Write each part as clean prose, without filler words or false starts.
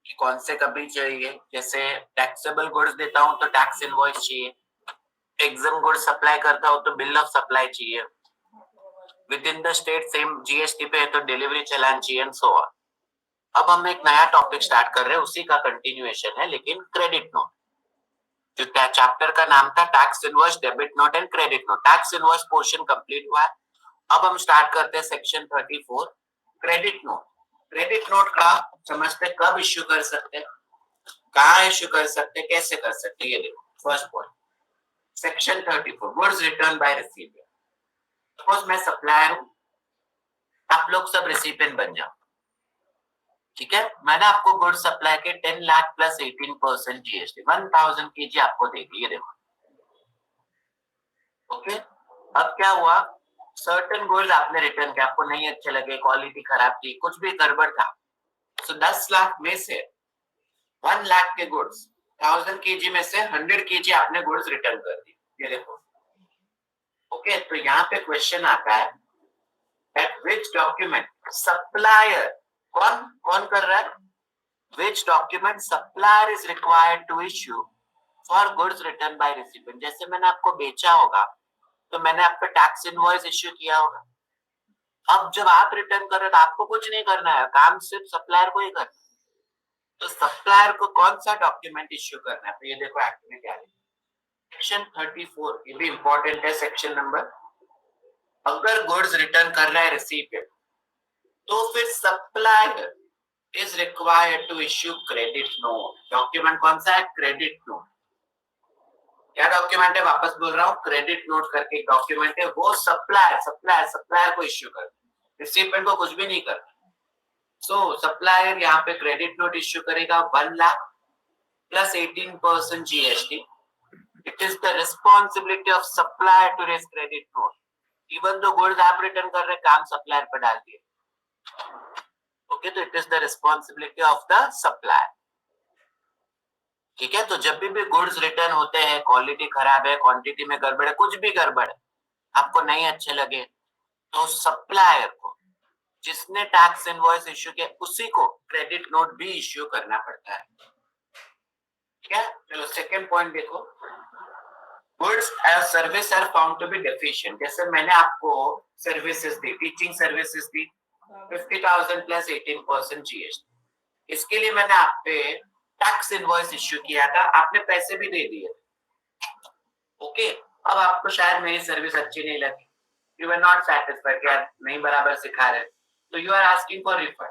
कि कौन से कभी चाहिए। जैसे टैक्सेबल गुड्स देता हूँ तो टैक्स इनवॉइस चाहिए, एग्जाम गुड्स सप्लाई करता हूँ तो बिल ऑफ सप्लाई चाहिए, with in the state same GST पे है तो डिलीवरी चालान चाहिए एंड सो ऑन। अब हम एक नया टॉपिक स्टार्ट कर रहे हैं, उसी का कंटिन्यूएशन है लेकिन क्रेडिट नोट। जो चैप्टर का नाम था tax invoice, debit note and credit note, tax invoice portion complete हुआ है। अब हम स्टार्ट करते हैं section 34 credit note. Credit note का समझते कब इश्यू कर सकते हैं, कहाँ इश्यू कर सकते हैं, कैसे कर सकते हैं। ये देखो first point, section 34 goods return by recipient. Suppose मैं सप्लायर हूँ, आप लोग सब रिसिपिएंट बन जाओ, ठीक है। मैंने आपको गुड्स सप्लाई के 10 लाख प्लस 18% जीएसटी 1000 केजी आपको दे दी, ये देखो। ओके, अब क्या हुआ, सर्टेन गुड्स आपने रिटर्न किया, आपको नहीं अच्छे लगे, क्वालिटी खराब थी, कुछ भी गड़बड़ था, तो 10 लाख में से 1 लाख के गुड्स 1000 केजी में से 100 केजी आपने गुड्स रिटर्न कर दी, ये देखो। ओके, तो यहाँ पे क्वेश्चन आता है एट विच डॉक्यूमेंट सप्लायर, कौन कौन कर रहा है, which document supplier is required to issue for goods returned by recipient। जैसे मैंने आपको बेचा होगा तो मैंने आप पे टैक्स इनवॉइस इश्यू किया होगा। अब जब आप रिटर्न कर रहे हो तो आपको कुछ नहीं करना है, काम सिर्फ सप्लायर को ही करना है। तो सप्लायर को कौन सा डॉक्यूमेंट इश्यू करना है, तो ये देखो एक्ट में क्या है, सेक्शन 34, ये भी इंपॉर्टेंट है सेक्शन नंबर। अगर गुड्स रिटर्न कर रहा है रिसीपिएंट तो फिर supplier is required to issue credit note। Document कौन सा है, क्रेडिट नोट। क्या डॉक्यूमेंट है, वापस बोल रहा हूँ, क्रेडिट नोट करके एक डॉक्यूमेंट है, वो सप्लायर को इश्यू कर, रिसिपिएंट को कुछ भी नहीं करना। सो सप्लायर यहाँ पे क्रेडिट नोट इश्यू करेगा 1 lakh plus 18% GST. It is the responsibility of supplier to raise credit note, even though goods आप रिटर्न कर रहे, काम सप्लायर पर डाल दिए। ओके, तो it is the responsibility of the supplier, ठीक है। तो जब भी गुड्स रिटर्न होते हैं, क्वालिटी खराब है, क्वांटिटी में गड़बड़ है, कुछ भी गड़बड़ है, आपको नहीं अच्छे लगे, तो सप्लायर को, जिसने टैक्स इनवॉइस इश्यू किया, उसी को क्रेडिट नोट भी इश्यू करना पड़ता है, ठीक है। चलो सेकंड पॉइंट देखो, goods as service are found to be deficient. जैसे मैंने आपको सर्विसेज दी, टीचिंग सर्विसेज दी 50,000 प्लस 18% जीएसटी, इसके लिए मैंने आप पे टैक्स इनवॉइस इश्यू किया था, आपने पैसे भी दे दिए। ओके, अब आपको शायद मेरी सर्विस अच्छी नहीं लगी, यू आर नॉट सेटिस्फाइड, यार नहीं बराबर सिखा रहे, तो you are asking for refund.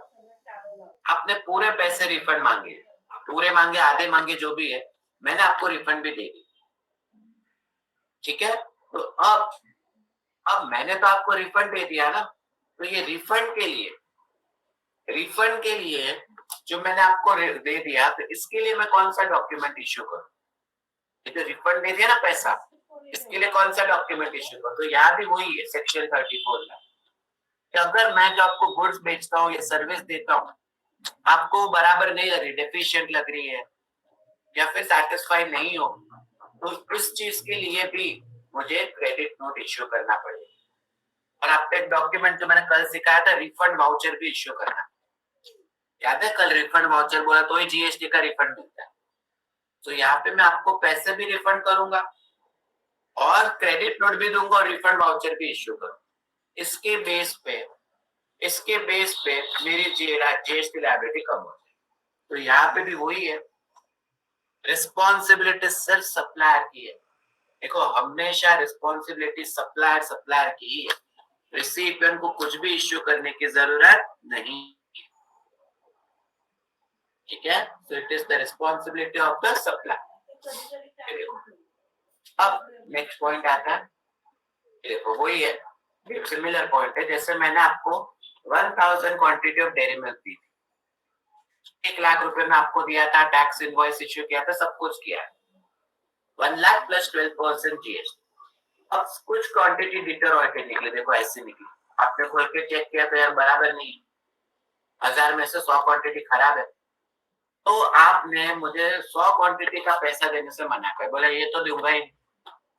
आपने पूरे पैसे रिफंड मांगे, पूरे मांगे आधे मांगे जो भी है, मैंने आपको रिफंड भी दे दी, ठीक है। तो अब मैंने तो आपको रिफंड दे दिया ना, तो ये रिफंड के लिए जो मैंने आपको दे दिया, तो इसके लिए मैं कौन सा डॉक्यूमेंट इश्यू करूं, ये तो रिफंड दे दिया ना पैसा, इसके लिए कौन सा डॉक्यूमेंट इश्यू करूं। तो यहाँ भी वही है सेक्शन 34 में, कि अगर मैं जो आपको गुड्स बेचता हूँ या सर्विस देता हूँ, आपको बराबर नहीं लग रही, डेफिशिएंट लग रही है, या फिर सेटिस्फाई नहीं हो, तो इस चीज के लिए भी मुझे क्रेडिट नोट इश्यू करना पड़ेगा। और आपको एक डॉक्यूमेंट जो मैंने कल सिखाया था, रिफंड वाउचर भी इश्यू करना, याद है, कल रिफंड वाउचर बोला तो ही जीएसटी का रिफंड मिलता है। तो यहाँ पे मैं आपको पैसे भी रिफंड करूंगा और क्रेडिट नोट भी दूंगा और रिफंड वाउचर भी इश्यू करूंगा। इसके बेस पे मेरी जीएसटी लायबिलिटी कम हो जाए। तो यहाँ पे भी वही है, रिस्पॉन्सिबिलिटी सिर्फ सप्लायर की है। देखो, हमेशा रिस्पॉन्सिबिलिटी सप्लायर की ही है, रिसिपिएंट को कुछ भी इश्यू करने की जरूरत नहीं, ठीक है। So it is the responsibility of the supplier. अब नेक्स्ट पॉइंट आता है, देखो वही है, एक सिमिलर पॉइंट है। जैसे मैंने आपको 1000 क्वांटिटी ऑफ डेयरी मिल्क दी थी, 1 लाख रुपए में आपको दिया था, टैक्स इनवॉइस इश्यू किया था, सब कुछ किया, 1 लाख प्लस 12% जीएसटी। अब कुछ क्वांटिटी डिटोरेटेड निकली, देखो ऐसे निकली, आपने खोल के चेक किया तो यार बराबर नहीं, 1000 में से 100 क्वांटिटी खराब है, तो आपने मुझे 100 क्वांटिटी का पैसा देने से मना कर, बोला ये तो दूंगा ही,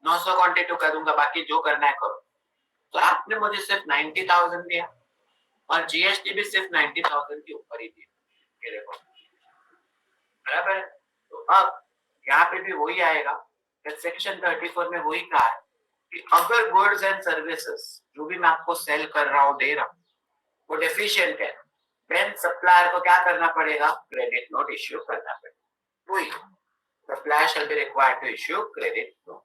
900 क्वांटिटी का दूंगा, बाकी जो करना है करो। तो आपने मुझे सिर्फ 90,000 दिया और जीएसटी भी सिर्फ 90,000 के ऊपर ही दिया, ये देखो। अब यहाँ पे भी वही आएगा, सेक्शन 34 में वही कहा है कि अगर गुड्स एंड सर्विसेज जो भी मैं आपको सेल कर रहा हूँ, दे रहा हूँ, वो डेफिशिएंट है, देन सप्लायर को क्या करना पड़ेगा, क्रेडिट नोट इश्यू करना पड़ेगा। वही supplier shall be required to issue credit note.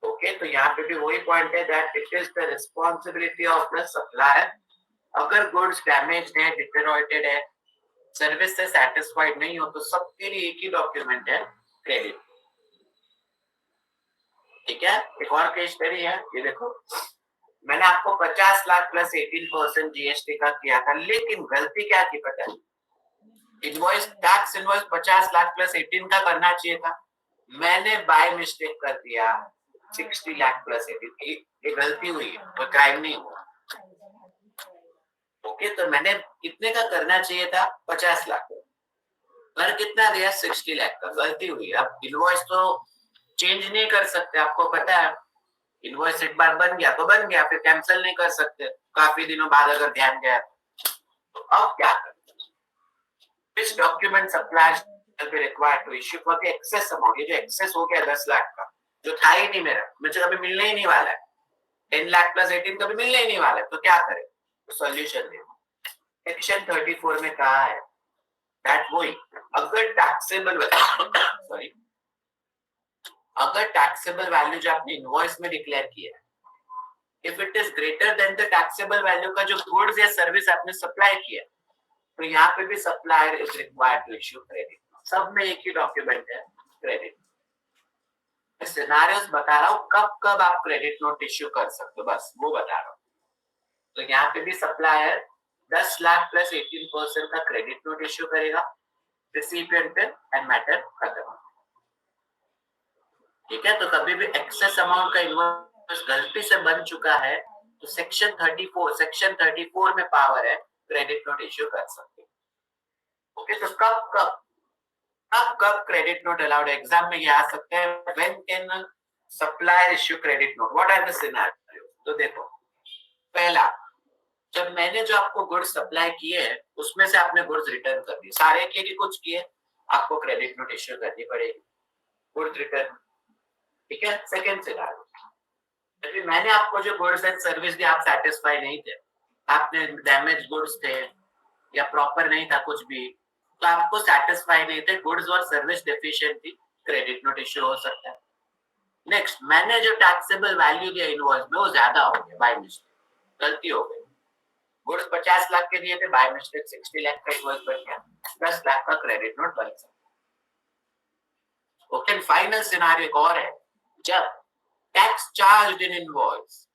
Okay, तो यहाँ पे भी वही पॉइंट है that it is the responsibility of the supplier. अगर गुड्स डैमेज है, डिटेरियोरेटेड है, सर्विस से सेटिस्फाइड नहीं हो, तो सबके लिए एक ही डॉक्यूमेंट है, क्रेडिट। ठीक है, एक और केस स्टडी है, ये देखो, मैंने आपको 50 लाख प्लस 18% जीएसटी का किया था, लेकिन गलती क्या की पता है, invoice tax invoice 50 lakh plus 18 का करना चाहिए था, मैंने बाय मिस्टेक कर दिया 60 लाख प्लस 18। ये गलती हुई है, कोई क्राइम नहीं हुआ। ओके, तो मैंने कितने का करना चाहिए था, 50 लाख, पर कितना दिया, 60 लाख का, गलती हुई। अब इनवॉइस तो चेंज नहीं कर सकते, आपको पता है, इनवॉइस एक बार बन गया तो बन गया, फिर कैंसिल नहीं कर सकते, काफी दिनों बाद अगर ध्यान गया तो अब क्या करें, which document suppliers will be required to issue for the excess amount। ये जो excess हो गया 10 लाख का, जो था ही नहीं मेरा, मुझे कभी मिलने ही नहीं वाला है, 10 लाख प्लस 18 कभी मिलने ही नहीं वाला है, तो क्या करें, तो सॉल्यूशन दे। सेक्शन 34 में कहा है दैट वही अगर टैक्सेबल सॉरी अगर टैक्सेबल वैल्यू जो आपने इनवॉइस में डिक्लेयर किया है, if it is greater than the taxable value का जो गुड्स या सर्विस आपने सप्लाई किया, तो यहाँ पे भी supplier is required to issue credit. सब में एक ही डॉक्यूमेंट है, क्रेडिट। सिनेरियोस बता रहा हूँ कब कब आप क्रेडिट नोट इश्यू कर सकते हो, बस वो बता रहा हूँ। तो यहाँ पे भी सप्लायर 10 लाख प्लस 18% का क्रेडिट नोट इश्यू करेगा, रिसिपिएंट पे एंड मैटर खत्म। ठीक है, तो कभी भी एक्सेस अमाउंट का इनवॉइस गलती से बन चुका है, तो सेक्शन 34 में पावर है, क्रेडिट नोट इश्यू कर सकते हैं। ओके, तो कब क्रेडिट नोट अलाउड, एग्जाम में ये आ सकते हैं, when can supplier issue credit note, what are the scenario. तो देखो, पहला, जब मैंने जो आपको गुड्स सप्लाई किए हैं उसमें से आपने गुड्स रिटर्न कर दिए, सारे किए कि कुछ किए, आपको क्रेडिट नोट इश्यू करनी पड़ेगी, गुड्स रिटर्न। ठीक है, सेकंड सिनेरियो, यदि मैंने आपको जो गुड्स एंड सर्विस दी, आप सेटिस्फाई नहीं थे, आपने डैमेज गुड्स थे या प्रॉपर नहीं था कुछ भी, तो आपको सेटिस्फाई नहीं थे, गुड्स और सर्विस डेफिशिएंट थी, क्रेडिट नोट इश्यू हो सकता है। नेक्स्ट, मैंने जो टैक्सेबल वैल्यू दिया इनवॉइस में वो ज्यादा हो गया, बाय मिस्टेक, गलती हो गई, गुड्स 50 लाख के दिए थे, बाय मिस्टेक 60 लाख का इनवॉइस बन गया, 10 लाख का क्रेडिट नोट बन सकता है। ओके, फाइनल सिनेरियो एक और है, जब tax charged in invoice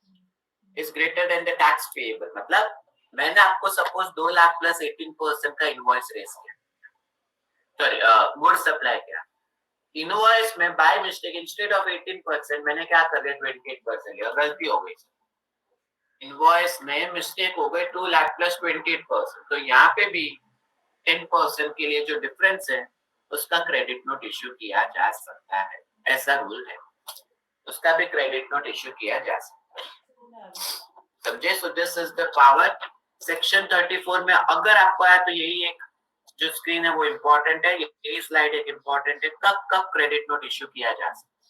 is greater than the tax payable, मतलब मैंने आपको सपोज 2 लाख प्लस 18% का इनवॉइस रेस किया, सॉरी गुड्स सप्लाई किया, इनवॉइस में बाय मिस्टेक इंस्टेड ऑफ 18% मैंने क्या कर दिया, 28% लिया, गलती हो गई, इनवॉइस में मिस्टेक हो गई, 2 लाख प्लस 28%, तो यहाँ पे भी 10% के लिए जो डिफरेंस है उसका क्रेडिट नोट इश्यू किया जा सकता है, ऐसा रूल है, उसका भी क्रेडिट नोट इश्यू किया जा सकता है। समझे? So this is the power. Section 34 में अगर आपको आया तो यही एक जो स्क्रीन है वो इम्पोर्टेंट है, ये स्लाइड एक इम्पोर्टेंट है, कब कब क्रेडिट नोट इश्यू किया जा सकता है।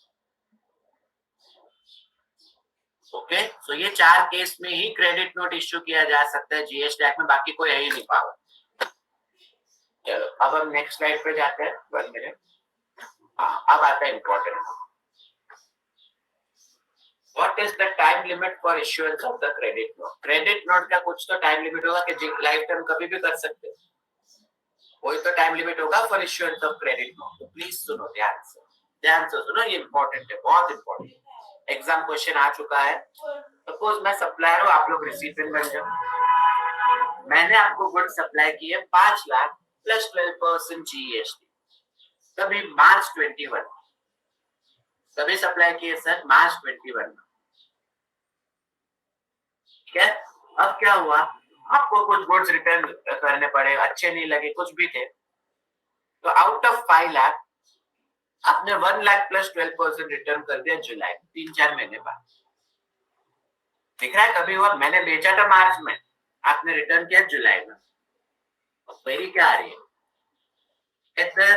ओके, सो ये 4 केस में ही क्रेडिट नोट इश्यू किया जा सकता है जीएसटी एक्ट में, बाकी कोई है ही नहीं पावर। चलो अब हम नेक्स्ट स्लाइड पे जाते हैं, 1 मिनट। अब आता है important, what is the time limit for issuance of the credit note. Credit note का कुछ तो टाइम लिमिट होगा कि लाइफ टाइम कभी भी कर सकते हैं, कोई तो टाइम लिमिट होगा for issuance of credit note. तो प्लीज सुनो ध्यान से सुनो, ये इंपॉर्टेंट है, बहुत इंपॉर्टेंट, एग्जाम क्वेश्चन आ चुका है। सपोज मैं सप्लायर हूँ, आप लोग रिसिपिएंट बन जाओ, मैंने आपको गुड सप्लाई की है 5 लाख प्लस 12% जीएसटी, कभी मार्च 21, कभी सप्लाई किए सर मार्च 21 में। ठीक है, अब क्या हुआ, आपको कुछ गुड्स रिटर्न करने पड़े, अच्छे नहीं लगे, कुछ भी थे, तो आउट ऑफ 5 लाख आपने 1 लाख प्लस 12% रिटर्न कर दिया जुलाई, 3-4 महीने बाद। दिख रहा है कभी हुआ, मैंने बेचा था मार्च में, आपने रिटर्न किया जुलाई में, क्वेरी क्या आ रही है,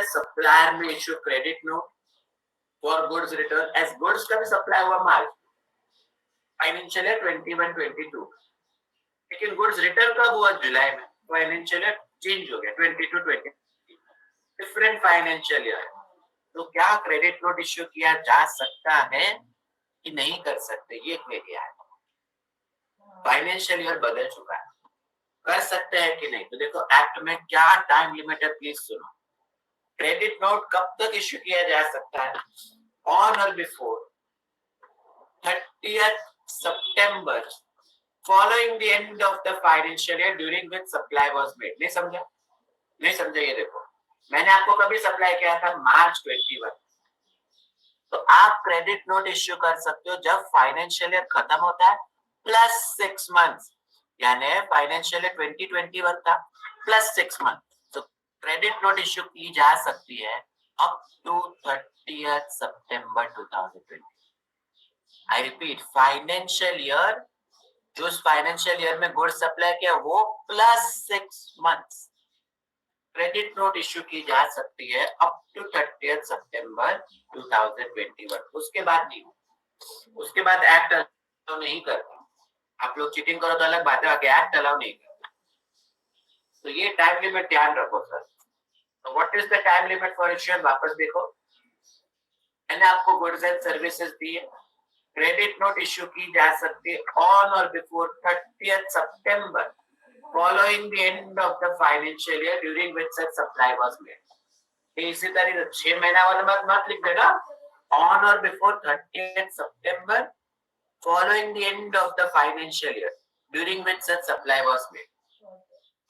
सप्लायर में issue credit note for goods return as goods का भी सप्लाई हुआ मार्च फाइनेंशियल ईयर 21-22, लेकिन गुड्स रिटर्न कब हुआ? जुलाई में। फाइनेंशियल ईयर चेंज हो गया 22-23, डिफरेंट फाइनेंशियल ईयर। तो क्या क्रेडिट नोट इश्यू किया जा सकता है कि नहीं कर सकते, ये क्वेरी है। फाइनेंशियल ईयर बदल चुका है, कर सकते हैं कि नहीं? तो देखो एक्ट में क्या टाइम लिमिट है, प्लीज सुनो। क्रेडिट नोट कब तक इश्यू किया जा सकता है? ऑन और before 30th September following the end of the financial year during which supply was made। नहीं समझा? नहीं समझा? ये देखो, मैंने आपको कभी सप्लाई किया था? मार्च 21। तो आप क्रेडिट नोट इश्यू कर सकते हो जब फाइनेंशियल ईयर खत्म होता है प्लस 6 मंथ्स, यानी फाइनेंशियल ईयर 2021 था प्लस 6 मंथ। तो क्रेडिट नोट इश्यू की जा सकती है up to 30th September 2020। I repeat, financial year, जो उस फाइनेंशियल ईयर में गुड्स सप्लाई किया वो plus 6 months credit note issue की जा सकती है अप टू 30th September 2021। उसके बाद नहीं, उसके बाद एक्ट अलाउ नहीं करता। आप लोग चीटिंग करो तो अलग बात है, आगे एक्ट अलाउ नहीं करता। तो ये टाइम लिमिट ध्यान रखो सर। तो what is the time limit for issuance? वापस देखो, मैंने आपको गुड्स एंड सर्विसेज दी है, क्रेडिट नोट इश्यू की जा सकती है ऑन और before 30th September following the end of the financial year during which such supply was made। इसी तरह 6 महीना वाला बात मत लिख देना, ऑन और before 30th September following the end of the financial year during which such supply was made।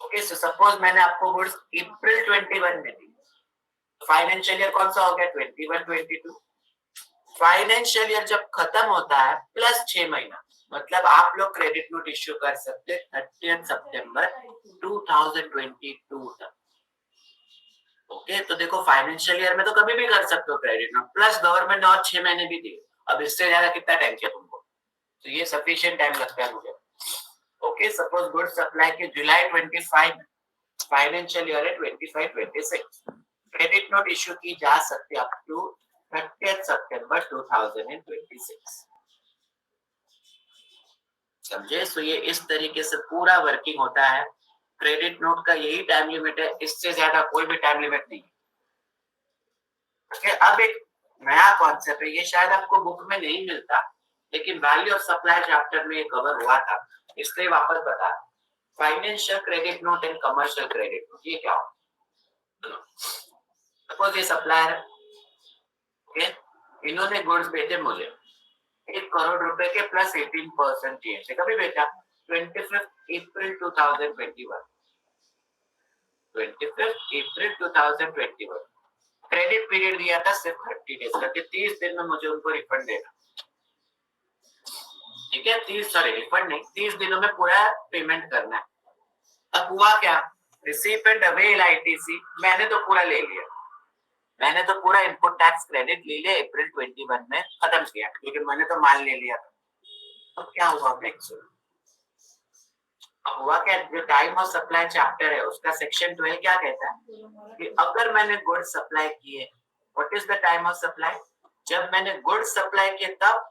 Okay, so suppose मैंने आपको गुड्स अप्रैल 21 में दी, फाइनेंशियल ईयर कौन सा हो गया? 21-22। फाइनेंशियल ईयर जब खत्म होता है प्लस 6 महीना, मतलब आप लोग क्रेडिट नोट इश्यू कर सकते हैं 30th September 2022 तक। ओके, तो देखो फाइनेंशियल ईयर में तो कभी भी कर सकते हो क्रेडिट नोट, प्लस गवर्नमेंट ने और 6 महीने भी दिए। अब इससे ज्यादा कितना टाइम चाहिए तुमको? तो ये सफिशिएंट टाइम लगता है मुझे। ओके, सपोज गुड सप्लाई के जुलाई 25, फाइनेंशियल ईयर है 25-26, क्रेडिट नोट इश्यू की जा सकती है अप टू 30th September 2026। समझे? सो ये इस तरीके से पूरा वर्किंग होता है। क्रेडिट नोट का यही टाइम लिमिट है, इससे ज्यादा कोई भी टाइम लिमिट नहीं। ओके, अब एक नया कॉन्सेप्ट है, ये शायद आपको बुक में नहीं मिलता, लेकिन वैल्यू ऑफ सप्लाई चैप्टर में ये कवर हुआ था, इसलिए वापस बता। Financial credit note and commercial credit note, ये क्या हो? सपोज ये सप्लायर है, ओके, इन्होंने गुड्स बेचे मुझे 1 करोड़ रुपए के प्लस 18% जीएसटी, कभी बेचा? 25 अप्रैल 2021। 25 अप्रैल 2021 क्रेडिट पीरियड दिया था सिर्फ 30 डेज का, 30 दिन में मुझे उनको रिफंड देना। ठीक है, 30 दिनों में पूरा पेमेंट करना है। अब हुआ क्या? रिसीप एंड अवेल आईटीसी मैंने तो पूरा ले लिया, मैंने तो पूरा इनपुट टैक्स क्रेडिट ले लिया, अप्रैल 21 में खत्म किया, क्योंकि मैंने तो माल ले लिया था। अब क्या हुआ? नेक्स्ट हुआ क्या? जो टाइम ऑफ सप्लाई चैप्टर है उसका सेक्शन 12 क्या कहता है कि अगर मैंने गुड्स सप्लाई किए, what is the time of supply? जब मैंने गुड्स सप्लाई किए तब,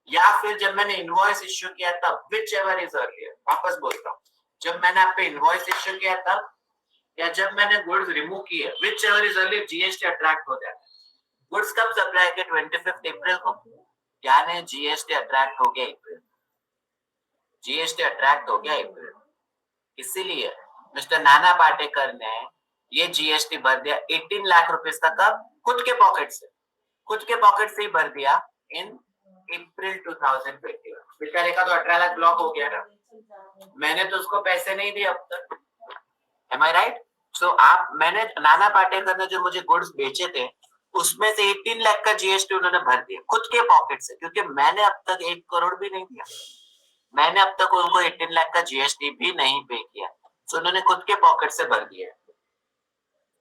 या फिर जब मैंने इनवॉइस इश्यू किया तब, विच एवर इज अर्लियर। वापस बोलता हूँ, जब मैंने आप पे इनवॉइस इश्यू किया तब, या जब मैंने गुड्स रिमूव किए, which ever is earlier, GST attract हो जाता है। गुड्स कब सप्लाई किए? 25 अप्रैल को, यानी जीएसटी अट्रैक्ट हो गया अप्रैल, जीएसटी अट्रैक्ट हो गया अप्रैल। इसीलिए मिस्टर नाना पाटेकर ने ये जीएसटी भर दिया 18 लाख रुपए का, कब? खुद के पॉकेट से, खुद के पॉकेट से ही भर दिया इन अप्रैल 2021। बेचारे का तो 18 लाख ब्लॉक हो गया ना, मैंने तो उसको पैसे नहीं दिए अब तक। एम आई राइट? सो आप, मैंने, नाना पाटेकर ने जो मुझे गुड्स बेचे थे उसमें से 18 लाख का जीएसटी उन्होंने भर दिया खुद के पॉकेट से, क्योंकि मैंने अब तक 1 करोड़ भी नहीं दिया, मैंने अब तक उनको 18 लाख का जीएसटी भी नहीं पे किया, तो उन्होंने खुद के पॉकेट से भर दिया।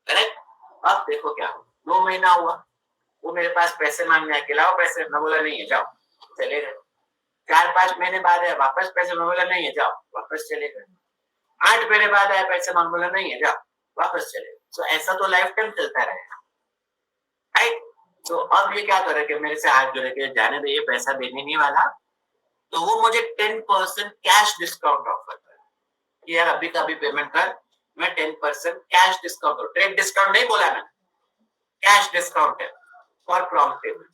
करेक्ट? अब देखो क्या हो, 2 महीना हुआ, वो मेरे पास पैसे मांगने आके, लाओ पैसे, मैं बोला नहीं है, जाओ, चले गए। 4-5 महीने बाद है, वापस पैसे, मैं बोला नहीं है, जाओ, वापस चले गए। 8 महीने बाद आया पैसे मांग, बोला नहीं है, जाओ, वापस चले गए। सो ऐसा तो लाइफ टाइम चलता रहेगा, राइट? तो अब ये क्या करे कि मेरे से हाथ जोड़े के जाने दे, ये पैसा देने नहीं वाला, तो वो मुझे 10% कैश डिस्काउंट ऑफर कर कि यार अभी का अभी पेमेंट कर, मैं 10% कैश डिस्काउंट, ट्रेड डिस्काउंट नहीं बोला मैंने, कैश डिस्काउंट है फॉर प्रॉम्प्ट पेमेंट।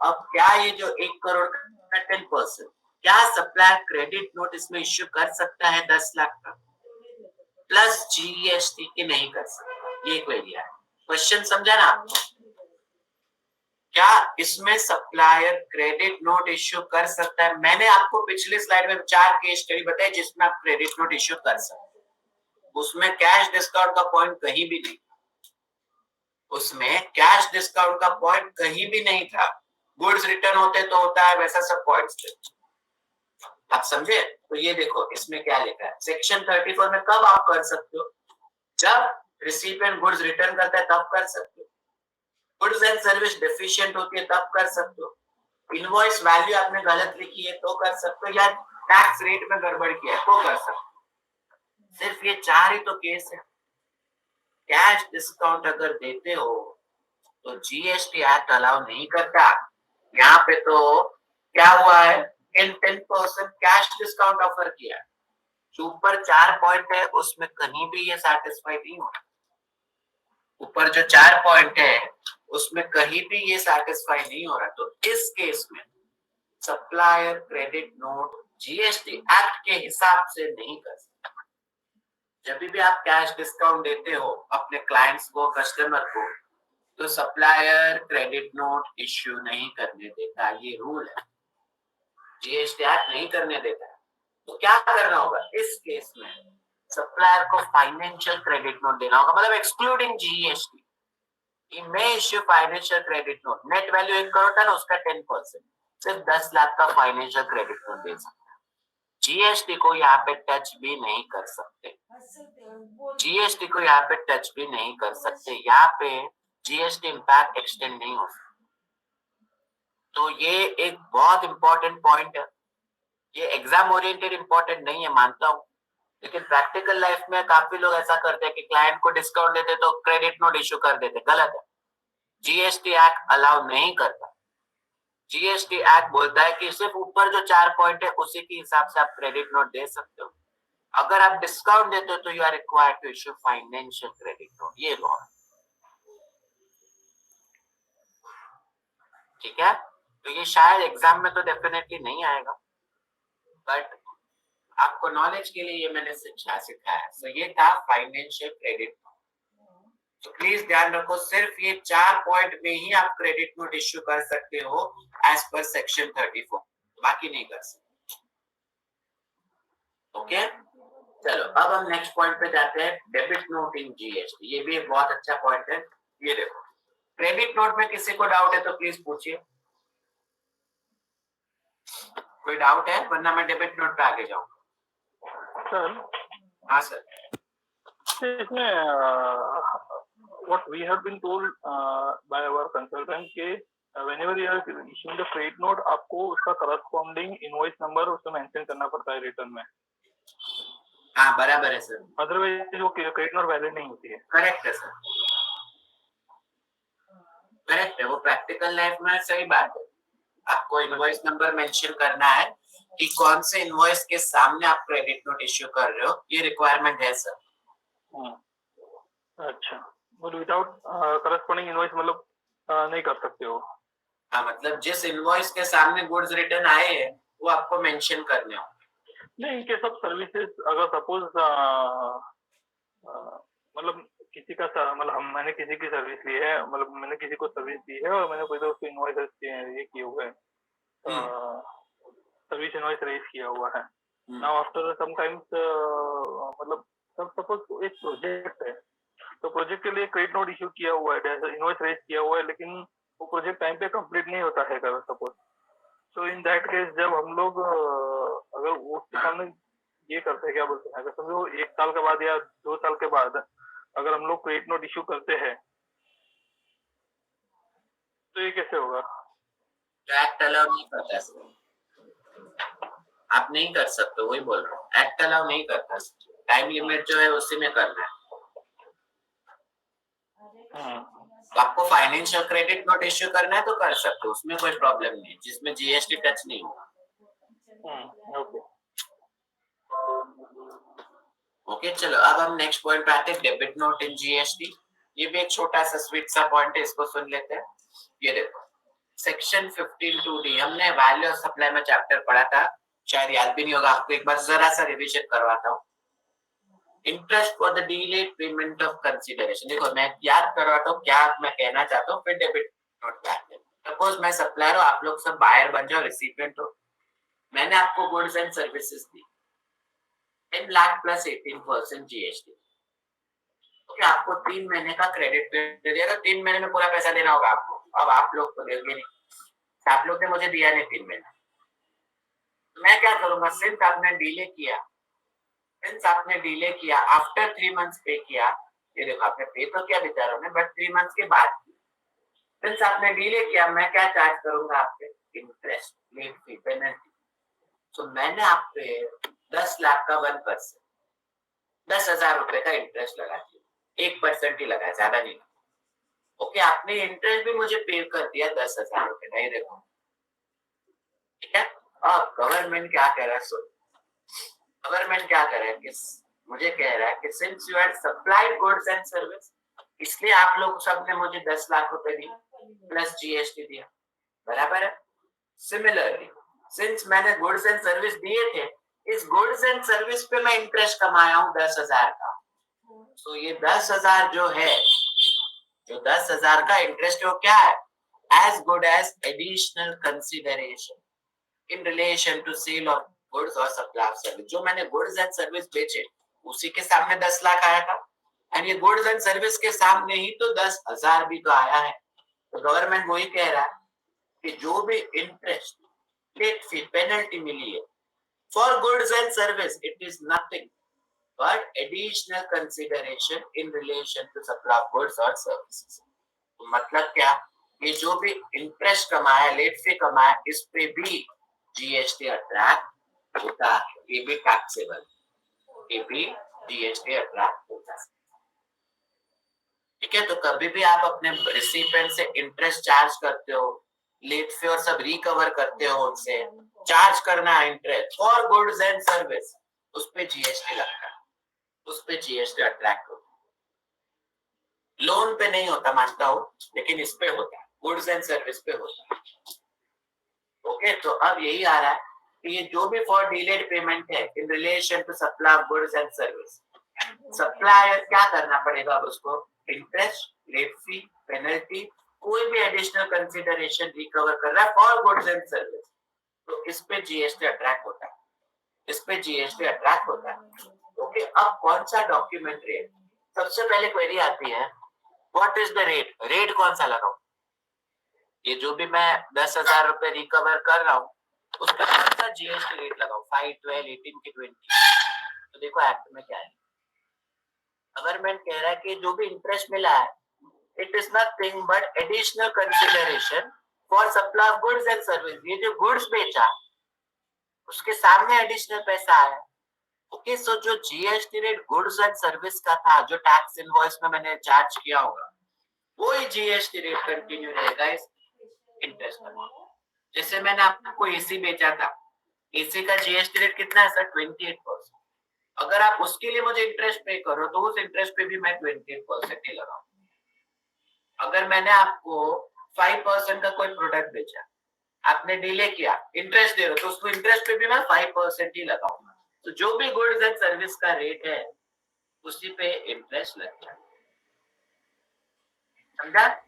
अब क्या ये जो 1 करोड़ का 10%, क्या सप्लायर क्रेडिट नोट इसमें इश्यू कर सकता है 10 लाख का प्लस जीएसटी के? नहीं कर सकता, ये क्वेरी है। क्वेश्चन समझा ना आपको? क्या इसमें सप्लायर क्रेडिट नोट इश्यू कर सकता है? मैंने आपको पिछली स्लाइड में 4 केस स्टडी बताई जिसमें आप क्रेडिट नोट इश्यू कर सकते हैं। उसमें कैश डिस्काउंट का पॉइंट कहीं भी नहीं, उसमें कैश डिस्काउंट का पॉइंट कहीं भी नहीं था। गुड्स रिटर्न होते तो होता है, वैसा सब पॉइंट्स थे। आप समझे? तो ये देखो इसमें क्या लिखा है, सेक्शन 34 में कब आप कर सकते हो? जब रिसिपिएंट गुड्स रिटर्न करता है तब कर सकते हो, गुड्स एंड सर्विस डेफिशिएंट होती है तब कर सकते हो, इनवॉइस वैल्यू आपने गलत लिखी है तो कर सकते हो, या टैक्स रेट में गड़बड़ किया है तो कर सकते हो। सिर्फ ये 4 ही तो केस है। कैश डिस्काउंट अगर देते हो तो जीएसटी एक्ट अलाउ नहीं करता। यहाँ पे तो क्या हुआ है, इन 10% कैश डिस्काउंट ऑफर किया, जो ऊपर 4 पॉइंट है उसमें कहीं भी ये सेटिस्फाई नहीं हो रहा। ऊपर जो 4 पॉइंट है उसमें कहीं भी ये सेटिस्फाई नहीं हो रहा। तो इस केस में supplier credit note GST act के हिसाब से नहीं कर सकते। जब भी आप कैश डिस्काउंट देते हो अपने क्लाइंट्स को, कस्टमर को, तो सप्लायर क्रेडिट नोट इश्यू नहीं करने देता, ये रूल है, जीएसटी एक्ट नहीं करने देता है। तो क्या करना होगा इस केस में, सप्लायर को फाइनेंशियल क्रेडिट नोट देना होगा, मतलब excluding GST. He may issue financial credit note, net value 1 crore था ना, उसका 10%, सिर्फ 10 लाख का फाइनेंशियल क्रेडिट नोट दे सकता है। जीएसटी को यहाँ पे टच भी नहीं कर सकते, जीएसटी को यहाँ पे टच भी नहीं कर सकते, यहाँ पे जीएसटी इम्पैक्ट एक्सटेंड नहीं हो सकता। तो ये एक बहुत इंपॉर्टेंट पॉइंट है। ये एग्जाम ओरिएंटेड इंपॉर्टेंट नहीं है, मानता हूँ, लेकिन प्रैक्टिकल लाइफ में काफी लोग ऐसा करते हैं कि क्लाइंट को डिस्काउंट देते तो क्रेडिट नोट इश्यू कर देते, गलत है। जीएसटी एक्ट अलाउ नहीं करता। जीएसटी एक्ट बोलता है कि सिर्फ ऊपर जो 4 पॉइंट है उसी के हिसाब से आप क्रेडिट नोट दे सकते हो। अगर आप डिस्काउंट देते हो तो you are required to issue financial credit note, ये लॉ है, ठीक है? तो ये शायद एग्जाम में तो डेफिनेटली नहीं आएगा, बट आपको नॉलेज के लिए ये मैंने सिखाया। सो ये था फाइनेंशियल क्रेडिट। तो प्लीज ध्यान रखो, सिर्फ ये 4 पॉइंट में ही आप क्रेडिट नोट इश्यू कर सकते हो एज पर सेक्शन 34, बाकी नहीं कर सकते। ओके, चलो अब हम नेक्स्ट पॉइंट पे जाते हैं, डेबिट नोट इन जीएसटी। ये भी एक बहुत अच्छा पॉइंट है। ये देखो, क्रेडिट नोट में किसी को डाउट है तो प्लीज पूछिए, कोई डाउट है, वरना मैं डेबिट नोट पे आगे जाऊंगा। सर, हाँ सर, इसमें what we have been told by our consultant कि whenever you are issuing the credit note, आपको उसका corresponding invoice number उसमें मेंशन करना पड़ता है रिटर्न में। हाँ बराबर है सर, अदरवाइज वो क्रेडिट नोट वैलिड नहीं होती है। करेक्ट है सर, करेक्ट है, वो प्रैक्टिकल लाइफ में सही बात है। आपको इनवॉइस नंबर मेंशन करना है कि कौन से इनवॉइस के सामने आप क्रेडिट नोट इश्यू कर रहे हो, ये रिक्वायरमेंट है सर। अच्छा, और विदाउट करस्पॉन्डिंग इनवॉइस मतलब नहीं कर सकते हो? हाँ, मतलब जिस इनवॉइस के सामने गुड्स रिटर्न आए हैं वो आपको मेंशन करने होंगे। नहीं, इनके सब सर्विसेज अगर सपोज मतलब किसी का मतलब मैंने किसी की सर्विस ली है, मतलब मैंने किसी को सर्विस दी है और मैंने कोई तो उसको इनवॉइस ये किए हुए सर्विस इनवॉइस रेज किया हुआ है। नाउ आफ्टर सम टाइम्स मतलब सब सपोज एक प्रोजेक्ट है, तो प्रोजेक्ट के लिए क्रेडिट नोट इश्यू किया हुआ है, इनवॉइस रेज किया हुआ है, लेकिन वो प्रोजेक्ट टाइम पे कंप्लीट नहीं होता है सपोज। तो इन दैट केस जब हम लोग अगर उसके सामने ये करते हैं, क्या बोलते हैं, अगर समझो 1 साल के बाद या 2 साल के बाद अगर हम लोग क्रेडिट नोट इश्यू करते हैं तो ये कैसे होगा? एक्ट अलाउ नहीं करता सर, आप नहीं कर सकते, वही बोल रहा हूँ, एक्ट अलाउ नहीं करता। टाइम लिमिट जो है उसी में करना है। तो आपको फाइनेंशियल क्रेडिट नोट इश्यू करना है तो कर सकते हो, उसमें कोई प्रॉब्लम नहीं है, जिसमें जीएसटी टच नहीं होगा। ओके। ओके चलो अब हम नेक्स्ट पॉइंट पे आते हैं, डेबिट नोट इन जीएसटी। ये भी एक छोटा सा स्वीट सा पॉइंट है, इसको सुन लेते हैं। ये देखो सेक्शन 15(2)(d), हमने वैल्यू ऑफ सप्लाई में चैप्टर पढ़ा था, शायद याद भी नहीं होगा आपको, एक बार जरा सा रिवीजन करवाता हूँ। Interest for the delayed payment of consideration, देखो मैं याद करवाता हूँ क्या मैं कहना चाहता हूँ, फिर डेबिट नोट पे आते हैं। सपोज मैं सप्लायर हूँ, आप लोग सब बायर बन जाओ, रिसिपिएंट हो, मैंने आपको goods and services the 10 lakh plus 18% GST. Okay, आपको 3 महीने का क्रेडिट पीरियड दिया, तो 3 महीने में पूरा पैसा देना होगा आपको। अब आप लोग को देंगे नहीं, आप लोग ने मुझे दिया नहीं 3 महीने, मैं क्या करूंगा, सिंस आपने डिले किया आफ्टर 3 मंथ्स पे किया, ये देखो आपने पे तो किया बेचारों ने, बट 3 मंथ्स के बाद सिंस आपने डिले किया, मैं क्या चार्ज करूंगा आपके, इंटरेस्ट, लेट फी, पेनल्टी। तो मैंने आप पे 10 लाख का 1%, 10,000 रुपए का इंटरेस्ट लगा दिया, 1% ही लगा, ज्यादा नहीं। ओके, आपने इंटरेस्ट भी मुझे पे कर दिया 10,000 रुपए का, ये देखो, ठीक है। अब गवर्नमेंट क्या कह रहा है, गवर्नमेंट क्या कह रहा है कि मुझे कह रहा है कि since you had supplied goods and service, इसलिए आप लोग सब ने मुझे 10 लाख रुपए दिए प्लस जीएसटी दिया, बराबर है। सिमिलरली सिंस मैंने गुड्स एंड सर्विस दिए थे, इस गुड्स एंड सर्विस पे मैं इंटरेस्ट कमाया हूँ 10,000 का, तो ये 10,000 जो है, जो 10,000 का इंटरेस्ट है वो क्या है, as good as additional consideration in relation to sale of goods और सप्लाई ऑफ सर्विस। जो मैंने गुड्स एंड सर्विस बेचे उसी के सामने 10 लाख आया था, एंड ये गुड्स एंड सर्विस के सामने ही तो 10,000 भी तो आया है। तो गवर्नमेंट वही कह रहा है कि जो भी इंटरेस्ट, लेट फी, पेनल्टी मिली है for goods and service, it is nothing but additional consideration in relation to supply of goods और सर्विसेज। तो मतलब क्या, ये जो भी इंटरेस्ट कमाया, लेट फी कमाया, इस पे भी जीएसटी अट्रैक्ट होता है, ये भी टैक्सेबल, ये भी जीएसटी अट्रैक्ट होता है, ठीक है। तो कभी भी आप अपने रिसिपिएंट से इंटरेस्ट चार्ज करते हो, लेट फी और सब रिकवर करते हो उनसे, चार्ज करना है interest for goods and service, उस पे जीएसटी लगता है, उस पे जीएसटी अट्रैक्ट होता है। लोन पे नहीं होता मानता हूं, लेकिन इस पे होता है, गुड्स एंड सर्विस पे होता है। ओके, तो अब यही आ रहा है कि ये जो भी फॉर डिलेड पेमेंट है in relation to supply of goods and service, supplier क्या करना पड़ेगा, अब उसको इंटरेस्ट, लेट फी, पेनल्टी, कोई भी एडिशनल कंसिडरेशन रिकवर कर रहा है फॉर गुड्स एंड सर्विस, तो इस पे जीएसटी अट्रैक्ट होता है, इस पे जीएसटी अट्रैक्ट होता है। ओके, अब कौन सा डॉक्यूमेंट रेट, सबसे पहले क्वेरी आती है, what is the rate, rate कौन सा लगाऊं, ये जो भी मैं 10,000 रुपए रिकवर कर रहा हूँ उस पर कौन सा जीएसटी रेट लगाऊं, 5, 12, 18 की 20। तो देखो एक्ट में क्या है, गवर्नमेंट कह रहा है कि जो भी इंटरेस्ट मिला है, it is nothing but additional consideration for supply of goods and service, ये जो गुड्स बेचा उसके सामने एडिशनल पैसा आया। ओके, सो जो GST rate goods and service का था, जो टैक्स इनवॉइस में मैंने चार्ज किया होगा, वो ही जीएसटी रेट कंटिन्यू रहेगा इस इंटरेस्ट का। जैसे मैंने आपको एसी बेचा था, एसी का जीएसटी रेट कितना है सर, 28%। अगर आप उसके लिए मुझे इंटरेस्ट पे करो तो उस इंटरेस्ट पे भी मैं 28% ही लगाऊं। अगर मैंने आपको 5% का कोई प्रोडक्ट बेचा, आपने डिले किया, इंटरेस्ट दे रहे हो, तो उसको इंटरेस्ट पे भी मैं 5% ही लगाऊंगा। तो जो भी गुड्स एंड सर्विस का रेट है उसी पे इंटरेस्ट लगता है, समझा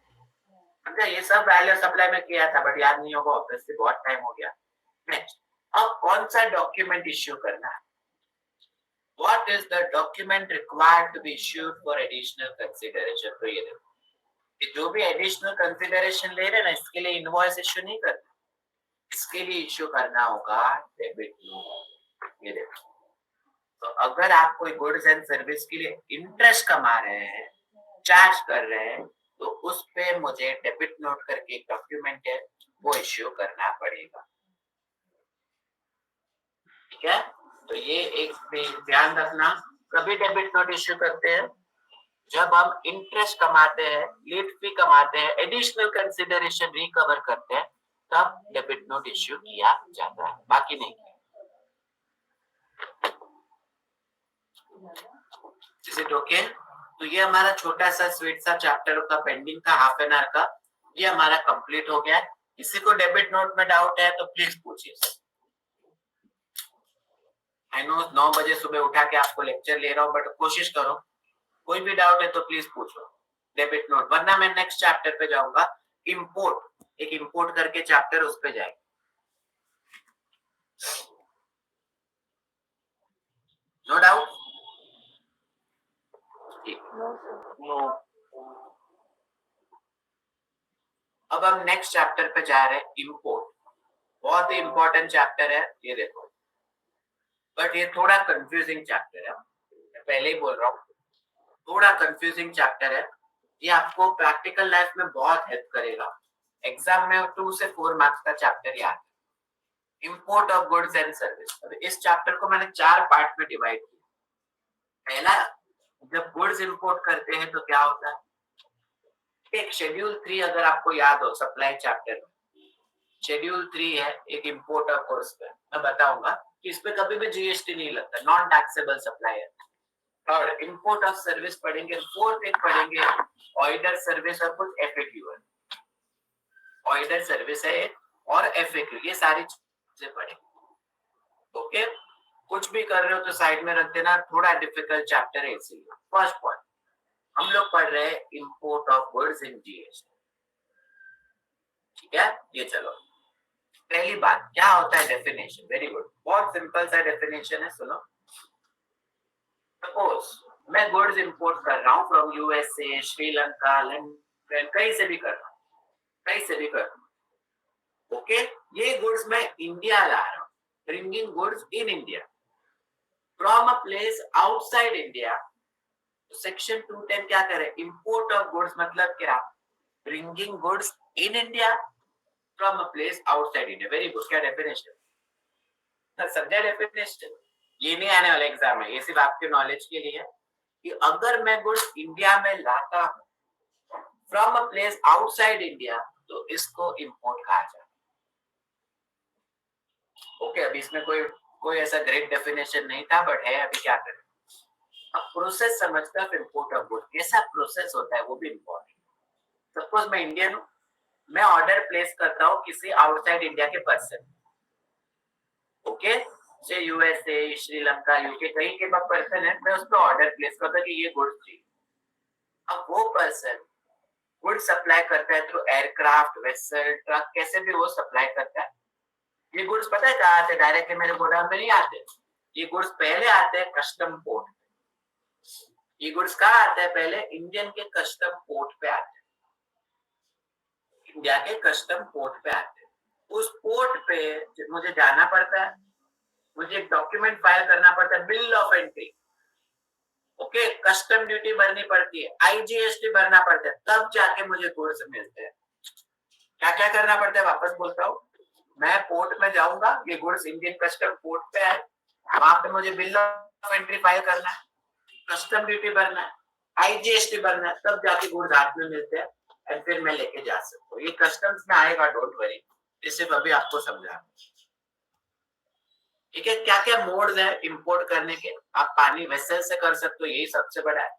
समझा। ये सब वैल्यू सप्लाई में किया था बट याद नहीं होगा, ऑब्वियसली बहुत टाइम हो गया। नेक्स्ट, अब कौन सा डॉक्यूमेंट इश्यू करना है, what is the document required to be issued for additional consideration. तो ये देखो, कि जो भी एडिशनल कंसीडरेशन ले रहे हैं ना, इसके लिए इनवॉइस इश्यू नहीं करना, इसके लिए इश्यू करना होगा डेबिट नोट। ये देखो, तो अगर आप कोई गुड्स एंड सर्विस के लिए इंटरेस्ट कमा रहे हैं, चार्ज कर रहे हैं, तो उस पे मुझे डेबिट नोट करके एक डॉक्यूमेंट है वो इश्यू करना पड़ेगा, ठीक है। तो ये एक ध्यान रखना, कभी डेबिट नोट इश्यू करते हैं जब हम इंटरेस्ट कमाते हैं, लेट फी कमाते हैं, एडिशनल कंसिडरेशन रिकवर करते हैं, तब डेबिट नोट इश्यू किया जाता है, बाकी नहीं। Is it okay? तो ये हमारा छोटा सा स्वीट सा चैप्टर का पेंडिंग था हाफ एन आवर का, ये हमारा कंप्लीट हो गया है। किसी को डेबिट नोट में डाउट है तो प्लीज पूछिए। आई नो 9 बजे सुबह उठा के आपको लेक्चर ले रहा हूँ, बट कोशिश करो, कोई भी डाउट है तो प्लीज पूछो डेबिट नोट, वरना मैं नेक्स्ट चैप्टर पे जाऊंगा। इंपोर्ट, एक इंपोर्ट करके चैप्टर, उस पे जाएंगे। No doubt? नो। अब हम नेक्स्ट चैप्टर पे जा रहे हैं, इंपोर्ट। बहुत ही इंपॉर्टेंट चैप्टर है ये, देखो, बट ये थोड़ा कंफ्यूजिंग चैप्टर है, मैं पहले ही बोल रहा हूँ, थोड़ा कंफ्यूजिंग चैप्टर है। ये आपको प्रैक्टिकल लाइफ में बहुत हेल्प करेगा। एग्जाम में 2 से 4 मार्क्स का चैप्टर याद है, import of goods and service. अब इस चैप्टर को मैंने 4 पार्ट में डिवाइड किया। पहला, जब गुड्स इंपोर्ट करते हैं तो क्या होता है। एक शेड्यूल 3 अगर आपको याद हो सप्लाई चैप्टर में, शेड्यूल 3 है एक इंपोर्ट ऑफ गुड्स पे, मैं बताऊंगा कि इस पे कभी भी जीएसटी नहीं लगता, नॉन टैक्सेबल सप्लाई है। और इंपोर्ट ऑफ सर्विस पढ़ेंगे, फोर्थ एक पढ़ेंगे ऑर्डर सर्विस और कुछ एफएक्यू है। ऑर्डर सर्विस है एक, और एफएक्यू, ये सारी चीजें पढ़ेंगे। ओके, कुछ भी कर रहे हो तो साइड में रख देना, थोड़ा डिफिकल्ट चैप्टर है इसीलिए। फर्स्ट पॉइंट, हम लोग पढ़ रहे हैं import of goods in GST, ठीक है। ये चलो, पहली बात क्या होता है डेफिनेशन। वेरी गुड, बहुत सिंपल सा डेफिनेशन है, सुनो। सपोज मैं गुड्स इंपोर्ट कर रहा हूँ फ्रॉम यूएसए, श्रीलंका, लंदन, कहीं से भी कर रहा हूँ, कहीं से भी कर रहा हूँ। ओके, ये गुड्स मैं इंडिया ला रहा हूँ, bringing goods in India from a place outside India. Section 210 क्या करे, इंपोर्ट ऑफ गुड्स मतलब क्या, bringing goods in India from a place outside India. Very good, क्या डेफिनेशन, समझा डेफिनेशन। ये नहीं आने वाला एग्जाम है, ये सिर्फ आपके नॉलेज के लिए है कि अगर मैं गुड्स इंडिया में लाता हूँ from a place outside India तो इसको इंपोर्ट कहा जाता है। ओके, अभी इसमें कोई कोई ऐसा ग्रेट डेफिनेशन नहीं था, बट है, अभी क्या करें। अब प्रोसेस समझता है इंपोर्ट ऑफ गुड्स, कैसा प्रोसेस होता है वो भी इंपॉर्टेंट। सपोज मैं इंडियन हूँ, मैं ऑर्डर प्लेस करता हूँ किसी आउटसाइड इंडिया के पर्सन, ओके, से यूएसए, श्रीलंका, यूके, कहीं के पर्सन है, मैं उस पर ऑर्डर प्लेस करता कि ये गुड्स चाहिए। अब वो पर्सन गुड सप्लाई करता है थ्रू एयरक्राफ्ट, वेसल, ट्रक, कैसे भी वो सप्लाई करता है। ये गुड्स पता है कहाँ आते हैं, डायरेक्टली मेरे गोदाम में नहीं आते। ये गुड्स पहले आते हैं कस्टम पोर्ट। ये गुड्स कहाँ आते हैं, पहले इंडियन के कस्टम पोर्ट पे आते हैं, इंडिया के कस्टम पोर्ट पे आते हैं। उस पोर्ट पे मुझे जाना पड़ता है, मुझे एक डॉक्यूमेंट फाइल करना पड़ता है, bill of entry, okay, custom duty भरनी पड़ती है, आईजीएसटी भरना पड़ता है, तब जाके मुझे गुड्स मिलते हैं। क्या क्या करना पड़ता है, वापस बोलता हूँ, मैं पोर्ट में जाऊंगा, ये गुड्स इंडियन कस्टम पोर्ट पे है, वहां पे मुझे बिल ऑफ एंट्री फाइल करना है, कस्टम ड्यूटी भरना है, आईजीएसटी भरना है, तब जाके गुड्स हाथ में मिलते हैं और फिर मैं लेके जा सकता हूँ। ये कस्टम्स में आएगा, डोंट वरी, इसे अभी आपको समझा। ठीक है, क्या क्या मोड्स है इंपोर्ट करने के। आप पानी वेसल से कर सकते हो, यही सबसे बड़ा है,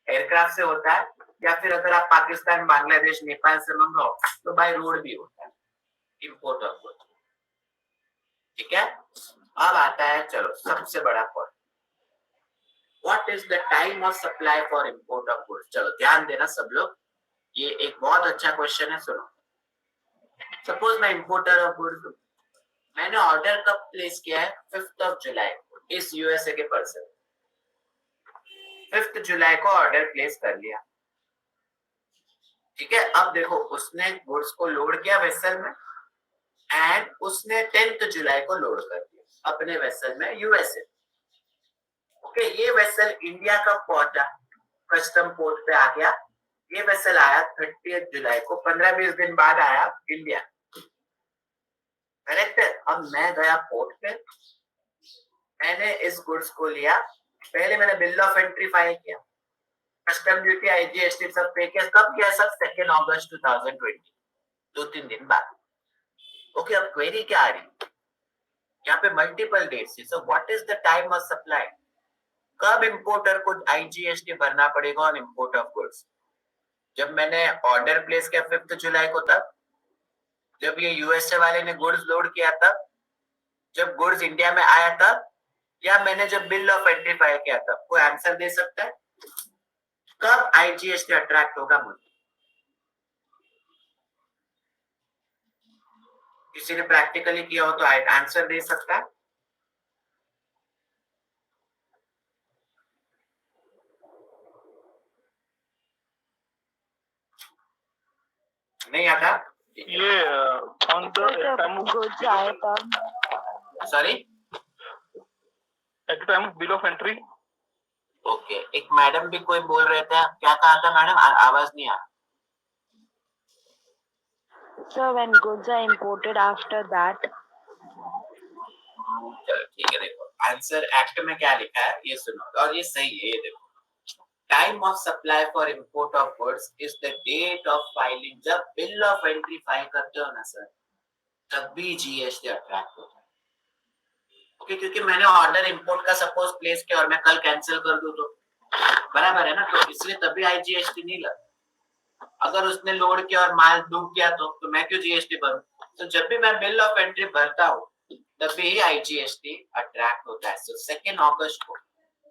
एयरक्राफ्ट से होता है, या फिर अगर आप पाकिस्तान, बांग्लादेश, नेपाल से मंगाओ तो बाय रोड भी होता है इंपोर्ट ऑफ गुड्स। ठीक है, अब आता है चलो सबसे बड़ा point, what is the time of supply for import of goods. चलो ध्यान देना सब लोग, ये एक बहुत अच्छा क्वेश्चन है, सुनो। सपोज मैं इंपोर्टर ऑफ गुड्स हूं, मैंने ऑर्डर कब प्लेस किया है, 5th ऑफ जुलाई को, इस यूएसए के पर्सन, 5th जुलाई को ऑर्डर प्लेस कर लिया। ठीक है, अब देखो उसने गुड्स को लोड किया वेसल में, एंड उसने 10th जुलाई को लोड कर दिया अपने वेसल में यूएसए। ओके, ये वेसल इंडिया कब पहुंचा, कस्टम पोर्ट पे आ गया। ये वेसल आया 30th जुलाई को, 15-20 दिन बाद आया इंडिया, करेक्ट है। अब मैं गया पोर्ट पे, मैंने इस गुड्स को लिया, पहले मैंने बिल ऑफ एंट्री फाइल किया, कस्टम ड्यूटी आईजीएसटी सब पे किया, कब किया सर? 2 अगस्त 2020, 2-3 दिन बाद। ओके, अब क्वेरी क्या आ रही, यहाँ पे मल्टीपल डेट्स है, so what is the time of supply? कब इंपोर्टर को आईजीएसटी भरना पड़ेगा ऑन इंपोर्ट ऑफ गुड्स? जब मैंने ऑर्डर प्लेस किया 5 जुलाई को, तब जब ये यूएसए वाले ने गुड्स लोड किया तब, जब गुड्स इंडिया में आया तब, या मैंने जब बिल ऑफ एंट्री फाइल किया तब? कोई आंसर दे सकता है कब आईजीएसटी अट्रैक्ट होगा? मुझे किसी ने प्रैक्टिकली किया हो तो आंसर दे सकता है? नहीं आता? ये ऑन द टाइम गुड्स आए तब, sorry, at the time of bill of entry. Okay, एक मैडम भी कोई बोल रहे थे, क्या कहा था मैडम? आवाज नहीं आ। Sir when goods are imported after that. चलो ठीक है, देखो आंसर एक्ट में क्या लिखा है ये सुनो, और ये सही है। ये देखो, time of supply for import of goods is the date of filing. जब बिल ऑफ एंट्री फाइल करते हो ना सर, तब भी जीएसटी अट्रैक्ट होता है। ओके, क्योंकि मैंने ऑर्डर इंपोर्ट का सपोज प्लेस किया और मैं कल कैंसिल कर दूं तो बराबर है ना, तो इसलिए तभी आईजीएसटी नहीं लगा। अगर उसने लोड किया और माल डूब गया तो मैं क्यों जीएसटी भरूं? तो जब भी मैं बिल ऑफ एंट्री भरता हूँ तभी ही आईजीएसटी अट्रैक्ट होता है। सो 2 अगस्त को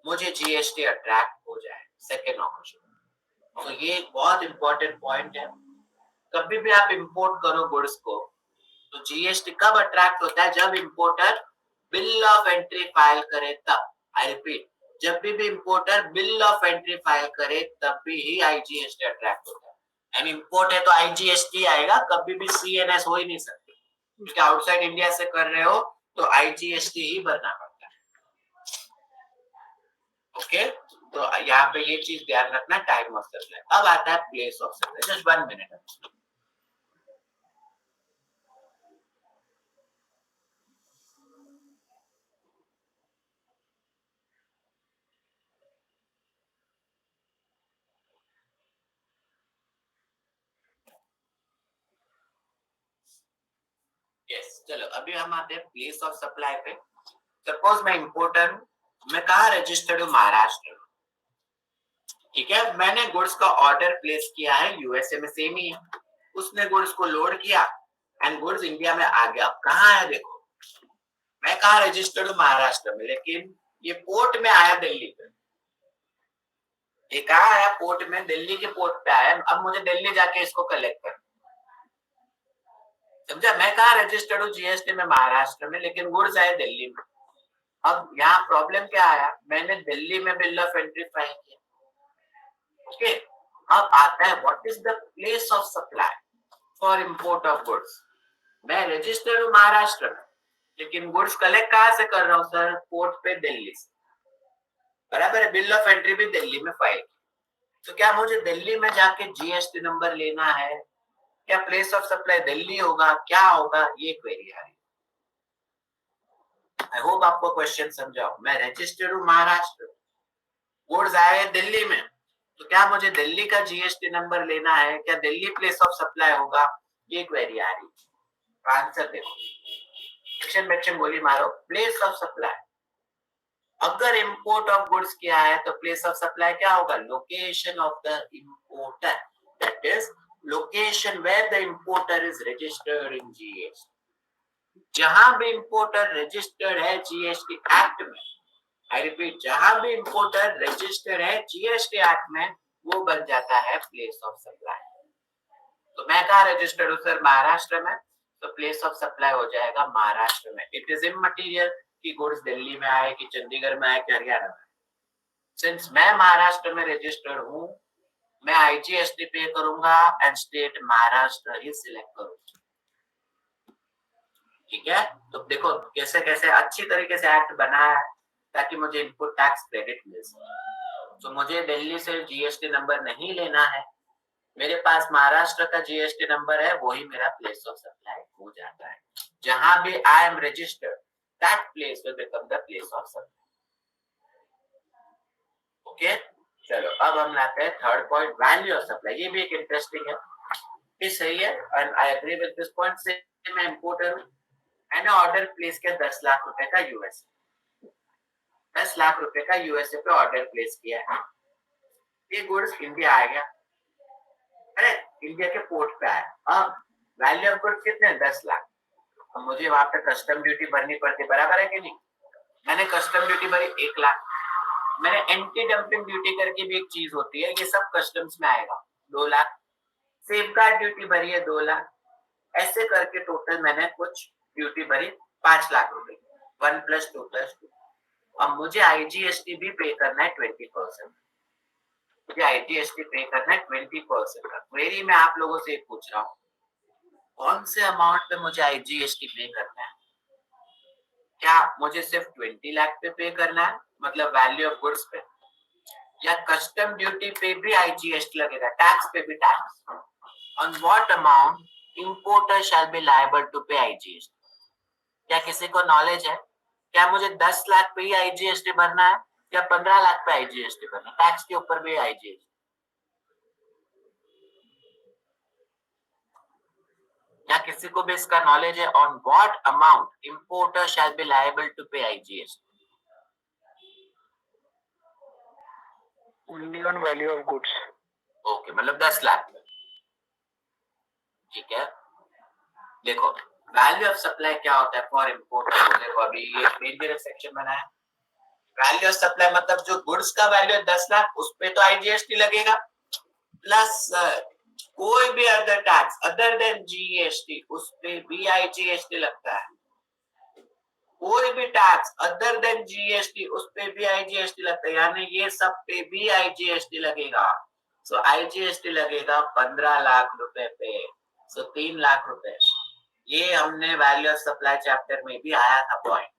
मुझे जीएसटी अट्रैक्ट हो जाए, 2 अगस्त को। तो ये एक बहुत इंपॉर्टेंट पॉइंट है। कभी भी आप इंपोर्ट करो गुड्स को, तो जीएसटी कब अट्रैक्ट होता है? जब importer bill of entry file करे तब। आई रिपीट, जब भी importer bill of entry file करे तब भी ही आईजीएसटी अट्रैक्ट होता है। एंड इंपोर्ट है तो आईजीएसटी आएगा, कभी भी सीएनएस हो ही नहीं सकती, क्योंकि आउटसाइड इंडिया से कर रहे हो तो आईजीएसटी ही भरना पड़ता है। ओके, तो यहाँ पे ये चीज ध्यान रखना, टाइम ऑफ सप्लाई। अब आता है place of supply. Just 1 minute. Yes, चलो अभी हम आते हैं प्लेस ऑफ सप्लाई पे। सपोज मैं इंपोर्टर हूँ, मैं कहाँ रजिस्टर्ड हूँ? महाराष्ट्र। ठीक है, मैंने गुड्स का ऑर्डर प्लेस किया है यूएसए में, सेम ही है। उसने गुड्स को लोड किया एंड गुड्स इंडिया में आ गया। अब कहाँ है? देखो, मैं कहाँ रजिस्टर्ड हूँ? महाराष्ट्र में, लेकिन ये पोर्ट में आया दिल्ली पे। ये कहाँ आया? पोर्ट में, दिल्ली के पोर्ट पे आया। अब मुझे दिल्ली जाके इसको कलेक्ट करना, समझा? मैं कहाँ रजिस्टर्ड हूँ? जीएसटी में, महाराष्ट्र में, लेकिन गुड्स आए दिल्ली में। अब यहाँ प्रॉब्लम क्या आया? मैंने दिल्ली में बिल ऑफ एंट्री फाइल किया। ओके, अब आता है what is the place of supply for import of goods. मैं रजिस्टर्ड हूँ महाराष्ट्र में, लेकिन गुड्स कलेक्ट कहाँ से कर रहा हूँ सर? पोर्ट पे, दिल्ली से, बराबर है। बिल ऑफ एंट्री भी दिल्ली में फाइल की। तो क्या मुझे दिल्ली में जाके जीएसटी नंबर लेना है? क्या प्लेस ऑफ सप्लाई दिल्ली होगा? क्या होगा? ये क्वेरी आ रही है। आई होप आपको क्वेश्चन समझाओ। मैं रजिस्टर्ड हूँ महाराष्ट्र, गुड्स आए दिल्ली में, तो क्या मुझे दिल्ली का जीएसटी नंबर लेना है? क्या दिल्ली प्लेस ऑफ सप्लाई होगा? ये क्वेरी आ रही है। आंसर देखो, एक्शन गोली मारो। प्लेस ऑफ सप्लाई, अगर इंपोर्ट ऑफ गुड्स किया है तो प्लेस ऑफ सप्लाई क्या होगा? Location of the importer, that is location where the importer is registered in GST. जहां भी इंपोर्टर रजिस्टर्ड है जीएसटी एक्ट में, आई रिपीट, जहां भी इंपोर्टर रजिस्टर्ड है जीएसटी एक्ट में, वो बन जाता है प्लेस ऑफ सप्लाई। तो मैं कहाँ रजिस्टर्ड हूँ सर? महाराष्ट्र में, तो प्लेस ऑफ सप्लाई हो जाएगा महाराष्ट्र में। इट इज इमटेरियल कि गुड्स दिल्ली में आए कि चंडीगढ़ में आए कि हरियाणा में। सिंस मैं महाराष्ट्र में रजिस्टर्ड हूँ, मैं आईजीएसटी पे करूंगा and state Maharashtra he select करूंगा। ठीक है, तो देखो कैसे कैसे अच्छी तरीके से एक्ट बना है ताकि मुझे इनपुट टैक्स क्रेडिट मिल सके। तो मुझे दिल्ली से जीएसटी नंबर नहीं लेना है, मेरे पास महाराष्ट्र का जीएसटी नंबर है, वही मेरा प्लेस ऑफ सप्लाई हो जाता है। जहां भी I am registered, that place will become the place of supply. Okay, चलो अब हम लाते हैं third point, value of supply. ये भी एक इंटरेस्टिंग है, ये सही है and I agree with this point. से मैं इंपोर्टर हूं, मैंने ऑर्डर प्लेस किया 10 लाख रुपए का यूएस, 10 लाख रुपए का यूएसए पे ऑर्डर प्लेस किया है। ये गुड्स इंडिया आ गया, अरे इंडिया के पोर्ट पे आया। अब वैल्यू ऑफ गुड्स कितने, 10 लाख। अब मुझे वहां पे कस्टम ड्यूटी भरनी पड़ती, बराबर है कि नहीं? मैंने कस्टम ड्यूटी भरी 1 लाख, मैंने एंटी डंपिंग ड्यूटी करके भी एक चीज होती है, ये सब कस्टम्स में आएगा, 2 लाख। सेफगार्ड ड्यूटी भरी है 2 लाख। ऐसे करके टोटल मैंने कुछ ड्यूटी भरी 5 लाख रुपए, 1 + 2 + 2। अब मुझे आईजीएसटी भी पे करना है 20%, मुझे आईजीएसटी पे करना है 20% का। क्वेरी मैं आप लोगों से पूछ रहा हूँ, कौन से अमाउंट पे मुझे आईजीएसटी पे करना है? क्या मुझे सिर्फ 20 लाख पे करना है, मतलब वैल्यू ऑफ गुड्स पे, या कस्टम ड्यूटी पे भी आईजीएसटी लगेगा, टैक्स पे भी tax? On what amount importer shall be liable to pay IGST? क्या किसी को नॉलेज है? क्या मुझे 10 लाख पे ही आईजीएसटी भरना है या 15 लाख पे आईजीएसटी भरना है? टैक्स के ऊपर भी आईजीएसटी? क्या किसी को भी इसका नॉलेज है? On what amount importer shall be liable to pay IGST? Only on value of goods. Okay, मतलब 10 लाख पे, ठीक है। देखो वैल्यू ऑफ सप्लाई क्या होता है फॉर इंपोर्ट। देखो अभी ये डेंजरस सेक्शन बना है। वैल्यू ऑफ सप्लाई मतलब जो गुड्स का वैल्यू है 10 लाख, उस पे तो आईजीएसटी लगेगा, प्लस कोई भी other tax other than GST, उस पे भी आईजीएसटी लगता है। कोई भी टैक्स अदर देन जीएसटी, उस पे भी आईजीएसटी लगता है, यानी ये सब पे भी आईजीएसटी लगेगा। सो आईजीएसटी लगेगा 15 लाख रुपए पे, सो 3 लाख रुपए। ये हमने वैल्यू ऑफ सप्लाई चैप्टर में भी आया था पॉइंट।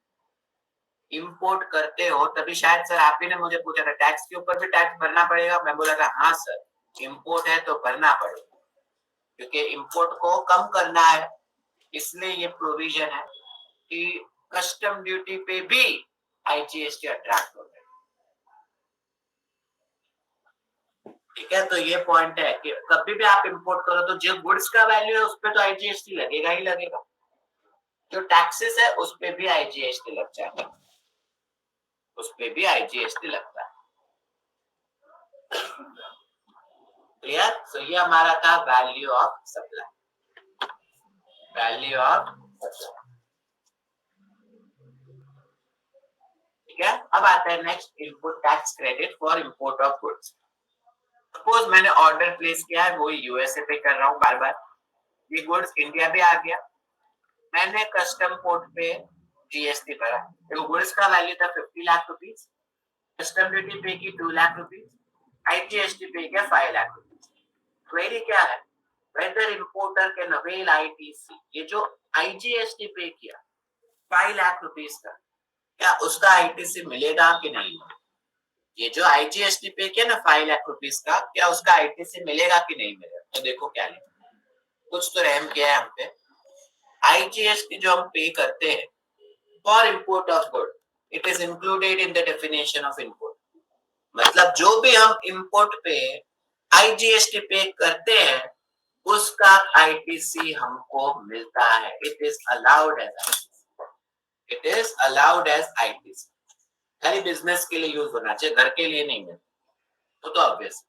इंपोर्ट करते हो तभी शायद सर आप ही ने मुझे पूछा था टैक्स के ऊपर भी टैक्स भरना पड़ेगा, मैं बोला था हाँ सर, इंपोर्ट है तो भरना पड़ेगा, क्योंकि इंपोर्ट को कम करना है, इसलिए ये प्रोविजन है कि कस्टम ड्यूटी पे भी आईजीएसटी अट्रैक्ट होता है। ठीक है, तो ये पॉइंट है कि कभी भी आप इंपोर्ट करो तो जो गुड्स का वैल्यू है उस पे तो आईजीएसटी लगेगा ही लगेगा, जो टैक्सेस है उस पे भी आईजीएसटी लग जाता है, उस पे भी आईजीएसटी लगता है। क्लियर? तो ये हमारा था value of supply, value of supply. ठीक है, अब आता है next, input tax credit for import of goods. Suppose मैंने ऑर्डर प्लेस किया है, वो यूएसए पे कर रहा हूँ बार बार, ये गुड्स इंडिया भी आ गया, मैंने कस्टम पोर्ट पे जीएसटी भरा, तो गुड्स का वैल्यू था 50 लाख रुपीस, कस्टम ड्यूटी पे की 2 लाख रुपीस, आईजीएसटी पे किया 5 लाख रुपीस। क्वेरी क्या है, whether importer can avail ITC, ये जो आईजीएसटी पे किया 5 लाख रुपीस का, क्या उसका आईटीसी मिलेगा कि नहीं? ये जो आईजीएसटी पे किया ना 5 लाख रुपीस का, क्या उसका आईटीसी मिलेगा कि नहीं मिलेगा? तो देखो क्या लिखा, कुछ तो रहम किया है हम पे। आईजीएसटी जो हम पे करते हैं for import of good, it is included in the definition of import. मतलब जो भी हम इंपोर्ट पे आईजीएसटी पे करते हैं उसका आईटीसी हमको मिलता है, it is allowed as, it is allowed as ITC. खाली बिजनेस के लिए यूज होना चाहिए, घर के लिए नहीं है, तो ऑब्वियस।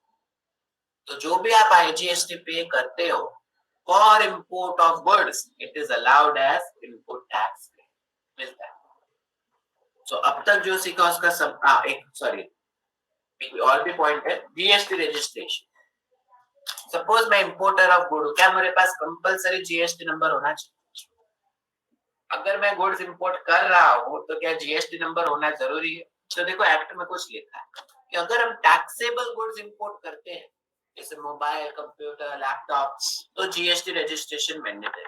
तो जो भी आप आईजीएसटी पे करते हो for import of goods, it is allowed as input tax मिलता है। तो अब तक जो सीखा उसका सब एक सॉरी और भी पॉइंट है, जीएसटी रजिस्ट्रेशन। सपोज मैं इंपोर्टर ऑफ गुड, क्या मेरे पास कंपलसरी जीएसटी नंबर होना चाहिए? अगर मैं गुड्स इंपोर्ट कर रहा हूँ तो क्या जीएसटी नंबर होना जरूरी है? तो देखो एक्ट में कुछ लिखा है कि अगर हम टैक्सेबल गुड्स इंपोर्ट करते हैं जैसे मोबाइल, कंप्यूटर, लैपटॉप, तो जीएसटी रजिस्ट्रेशन मैंडेटरी।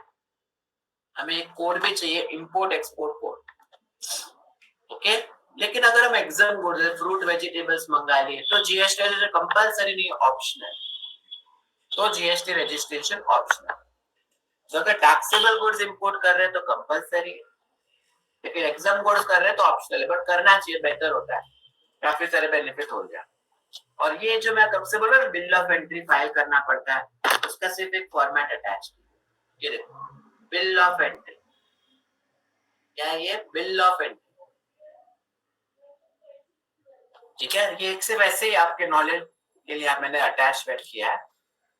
हमें एक कोड भी चाहिए, इंपोर्ट एक्सपोर्ट कोड। ओके, लेकिन अगर हम एग्जाम गुड्स, फ्रूट वेजिटेबल्स मंगा लिए तो जीएसटी कंपलसरी नहीं, ऑप्शनल। तो जीएसटी रजिस्ट्रेशन ऑप्शनल। तो अगर टैक्सेबल गुड्स इंपोर्ट कर रहे हैं तो कंपलसरी है, लेकिन एग्जाम गुड्स कर रहे हैं तो ऑप्शनल है, बट करना चाहिए, बेहतर होता है, काफी सारे बेनिफिट हो जाए। और ये जो मैं कब से बोल रहा हूँ बिल ऑफ एंट्री फाइल करना पड़ता है, उसका सिर्फ एक फॉर्मेट अटैच। ये देखो बिल ऑफ एंट्री, क्या है ये? Bill of entry. ठीक है, ये एक सिर्फ ऐसे ही आपके नॉलेज के लिए मैंने अटैचमेंट किया है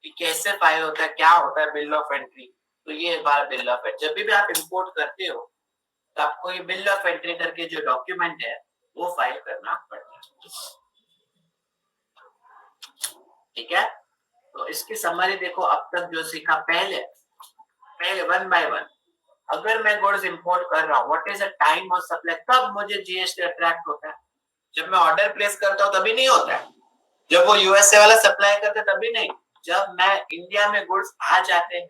कि कैसे फाइल होता है, क्या होता है बिल ऑफ एंट्री। तो ये बार बिल ऑफ एंट्री जब भी आप इंपोर्ट करते हो तो आपको ये बिल ऑफ एंट्री करके जो डॉक्यूमेंट है वो फाइल करना पड़ता है। ठीक है, तो इसकी समरी देखो अब तक जो सीखा, पहले वन बाय वन। अगर मैं गुड्स इंपोर्ट कर रहा हूँ, what is the time of supply, तब मुझे जीएसटी अट्रैक्ट होता है। जब मैं ऑर्डर प्लेस करता हूँ तभी नहीं होता है, जब वो यूएसए वाला सप्लाई करते तभी नहीं, जब मैं इंडिया में गुड्स आ जाते हैं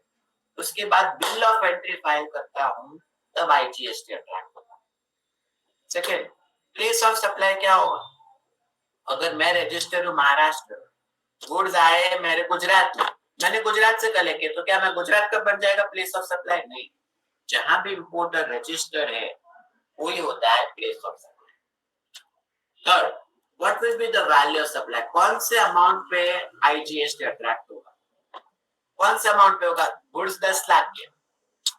उसके बाद बिल ऑफ एंट्री फाइल करता हूँ तब आईजीएसटी अट्रैक्ट होता है। सेकेंड, प्लेस ऑफ सप्लाई क्या होगा? अगर मैं रजिस्टर हूँ महाराष्ट्र, गुड्स आए मेरे गुजरात में, मैंने गुजरात से कलेक्ट किया, तो क्या मैं गुजरात का बन जाएगा प्लेस ऑफ सप्लाई? नहीं, जहां भी इंपोर्टर रजिस्टर है वही होता है place of supply. Third, what will be the value of supply, कौन से अमाउंट पे आईजीएसटी अट्रैक्ट होगा? कौन से अमाउंट पे होगा? गुड्स 10 लाख के,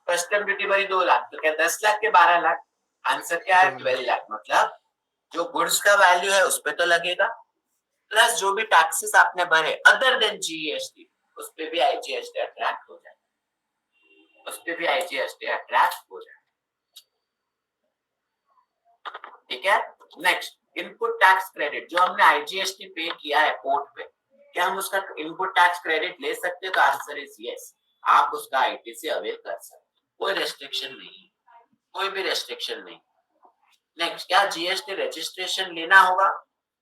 कस्टम ड्यूटी भरी 2 लाख, तो क्या 10 लाख के 12 लाख? आंसर क्या है? 12 लाख। मतलब जो गुड्स का वैल्यू है उस पे तो लगेगा, प्लस जो भी टैक्सेस आपने भरे अदर देन जीएसटी उस पे भी आईजीएसटी अट्रैक्ट हो जाए, उस पे भी आईजीएसटी अट्रैक्ट हो जाए। ठीक है, नेक्स्ट, इनपुट टैक्स क्रेडिट, जो हमने आईजीएसटी पे किया है पोर्ट पे, क्या हम उसका इनपुट टैक्स क्रेडिट ले सकते हैं? तो आंसर इज यस, आप उसका आईटीसी अवेल कर सकते, कोई रेस्ट्रिक्शन नहीं, कोई भी रेस्ट्रिक्शन नहीं। नेक्स्ट, क्या जीएसटी रजिस्ट्रेशन लेना होगा?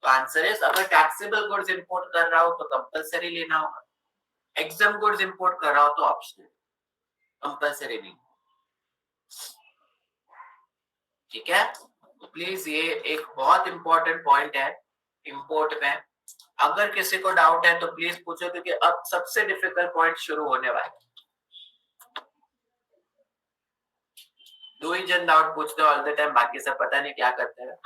तो आंसर इज, अगर टैक्सेबल गुड्स इंपोर्ट कर रहा हो तो कंपलसरी लेना होगा, एग्जाम गुड्स इंपोर्ट कर रहा हो तो ऑप्शनल, कंपलसरी नहीं। ठीक है, तो प्लीज ये एक बहुत इंपॉर्टेंट पॉइंट है इंपोर्ट में। अगर किसी को डाउट है तो प्लीज पूछो, क्योंकि अब सबसे डिफिकल्ट पॉइंट शुरू होने वाले। दो ही जन डाउट पूछते ऑल द टाइम, बाकी सब पता नहीं क्या करते हैं।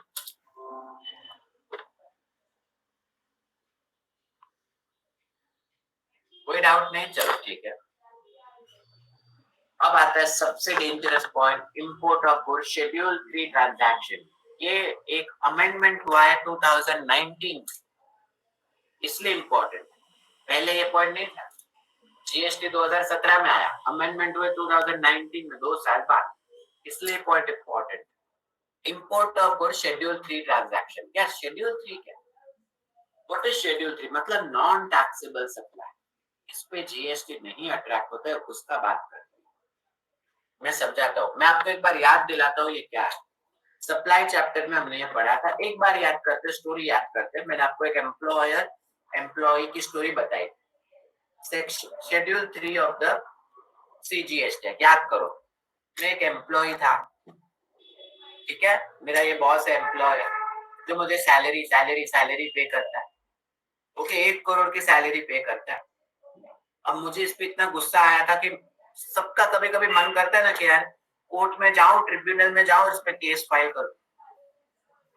कोई डाउट नहीं, चलो ठीक है। अब आता है सबसे dangerous point, import of goods schedule 3 transaction. ये एक अमेंडमेंट हुआ है 2019, इसलिए इंपॉर्टेंट। पहले ये पॉइंट नहीं था, जीएसटी 2017 में आया, अमेंडमेंट हुए 2019 में, 2 साल बाद, इसलिए point important. Import of goods schedule 3 transaction. क्या शेड्यूल 3 क्या? What is schedule 3? मतलब नॉन टैक्सेबल सप्लाई, इस पे जीएसटी नहीं अट्रैक्ट होता है, उसका बात करते हैं। मैं समझाता हूँ, मैं आपको एक बार याद दिलाता हूँ ये क्या है। सप्लाई चैप्टर में हमने ये पढ़ा था, एक बार याद करते, स्टोरी याद करते। मैंने आपको एक एम्प्लॉयर एम्प्लॉय की स्टोरी बताई, शेड्यूल 3 ऑफ द सीजीएसटी, याद करो। मैं एक एम्प्लॉय था, ठीक है, मेरा ये बॉस है एम्प्लॉय जो मुझे सैलरी सैलरी सैलरी पे करता है, ओके, 1 करोड़ की सैलरी पे करता है। अब मुझे इस पे इतना गुस्सा आया था कि सबका कभी कभी मन करता है ना कि यार कोर्ट में जाऊं, ट्रिब्यूनल में जाऊं, इस पे केस फाइल करूं,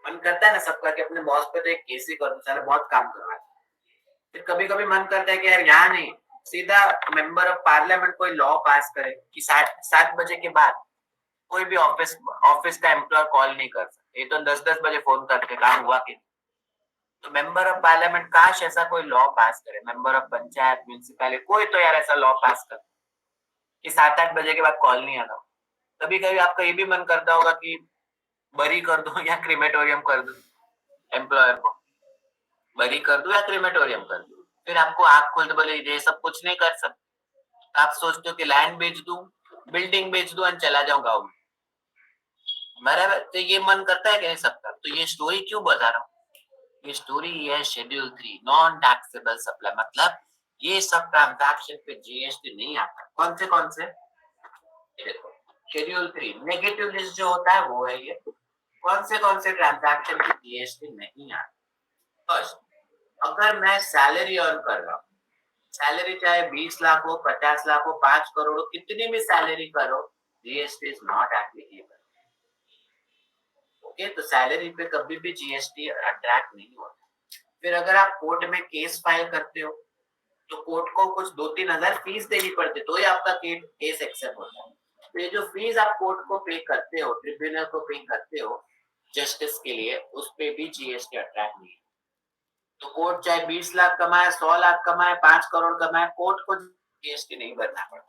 मन करता है ना सबका कि अपने बॉस पे तो एक केस ही करूं, सारा बहुत काम करवा है। फिर कभी कभी मन करता है कि यार यहाँ नहीं, सीधा मेंबर ऑफ पार्लियामेंट कोई लॉ पास करे कि 7 बजे के बाद कोई भी ऑफिस का एम्प्लॉय कॉल नहीं कर सकते, ये तो 10-10 बजे फोन करके काम हुआ कि। तो मेंबर ऑफ पार्लियामेंट काश ऐसा कोई लॉ पास करे, मेंबर ऑफ पंचायत, म्यूनिसिपैलिटी, कोई तो यार ऐसा लॉ पास करे कि 7-8 बजे के बाद कॉल नहीं आना। कभी कभी आपका ये भी मन करता होगा कि बरी कर दो या क्रिमेटोरियम कर दो, एम्प्लॉयर को बरी कर दो या क्रिमेटोरियम कर दो, फिर आपको आंख खोल बोले ये सब कुछ नहीं कर सकते। आप सोचते हो कि लैंड बेच दूं, बिल्डिंग बेच दूं और चला जाऊं गाँव में, बराबर? तो ये मन करता है कि नहीं सकता। तो ये स्टोरी क्यों बता रहा हूँ, ये स्टोरी है शेड्यूल 3 नॉन टैक्सेबल सप्लाई, मतलब ये सब ट्रांजैक्शन पे जीएसटी नहीं आता। कौन से देखो, शेड्यूल 3 नेगेटिव लिस्ट जो होता है वो है ये, कौन से ट्रांजैक्शन पे जीएसटी नहीं आता। फर्स्ट, अगर मैं सैलरी अर्न कर रहा हूँ, सैलरी चाहे 20 लाख हो, 50 लाख हो, 5 करोड़ हो, कितनी भी सैलरी करो, GST is not applicable. Okay, तो सैलरी पे कभी भी जीएसटी अट्रैक्ट नहीं होता। फिर अगर आप कोर्ट में केस फाइल करते हो तो कोर्ट को कुछ 2-3 हजार फीस देनी पड़ती, तो ही आपका केस एक्सेप्ट होता है। तो ये जो फीस आप कोर्ट को पे करते हो, ट्रिब्यूनल को पे करते हो जस्टिस के लिए, उस पे भी जीएसटी अट्रैक्ट नहीं है। तो कोर्ट चाहे 20 लाख कमाए, 100 लाख कमाए, 5 करोड़ कमाए, कोर्ट को जीएसटी नहीं भरना पड़ता।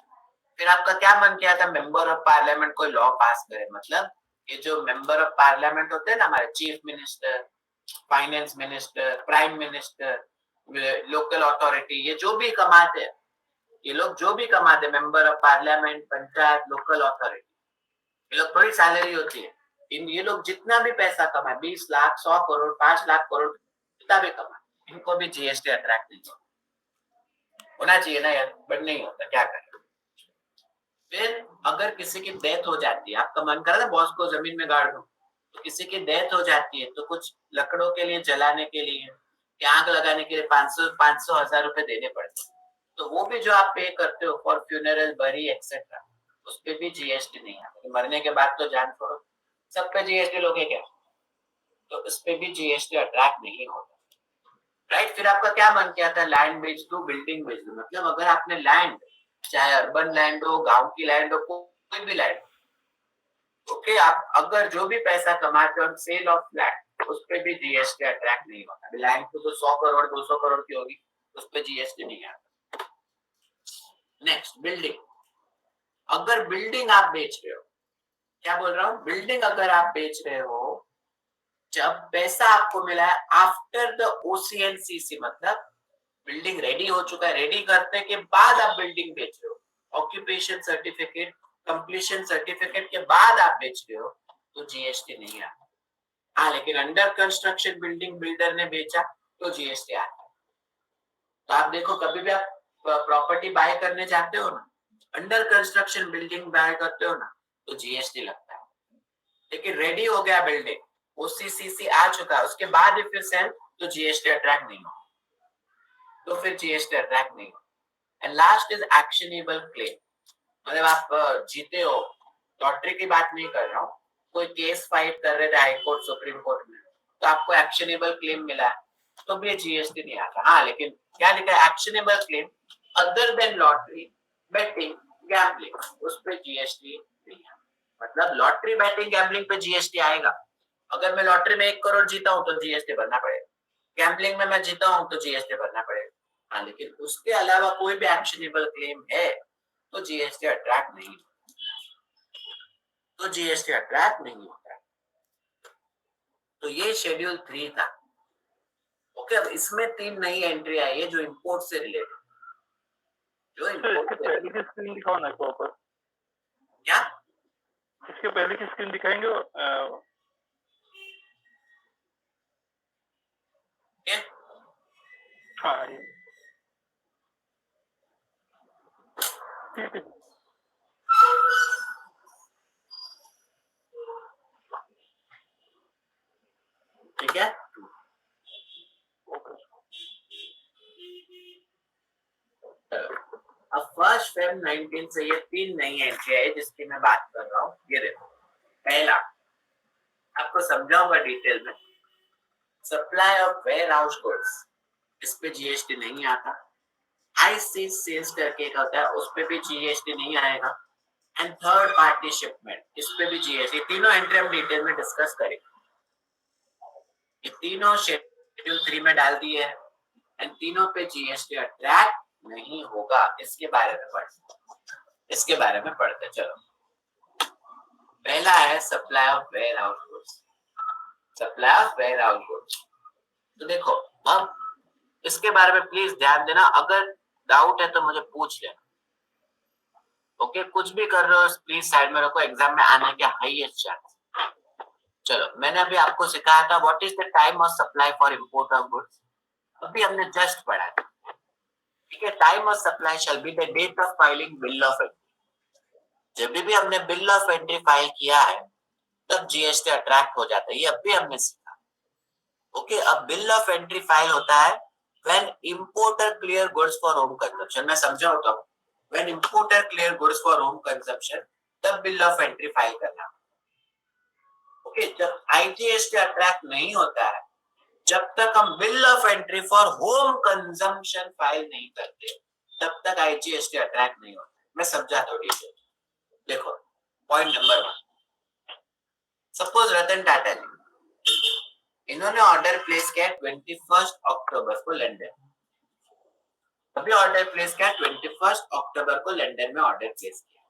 फिर आपका क्या मन किया था, मेंबर ऑफ पार्लियामेंट कोई लॉ पास करे, मतलब ये जो मेंबर ऑफ पार्लियामेंट होते हैं ना, हमारे chief minister, finance minister, prime minister, local authority, ये जो भी कमाते हैं, ये लोग जो भी कमाते हैं, member of parliament, panchayat, local authority, ये लोग बड़ी सैलरी होती है। ये लोग जितना भी पैसा कमाए, 20 लाख, 100 करोड़, 5 लाख करोड़, जितना भी कमाए, इनको भी जीएसटी अट्रैक्ट नहीं होना चाहिए ना यार, बट नहीं होता, क्या करें। फिर अगर किसी की डेथ हो जाती है, आपका मन कर रहा है बॉस को जमीन में गाड़ दो, तो किसी की डेथ हो जाती है तो कुछ लकड़ों के लिए, जलाने के लिए, आग लगाने के लिए 500 1000 रुपए देने पड़ते हैं। तो वो भी जो आप पे करते हो फॉर फ्यूनरल, बरी एक्सेट्रा, उस पे भी जीएसटी नहीं आता। मरने के बाद तो जान छोड़ो, सब पे जीएसटी लोगे क्या, तो इस पे भी जीएसटी अट्रैक्ट नहीं होता, राइट। फिर आपका क्या मन किया था, लैंड बेच दो, बिल्डिंग बेच दो, मतलब अगर आपने लैंड, चाहे अर्बन लैंड हो, गांव की लैंड हो, कोई भी लैंड, ओके, आप अगर जो भी पैसा कमाते हो सेल ऑफ फ्लैट, उस पे भी जीएसटी अट्रैक्ट नहीं होता। लैंड तो 100 करोड़ 200 करोड़ की होगी, उस पे जीएसटी नहीं आता। Next, building. अगर बिल्डिंग आप बेच रहे हो, क्या बोल रहा हूँ, बिल्डिंग अगर आप बेच रहे हो, जब पैसा आपको मिला है आफ्टर द ओसीएनसीसी, मतलब बिल्डिंग रेडी हो चुका है, रेडी करने के बाद आप बिल्डिंग बेच रहे हो, ऑक्यूपेशन सर्टिफिकेट, कंप्लीशन सर्टिफिकेट के बाद आप बेच रहे हो, तो जीएसटी नहीं आता। हाँ, लेकिन अंडर कंस्ट्रक्शन बिल्डिंग बिल्डर ने बेचा तो जीएसटी आता है। तो आप देखो, कभी भी आप प्रॉपर्टी बाय करने जाते हो ना, अंडर कंस्ट्रक्शन बिल्डिंग बाय करते हो ना, तो जीएसटी लगता है। लेकिन रेडी हो गया बिल्डिंग, ओसीसीसी आ चुका है, उसके बाद इफ यू सेल, तो जीएसटी अट्रैक्ट नहीं होगा, तो फिर जीएसटी अट्रैक्ट नहीं होगा। And last is actionable claim, मतलब आप जीते हो, लॉटरी की बात नहीं कर रहा हूँ, कोई केस फाइट कर रहे थे हाई कोर्ट, सुप्रीम कोर्ट में, तो आपको एक्शनेबल क्लेम मिला है, तो भी जीएसटी नहीं आता। हाँ, लेकिन क्या लिखा है, actionable claim other than lottery, betting, gambling, उस पे जीएसटी नहीं आता। मतलब लॉटरी, बैटिंग, गैम्बलिंग पे जीएसटी आएगा। अगर मैं लॉटरी में 1 करोड़ जीता हूँ तो जीएसटी भरना पड़ेगा, गैम्बलिंग में मैं जीता हूँ तो जीएसटी भरना पड़ेगा। हाँ, लेकिन उसके अलावा कोई भी एक्शनेबल क्लेम है तो जीएसटी अट्रैक्ट नहीं, तो जीएसटी अट्रैक्ट नहीं होता। तो ये शेड्यूल 3 था। ओके, अब इसमें 3 नई एंट्री आई है जो इंपोर्ट से रिलेटेड, जो इसके इंपोर्ट से पहले की स्क्रीन दिखाओ ना प्रॉपर, क्या, इसके पहले की स्क्रीन दिखाएंगे हाँ ये ठीक है। ठीक है। ओके, अब 1 Feb 19 से ये 3 नई एंट्री है जिसकी मैं बात कर रहा हूँ। ये देखो, पहला आपको समझाऊंगा डिटेल में, supply of warehouse goods, इस पे जीएसटी नहीं आता। हाई सीज सेल्स करके एक होता है, उस पे भी जीएसटी नहीं आएगा। एंड थर्ड पार्टी शिपमेंट, इस पे भी जीएसटी। तीनों एंट्री हम डिटेल में डिस्कस करेंगे। ये तीनों शेड्यूल 3 में डाल दिए हैं एंड तीनों पे जीएसटी अट्रैक्ट नहीं होगा। इसके बारे में पढ़ते चलो। पहला है supply of warehouse goods. Supply of warehouse goods, तो देखो, अब इसके बारे में प्लीज ध्यान देना, अगर डाउट है तो मुझे पूछ लेना। ओके, कुछ भी कर रहे हो प्लीज साइड में रखो, एग्जाम में आने के हाईएस्ट चांस। चलो, मैंने अभी आपको सिखाया था what is the time of supply for import of goods, अभी हमने जस्ट पढ़ा था। ठीक है, time of supply shall be the date of filing bill of entry. जब भी हमने बिल ऑफ एंट्री फाइल किया है तब जीएसटी अट्रैक्ट हो जाता है, ये अभी हमने सीखा। ओके, अब बिल ऑफ एंट्री फाइल होता है when importer clear goods for home consumption. मैं समझा होता हूँ, when importer clear goods for home consumption, तब बिल ऑफ एंट्री फाइल करना। ओके, जब आईजीएसटी अट्रैक्ट नहीं होता है, जब तक हम bill of entry for home consumption file नहीं करते तब तक आईजीएसटी अट्रैक्ट नहीं होता। मैं समझाता हूँ डिटेल। देखो point number 1, suppose Ratan Tata जी, इन्होंने ऑर्डर प्लेस किया 21 अक्टूबर को लंदन। अभी ऑर्डर प्लेस किया 21 अक्टूबर को लंदन में ऑर्डर प्लेस किया,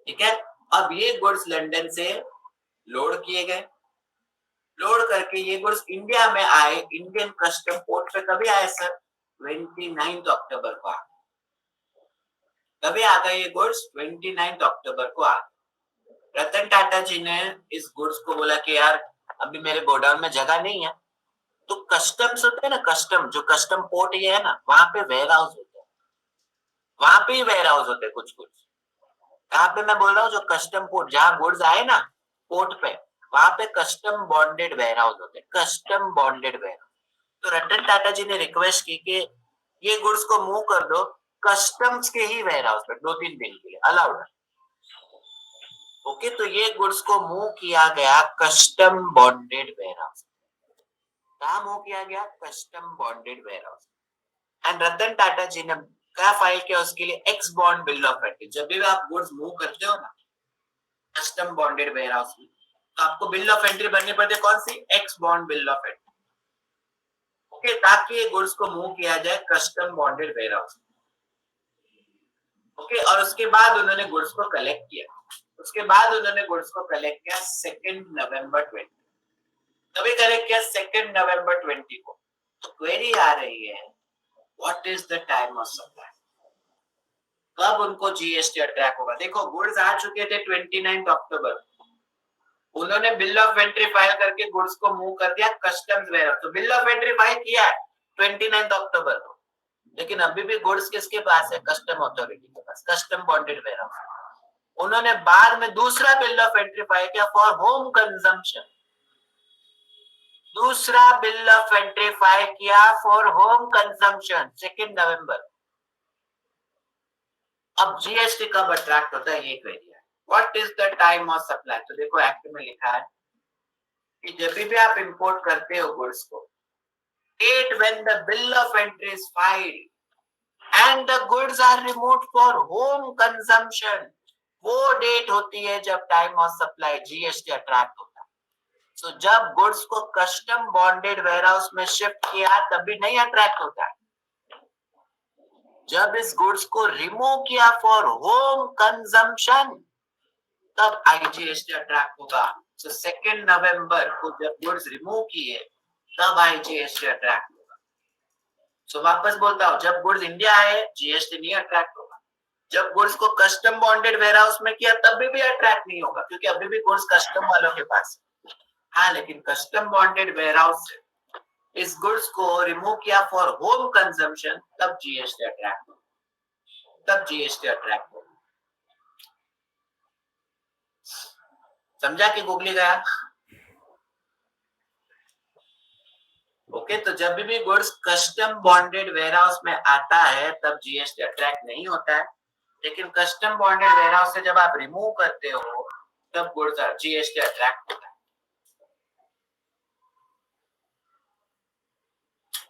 ठीक है। अब ये गुड्स लंदन से लोड किए गए, लोड करके ये गुड्स इंडिया में आए, इंडियन कस्टम पोर्ट पे कभी आए सर? 29 अक्टूबर को आ गए। कभी आ गए ये गुड्स? 29 अक्टूबर को आ गए। रतन टाटा जी ने इस गुड्स को बोला कि यार अभी मेरे गोडाउन में जगह नहीं है, तो कस्टम्स होते हैं ना, कस्टम जो कस्टम पोर्ट ये है ना, वहां पे वेयर हाउस होते हैं, वहां पे ही वेयर हाउस होते हैं कुछ कुछ। कहाँ पे मैं बोल रहा हूँ? जो कस्टम पोर्ट, जहाँ गुड्स आए ना पोर्ट पे, वहां पे कस्टम बॉन्डेड वेयर हाउस होते हैं, कस्टम बॉन्डेड वेयर हाउस। तो रतन टाटा जी ने रिक्वेस्ट की कि ये गुड्स को मूव कर दो कस्टम्स के ही वेयर हाउस पे 2-3 दिन के लिए, अलाउड है। ओके, तो ये गुड्स को मूव किया गया कस्टम बॉन्डेड वेयर हाउस। कहाँ मूव किया गया? Custom bonded warehouse. And Ratan Tata ji ने क्या फाइल किया उसके लिए? Ex bond bill of entry. जब भी आप गुड्स मूव करते हो ना कस्टम बॉन्डेड वेयर हाउस में, तो आपको बिल ऑफ एंट्री बननी पड़ती है, कौन सी? Ex bond bill of entry. Okay, ताकि ये गुड्स को मूव किया जाए custom bonded warehouse. Okay, और उसके बाद उन्होंने गुड्स को कलेक्ट किया। उसके बाद उन्होंने गुड्स को कलेक्ट किया 2 नवंबर 20। तभी कलेक्ट किया 2 नवंबर 20 को। तो क्वेरी आ रही है, what is the time of supply? कब उनको जीएसटी अट्रैक्ट होगा? देखो गुड्स आ चुके थे 29 अक्टूबर, उन्होंने बिल ऑफ एंट्री फाइल करके गुड्स को मूव कर दिया कस्टम्स वेयर। तो बिल ऑफ एंट्री फाइल किया है 29 अक्टूबर को, लेकिन अभी भी गुड्स किसके पास है? कस्टम अथॉरिटी के पास, कस्टम बॉन्डेड वेयर हाउस। उन्होंने बाद में दूसरा बिल ऑफ एंट्री फाइल किया फॉर होम कंजम्पशन, दूसरा बिल ऑफ एंट्री फाइल किया फॉर होम कंजम्पशन 2 नवंबर। अब जीएसटी कब अट्रैक्ट होता है ये क्वेरी है। What is the time of supply? तो देखो एक्ट में लिखा है कि जब भी आप इंपोर्ट करते हो गुड्स को, date when the bill of entry is filed and the goods are removed for home consumption, वो डेट होती है जब time of supply GST attract होता है। सो जब गुड्स को कस्टम बॉन्डेड वेयर हाउस में शिफ्ट किया तभी नहीं अट्रैक्ट होता है। जब इस गुड्स को रिमूव किया फॉर होम कंजम्पशन तब आईजीएसटी अट्रैक्ट होगा। सो 2 नवंबर को जब गुड्स रिमूव किए तब आईजीएसटी अट्रैक्ट होगा। सो वापस बोलता हूं, जब गुड्स इंडिया आए जीएसटी नहीं अट्रैक्ट होगा। जब गुड्स को कस्टम बॉन्डेड वेयर हाउस में किया तब भी अट्रैक्ट नहीं होगा, क्योंकि अभी भी गुड्स कस्टम वालों के पास है। हाँ, लेकिन कस्टम बॉन्डेड वेयर हाउस से इस गुड्स को रिमूव किया फॉर होम कंजम्पशन तब जीएसटी अट्रैक्ट होगा, तब जीएसटी अट्रैक्ट होगा। समझा कि गूगली गया? ओके, तो जब भी goods custom bonded warehouse में आता है तब जीएसटी अट्रैक्ट नहीं होता है, लेकिन कस्टम बॉन्डेड वेयर हाउस से जब आप रिमूव करते हो तब गुड्स जीएसटी अट्रैक्ट होता है।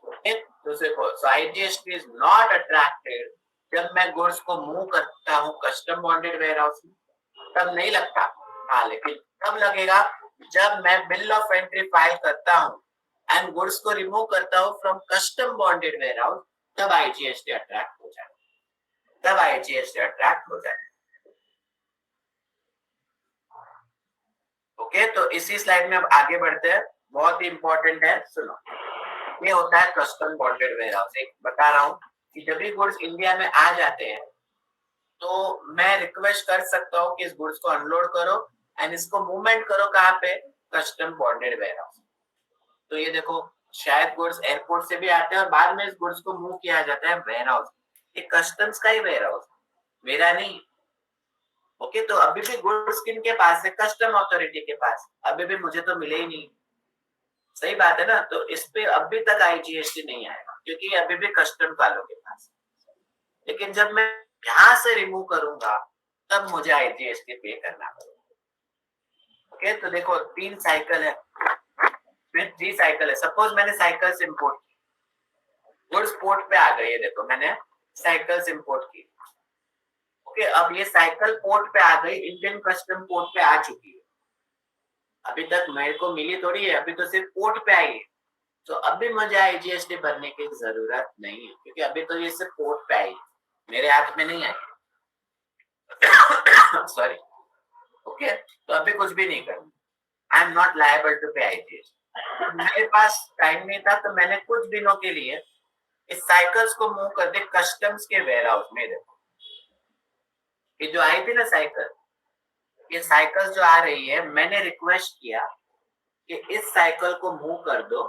ओके, तो देखो, सो आईजीएसटी इज नॉट अट्रैक्टेड जब मैं गुड्स को मूव करता हूँ कस्टम बॉन्डेड वेयर हाउस में, तब नहीं लगता। हाँ, लेकिन कब लगेगा? जब मैं बिल ऑफ एंट्री फाइल करता हूँ एंड गुड्स को रिमूव करता हूँ from custom bonded warehouse, तब आईजीएसटी अट्रैक्ट हो जाए, तब आईजीएसटी अट्रैक्ट हो जाए। ओके, तो इसी स्लाइड में अब आगे बढ़ते हैं, बहुत ही इंपॉर्टेंट है, सुनो। ये होता है कस्टम बॉन्डेड वेयर हाउस। एक बता रहा हूँ कि जब भी गुड्स इंडिया में आ जाते हैं तो मैं रिक्वेस्ट कर सकता हूँ कि इस गुड्स को अनलोड करो एंड इसको मूवमेंट करो कहाँ पे? Custom bonded warehouse. तो ये देखो, शायद गुड्स एयरपोर्ट से भी आते हैं और बाद में इस गुड्स को मूव किया जाता है वेयर हाउस। ये कस्टम्स का ही वेयर हाउस, मेरा नहीं। ओके, तो अभी भी गुड्स किनके पास है? कस्टम अथॉरिटी के पास। अभी भी मुझे तो मिले ही नहीं। सही बात है ना? तो इस पे अभी तक आईजीएसटी नहीं आएगा क्योंकि अभी भी कस्टम वालों के पास। लेकिन जब मैं यहाँ से रिमूव करूंगा तब मुझे आईजीएसटी पे करना पड़ेगा। ओके, तो देखो 3 साइकिल है। में 3 साइकिल है, सपोज मैंने साइकिल्स इंपोर्ट की, गुड्स पोर्ट पे आ गई, ये देखो मैंने साइकिल्स इंपोर्ट की। ओके, अब ये साइकिल पोर्ट पे आ गई, इंडियन कस्टम पोर्ट पे आ चुकी है। अभी तक मेरे को मिली थोड़ी है, अभी तो सिर्फ पोर्ट पे आई है, तो अभी मुझे आईजीएसटी भरने की जरूरत नहीं है, क्योंकि अभी तो ये सिर्फ पोर्ट पे आई है, मेरे हाथ में नहीं आई। सॉरी। ओके, तो अभी कुछ भी नहीं करना, I am not liable to pay IGST. मेरे पास टाइम नहीं था, तो मैंने कुछ दिनों के लिए इस साइकिल्स को मूव कर दे कस्टम्स के वेयर हाउस में। देखो ये जो आई थी ना साइकिल, ये साइकिल जो आ रही है, मैंने रिक्वेस्ट किया कि इस साइकिल को मूव कर दो,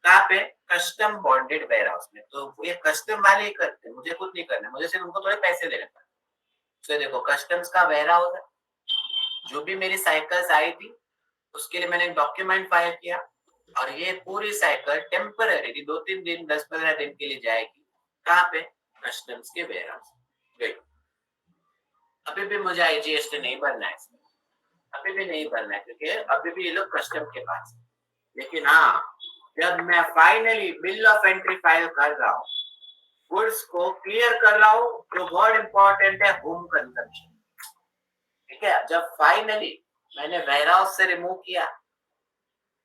कहाँ पे, कस्टम बॉन्डेड वेयर हाउस में। तो ये कस्टम वाले ही करते हैं, मुझे कुछ नहीं करना, मुझे सिर्फ उनको थोड़े पैसे देने पड़ते। तो देखो कस्टम्स का वेयर हाउस है, जो भी मेरी साइकिल्स आई थी उसके लिए मैंने डॉक्यूमेंट फाइल किया, और ये पूरी साइकिल टेम्पररी 2-3 दिन 10-15 दिन के लिए जाएगी, कहाँ पे, कस्टम्स के वेयर हाउस गई। अभी भी मुझे आईजीएसटी नहीं भरना है इसमें, अभी भी नहीं भरना है, क्योंकि अभी भी ये लोग कस्टम के पास है। लेकिन हाँ, जब मैं finally bill of entry file कर रहा हूँ, गुड्स को क्लियर कर रहा हूँ, तो बहुत इंपॉर्टेंट है होम कंजम्पशन। ठीक है, जब फाइनली मैंने वेयर हाउस से रिमूव किया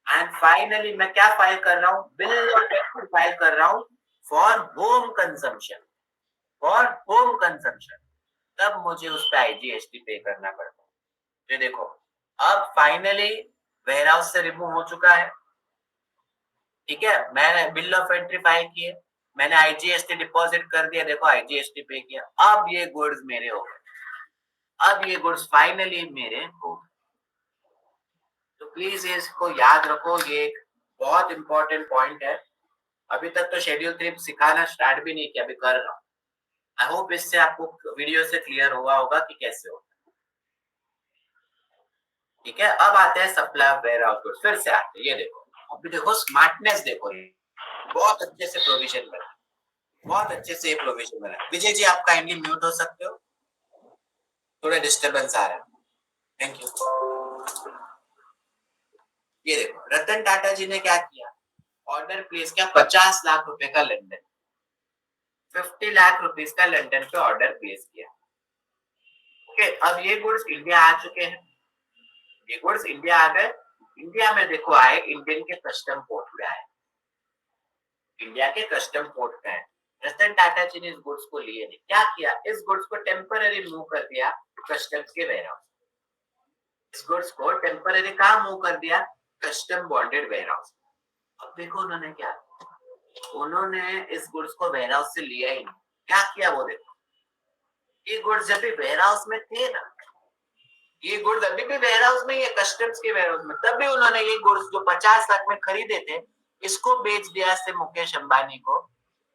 एंड फाइनली मैं क्या फाइल कर रहा हूँ, बिल ऑफ एंट्री फाइल कर रहा हूँ for home consumption, for home consumption, तब मुझे उस पे आईजीएसटी पे करना पड़ता है। ये देखो, अब फाइनली वेयर हाउस से रिमूव हो चुका है। ठीक है, मैंने बिल ऑफ एंट्री फाइल की है, मैंने आईजीएसटी डिपॉजिट कर दिया, देखो आईजीएसटी पे किया, अब ये गुड्स मेरे हो गए, अब ये गुड्स फाइनली मेरे हो गए। तो प्लीज इसको याद रखो, ये एक बहुत इंपॉर्टेंट पॉइंट है। अभी तक तो शेड्यूल 3 सिखाना स्टार्ट भी नहीं किया, अभी कर रहा हूँ। आई होप इससे आपको वीडियो से क्लियर हुआ होगा कि कैसे होगा। ठीक है, अब आते हैं supply of warehouse goods, फिर से आते हैं, ये देखो, अभी देखो स्मार्टनेस देखो, ये बहुत अच्छे से प्रोविजन बना, बहुत अच्छे से प्रोविजन बना। विजय जी आप काइंडली म्यूट हो सकते हो, थोड़ा डिस्टरबेंस आ रहा है, थैंक यू। ये देखो रतन टाटा जी ने क्या किया, ऑर्डर प्लेस किया 50 लाख रुपए का लंदन, 50 लाख रुपीस का लंदन पे ऑर्डर प्लेस किया। ओके, अब ये गुड्स इंडिया आ चुके हैं, ये गुड्स इंडिया आ गए, इंडिया में देखो आए, इंडियन के कस्टम पोर्ट पे आए, इंडिया के कस्टम पोर्ट पे आए। रतन टाटा जी ने इस गुड्स को लिए नहीं, क्या किया, इस गुड्स को टेम्पररी मूव कर दिया कस्टम्स के वेयर हाउस, इस गुड्स को टेम्पररी कहाँ मूव कर दिया, कस्टम बॉन्डेड वेयर हाउस। अब देखो उन्होंने क्या, उन्होंने इस गुड्स को वेयर हाउस से लिया ही नहीं, क्या किया वो देखो, ये गुड्स जब भी वेयर हाउस में थे ना, ये गुड्स अभी भी वेयर हाउस में ही है, कस्टम्स के वेयर हाउस में, तब भी उन्होंने ये गुड्स जो 50 लाख में खरीदे थे, इसको बेच दिया से मुकेश अंबानी को,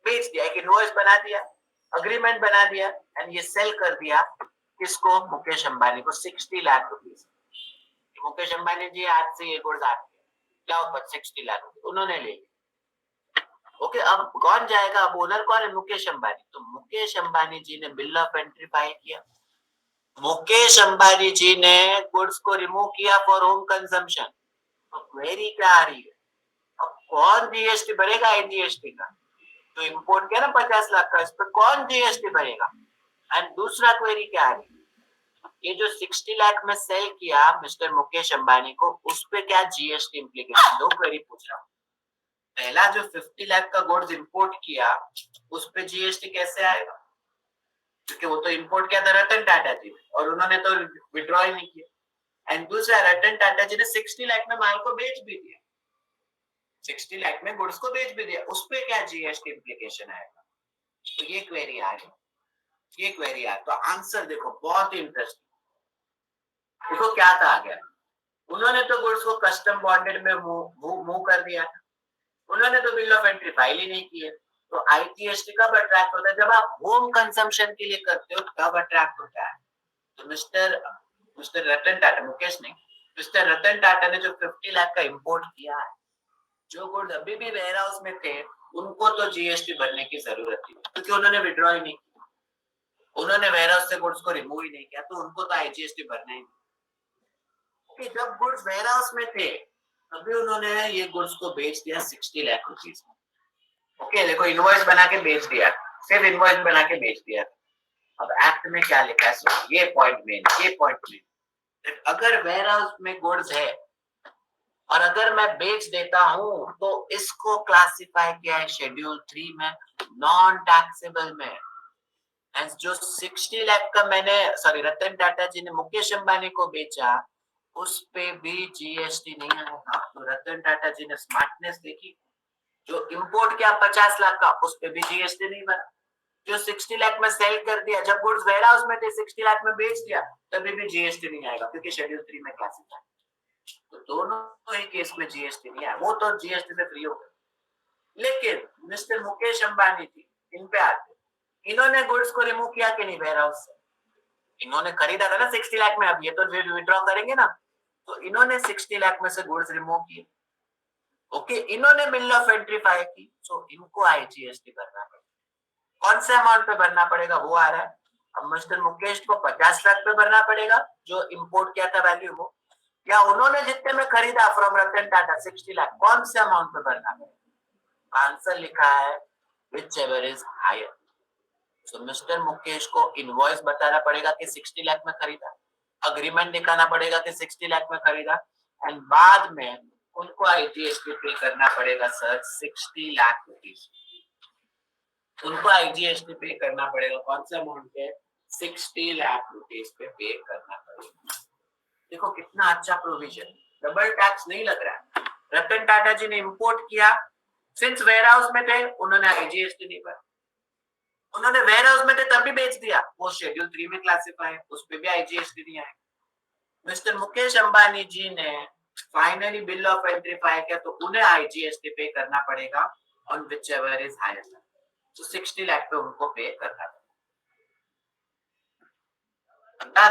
बेच दिया, एक इनवॉइस बना दिया, अग्रीमेंट बना दिया, एंड ये सेल कर दिया किसको, मुकेश अंबानी को 60 लाख रुपीस। मुकेश अंबानी जी आज से ये गुड्स आपके, क्या 60 लाख रुपए उन्होंने ले लिया। ओके, अब कौन जाएगा, अब ओनर कौन है, मुकेश अंबानी। तो मुकेश अंबानी जी ने बिल ऑफ एंट्री फाइल किया, मुकेश अंबानी जी ने गुड्स को रिमूव किया फॉर होम कंजम्पशन। तो क्वेरी क्या आ रही है, अब कौन जीएसटी भरेगा, आईजीएसटी का, तो इंपोर्ट किया ना 50 लाख का, इस पर कौन जीएसटी भरेगा। एंड दूसरा क्वेरी क्या आ रही है, ये जो 60 लाख में सेल किया मिस्टर मुकेश अंबानी को, उस पे क्या जीएसटी इम्प्लीकेशन, दो क्वेरी पूछ रहा हूँ। पहला जो 50 लाख का गुड्स इंपोर्ट किया, उस पे जीएसटी कैसे आएगा, क्योंकि वो तो इंपोर्ट किया था रतन टाटा जी ने, और उन्होंने तो विड्रॉ ही नहीं किया। एंड दूसरा, रतन टाटा जी ने 60 लाख में माल को बेच भी दिया, 60 लाख में गुड्स को बेच भी दिया, उस पे क्या जीएसटी इम्प्लीकेशन आएगा। तो ये क्वेरी आ रही, ये क्वेरी आ, तो आंसर देखो बहुत ही इंटरेस्टिंग। देखो क्या था आगे, उन्होंने तो गुड्स को कस्टम बॉन्डेड में मूव कर दिया, उन्होंने तो बिल ऑफ एंट्री फाइल ही नहीं की है। तो आईजीएसटी कब अट्रैक्ट होता है, जब आप होम कंजम्पशन के लिए करते हो तब अट्रैक्ट होता है। तो मिस्टर रतन टाटा, मुकेश नहीं, मिस्टर रतन टाटा ने जो 50 लाख का इंपोर्ट किया है, जो गुड्स अभी भी वेयर हाउस में थे, उनको तो जीएसटी भरने की जरूरत थी, क्योंकि उन्होंने विड्रॉ ही नहीं किया, उन्होंने वेयर हाउस से गुड्स को रिमूव ही नहीं किया, तो उनको तो आईजीएसटी भरना ही नहीं। जब गुड्स वेयर हाउस में थे अभी उन्होंने ये गुड्स को बेच दिया 60 लाख रुपीस में। ओके, देखो इनवॉइस बना के बेच दिया, सिर्फ इनवॉइस बना के बेच दिया। अब एक्ट में क्या लिखा है, सो ये पॉइंट मेन, अगर वेयर हाउस में गुड्स है और अगर मैं बेच देता हूं तो इसको क्लासिफाई किया है शेड्यूल 3 में नॉन टैक्सेबल में। एंड जो 60 लाख का मैंने सॉरी रतन टाटा जी ने मुकेश अंबानी को बेचा, उस पे भी जीएसटी नहीं आएगा। तो रतन टाटा जी ने स्मार्टनेस देखी, जो इंपोर्ट किया 50 लाख का उस पे भी जीएसटी नहीं बना, जो 60 लाख में सेल कर दिया, जब गुड्स वेयर हाउस में थे 60 लाख में बेच दिया, तभी भी जीएसटी नहीं आएगा क्योंकि शेड्यूल 3 में क्लासिफाई। तो दोनों ही केस में जीएसटी नहीं आया, वो तो जीएसटी से फ्री हो गए। लेकिन मिस्टर मुकेश अंबानी जी इन पे आते, इन्होंने गुड्स को रिमूव किया कि नहीं वेयर हाउस से? इन्होंने खरीदा था ना 60 लाख में, अब ये तो विड्रॉ करेंगे ना, तो इन्होंने 60 लाख में से गुड्स रिमूव किए। ओके, इन्होंने बिल ऑफ एंट्री फाइल की, तो इनको आईजीएसटी भरना पड़ेगा। कौन से अमाउंट पे भरना पड़ेगा वो आ रहा है। अब मिस्टर मुकेश को 50 लाख पे भरना पड़ेगा जो इंपोर्ट किया था वैल्यू वो, या उन्होंने जितने में खरीदा फ्रॉम रतन टाटा 60 लाख, कौन से अमाउंट पे भरना पड़ेगा? आंसर लिखा है whichever is higher. So mister Mukesh को इनवॉइस बताना पड़ेगा कि 60 लाख में खरीदा, अग्रीमेंट दिखाना पड़ेगा कि 60 लाख में खरीदा, एंड बाद में उनको आईजीएसटी पे करना पड़ेगा सर 60 लाख रुपीज। उनको आईजीएसटी पे करना पड़ेगा कौन सा अमाउंट पे? 60 लाख रुपीज पे पे करना पड़ेगा। देखो कितना अच्छा प्रोविजन, डबल टैक्स नहीं लग रहा है। रतन टाटा जी ने इंपोर्ट किया, सिंस वेयर हाउस में थे उन्होंने आईजीएसटी नहीं भरा, उन्होंने वेयर हाउस में थे तब भी बेच दिया, वो शेड्यूल 3 में क्लासिफाई है, उस पे भी आईजीएसटी नहीं आएगा। मिस्टर मुकेश अंबानी जी ने finally bill of entry file किया, तो उन्हें आईजीएसटी पे करना पड़ेगा on whichever is higher, तो 60 लाख पे उनको पे करना पड़ेगा।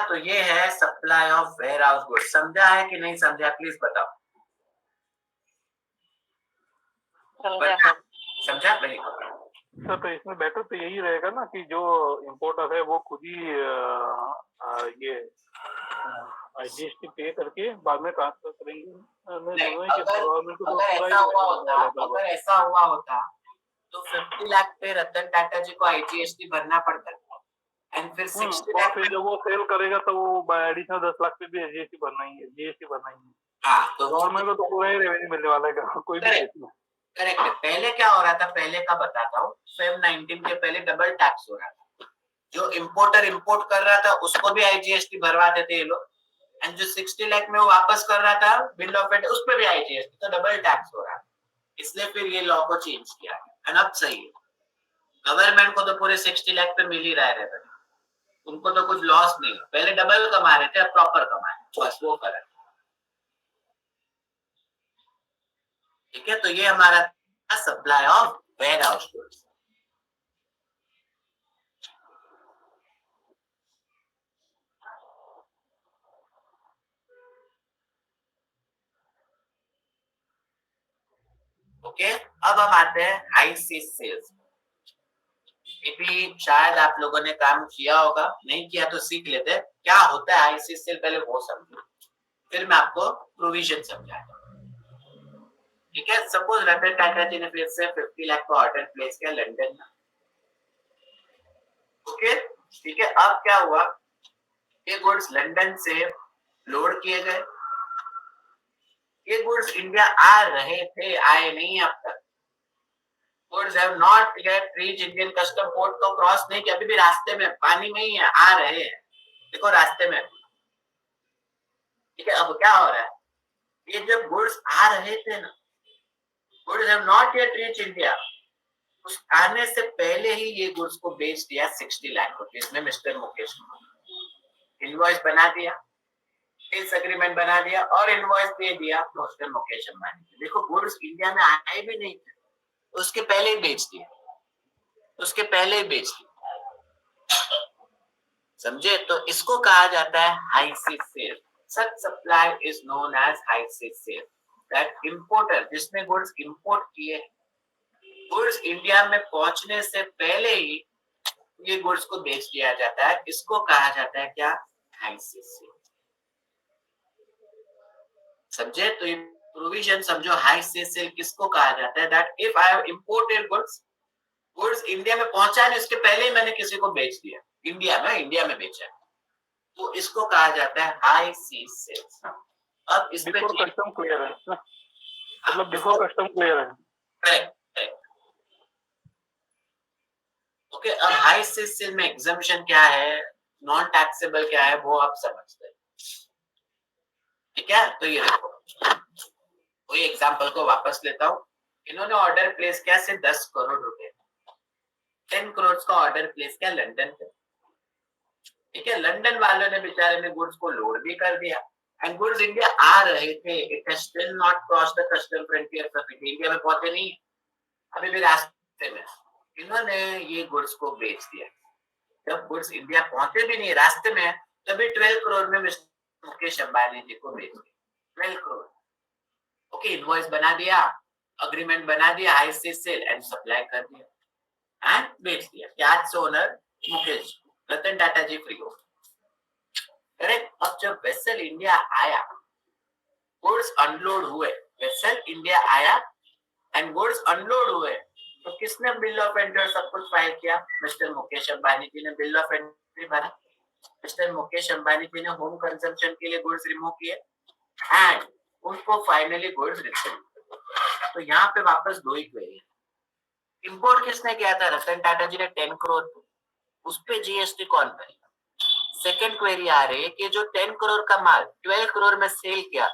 तो ये है supply of warehouse goods. समझा है कि नहीं समझा, प्लीज बताओ। समझा नहीं? सर तो इसमें बेटर तो यही रहेगा ना कि जो इम्पोर्टर है वो खुद ही ये आईजीएसटी पे करके बाद में ट्रांसफर करेंगे। अगर ऐसा हुआ होता तो 50 लाख पे रतन टाटा जी को आईजीएसटी भरना पड़ता, एंड फिर 60 लाख फिर जब वो सेल करेगा तो वो एडिशनल 10 लाख पे भी जीएसटी भरना ही है, जीएसटी भरना ही है। हाँ, तो गवर्नमेंट को तो पूरा ही रेवेन्यू मिलने वाला है कोई भी केस में। करेक्ट। पहले क्या हो रहा था, पहले का बताता हूँ, फेब 19 के पहले डबल टैक्स हो रहा था। जो इंपोर्टर इंपोर्ट कर रहा था उसको भी आईजीएसटी भरवाते थे ये लोग, एंड जो 60 लाख में वो वापस कर रहा था बिल ऑफ एंट्री उस पे भी आईजीएसटी, तो डबल टैक्स हो रहा था। इसलिए फिर ये लॉ को चेंज किया, एंड अब सही है। गवर्नमेंट को तो पूरे 60 लाख पे मिल ही रहा है, उनको तो कुछ लॉस नहीं। पहले डबल कमा रहे थे, अब प्रॉपर कमा रहे, बस वो फर्क। ठीक है, तो ये हमारा supply of warehouse goods. Okay, अब हम आते हैं हाई सीज सेल्स। ये भी शायद आप लोगों ने काम किया होगा, नहीं किया तो सीख लेते हैं क्या होता है हाई सीज सेल, पहले वो समझो, फिर मैं आपको प्रोविजन समझाता हूँ। ठीक है, सपोज रतन टाटा जी ने फिर से 50 लाख का ऑर्डर प्लेस किया लंदन में। ओके, ठीक है, अब क्या हुआ, ये गुड्स लंदन से लोड किए गए, ये गुड्स इंडिया आ रहे थे, आए नहीं अब तक। Goods have not yet reach Indian custom port को क्रॉस नहीं किया, अभी भी रास्ते में पानी में ही है, आ रहे हैं, देखो रास्ते में। ठीक है, अब क्या हो रहा है, ये जब गुड्स आ रहे थे ना, goods have not yet reach India, उस आने से पहले ही ये गुड्स को बेच दिया 60 लाख रुपीस में मिस्टर मुकेश ने। इनवॉइस बना दिया, सेल्स एग्रीमेंट बना दिया और इनवॉइस दे दिया मिस्टर मुकेश अंबानी। देखो गुड्स इंडिया में आए भी नहीं थे, उसके पहले ही बेच दिया, उसके पहले ही बेच दिया। समझे? तो इसको कहा जाता है high seas sale. Such supply is known as high seas sale. That importer जिसने गुड्स इंपोर्ट किए, गुड्स इंडिया में पहुंचने से पहले ही ये गुड्स को बेच दिया जाता है, इसको कहा जाता है क्या? High seas sale. समझे? तो प्रोविजन समझो, हाई से सेल किसको कहा जाता है? That if I have imported goods India में पहुंचा नहीं, उसके पहले ही मैंने किसी को बेच दिया, इंडिया में बेचा, तो इसको कहा जाता है हाई सी सेल्स। अब इस पे बिफोर कस्टम क्लियर है, मतलब बिफोर कस्टम क्लियर है। करेक्ट। ओके, अब हाई सी सेल में एग्जम्पशन क्या है, नॉन टैक्सेबल क्या है, वो आप समझते हैं। ठीक है, तो ये देखो, वही एग्जांपल को वापस लेता हूँ। इन्होंने ऑर्डर प्लेस किया से 10 करोड़ रुपए, 10 करोड़ का ऑर्डर प्लेस किया लंदन पे। ठीक है, लंदन वालों ने बेचारे ने गुड्स को लोड भी कर दिया, एंड गुड्स इंडिया आ रहे थे, it has still not cross the custom frontier of India में पहुंचे नहीं, अभी भी रास्ते में। इन्होंने ये गुड्स को बेच दिया। जब गुड्स इंडिया पहुंचे भी नहीं, रास्ते में, तभी 12 करोड़ में मिस्टर मुकेश अंबानी जी को बेच दिया, 12 करोड़। ओके, इनवॉइस बना दिया, अग्रीमेंट बना दिया, हाई से सेल एंड सप्लाई कर दिया एंड बेच दिया। क्या से ओनर मुकेश, रतन टाटा जी फ्री हो। करेक्ट। अब जब वेसल इंडिया आया, गुड्स अनलोड हुए, वेसल इंडिया आया एंड गुड्स अनलोड हुए, तो किसने बिल ऑफ एंट्री सब कुछ फाइल किया? मिस्टर मुकेश अंबानी जी ने बिल ऑफ एंट्री भरा। मिस्टर मुकेश अंबानी जी ने होम कंजम्पशन के लिए गुड्स रिमूव किए एंड उनको फाइनली गुड्स रिसीव। तो यहाँ पे वापस दो ही क्वेरी है। इंपोर्ट किसने किया था? रतन टाटा जी ने 10 करोड़, उस पे जीएसटी कौन करेगा? सेकंड क्वेरी आ रही है कि जो 10 करोड़ का माल 12 करोड़ में सेल किया,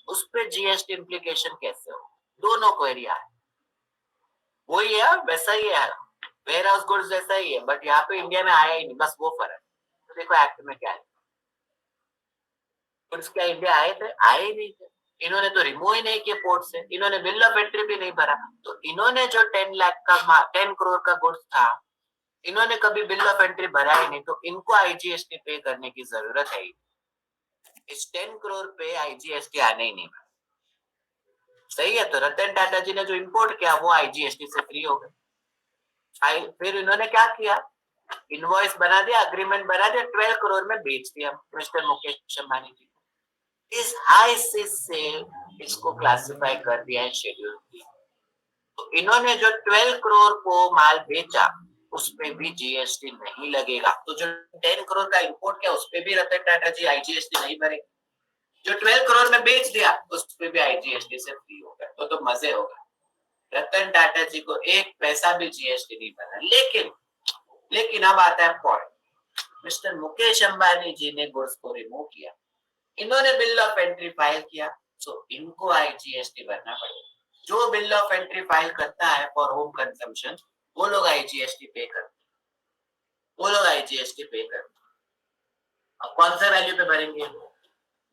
उस पे जीएसटी इंप्लीकेशन कैसे हो? दोनों क्वेरी आ रही, वही है, वैसा ही है, वेयर हाउस गुड्स जैसा ही है, बट यहाँ पे इंडिया में आया ही नहीं, बस वो फर्क। तो देखो एक्ट में क्या है, गुड्स क्या इंडिया आए थे? आए ही नहीं थे। इन्होंने तो रिमूव ही नहीं किया पोर्ट से, इन्होंने बिल ऑफ एंट्री भी नहीं भरा, तो इन्होंने जो 10 करोड़ का गुड्स था, इन्होंने कभी बिल ऑफ एंट्री भरा ही नहीं, तो इनको आईजीएसटी पे करने की जरूरत है ही। इस 10 करोड़ पे आईजीएसटी आने ही नहीं। सही है, तो रतन टाटा जी ने जो इंपोर्ट किया वो आईजीएसटी से फ्री हो गए। फिर इन्होंने क्या किया, इनवॉइस बना दिया, अग्रीमेंट बना दिया, 12 करोड़ में बेच दिया मिस्टर मुकेश अंबानी जी। इस हाई से इसको क्लासिफाई कर दिया है शेड्यूल बी। तो इन्होंने जो 12 करोड़ को माल बेचा, उस पे भी जीएसटी नहीं लगेगा। तो जो 10 करोड़ का इंपोर्ट किया, उस पे भी रतन टाटा जी आईजीएसटी नहीं भरेंगे। जो 12 करोड़ में बेच दिया, उस पे भी आईजीएसटी से फ्री हो गया। तो मजे होगा, रतन टाटा जी को एक पैसा भी जीएसटी नहीं भरा। लेकिन अब आता है पॉइंट, मिस्टर मुकेश अंबानी जी ने गुड्स को रिमूव किया, इन्होंने बिल ऑफ एंट्री फाइल किया, तो इनको आईजीएसटी भरना पड़ेगा। जो बिल ऑफ एंट्री फाइल करता है फॉर होम कंजम्पशन, वो लोग आईजीएसटी पे करते, अब कौन सा वैल्यू पे भरेंगे?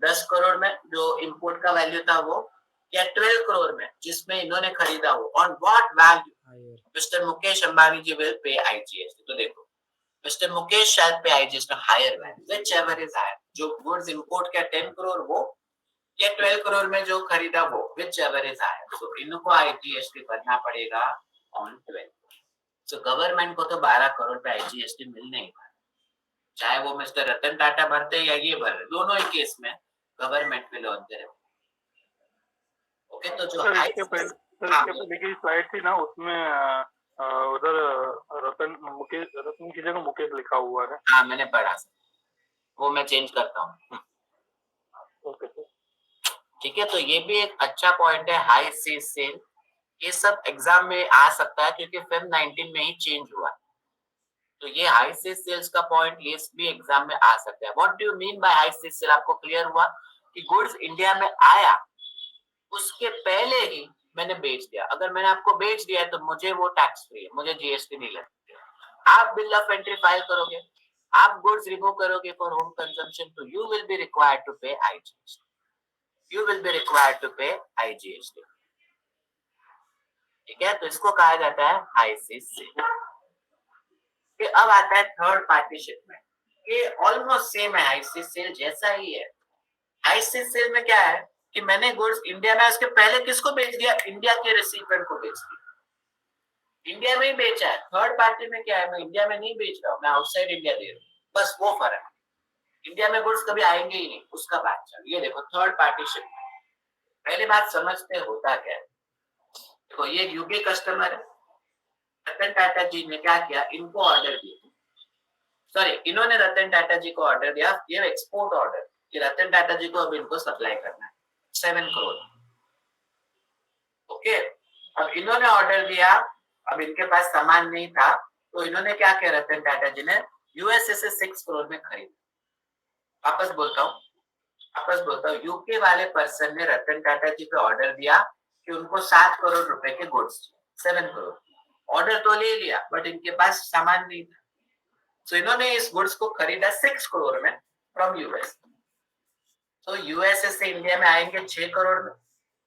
10 करोड़ में जो इंपोर्ट का वैल्यू था वो, या 12 करोड़ में जिसमें इन्होंने खरीदा हो? On what value mister Mukesh Ambani ji will pay IGST? तो देखो, मिस्टर मुकेश शायद pay IGST higher value, whichever is higher. जो गुड्स इंपोर्ट किया 10 करोड़ वो, या 12 करोड़ में जो खरीदा वो, व्हिचएवर इज हायर। सो इनको आईजीएसटी भरना पड़ेगा ऑन 12। सो गवर्नमेंट को तो 12 करोड़ पे आईजीएसटी मिलने ही वाला, चाहे वो मिस्टर रतन टाटा भरते या ये भर, दोनों ही केस में government will on their. Okay, तो जो सर हाई, इसके पहले की स्लाइड थी ना, उसमें उधर रतन की जगह मुकेश लिखा हुआ है। हाँ मैंने पढ़ा, वो मैं चेंज करता हूँ। ओके सर, ठीक है, तो ये भी एक अच्छा पॉइंट है, हाई सी सेल। ये सब एग्जाम में आ सकता है क्योंकि फेब 19 में ही चेंज हुआ, तो ये हाई सी सेल्स का पॉइंट ये भी एग्जाम में आ सकता है। What do you mean by high sea sale? आपको क्लियर हुआ कि गुड्स इंडिया में आया, उसके पहले ही मैंने बेच दिया। अगर मैंने आपको बेच दिया है तो मुझे वो टैक्स फ्री है, मुझे जीएसटी नहीं लगती। आप बिल ऑफ एंट्री फाइल करोगे, आप गुड्स रिमूव करोगे फॉर होम कंजम्पशन, तो you will be required to pay IGST, you will be required to pay IGST. ठीक है, तो इसको कहा जाता है हाई सी सेल। फिर अब आता है थर्ड पार्टी शिपमेंट। ये ऑलमोस्ट सेम है, हाई सी सेल जैसा ही है। हाई सी सेल में क्या है कि मैंने गुड्स इंडिया में उसके पहले किसको बेच दिया? इंडिया के रिसीवेंट को बेच दिया, इंडिया में ही बेचा है। थर्ड पार्टी में क्या है, मैं इंडिया में नहीं बेच रहा हूँ, मैं आउटसाइड इंडिया दे रहा हूँ, बस वो फर्क है। इंडिया में गुड्स कभी आएंगे ही नहीं, उसका बात चल। ये देखो थर्ड पार्टी शिपमेंट, पहली बात समझते होता क्या है। तो ये यूके कस्टमर है, रतन टाटा जी ने क्या किया, इनको ऑर्डर दिया, सॉरी इन्होंने रतन टाटा जी को ऑर्डर दिया, ये एक्सपोर्ट ऑर्डर कि रतन टाटा जी को अब इनको सप्लाई करना है 7 करोड़। ओके, अब इन्होंने ऑर्डर दिया, अब इनके पास सामान नहीं था, तो इन्होंने क्या किया, रतन टाटा जी ने यूएसए से 6 करोड़ में खरीदा। वापस बोलता हूँ यूके वाले पर्सन ने रतन टाटा जी पे ऑर्डर दिया कि उनको 7 करोड़ रुपए के गुड्स, 7 करोड़ ऑर्डर तो ले लिया, बट इनके पास सामान नहीं था, तो इन्होंने इस गुड्स को खरीदा 6 करोड़ में फ्रॉम यूएस। तो यूएसए से इंडिया में आएंगे 6 करोड़ में,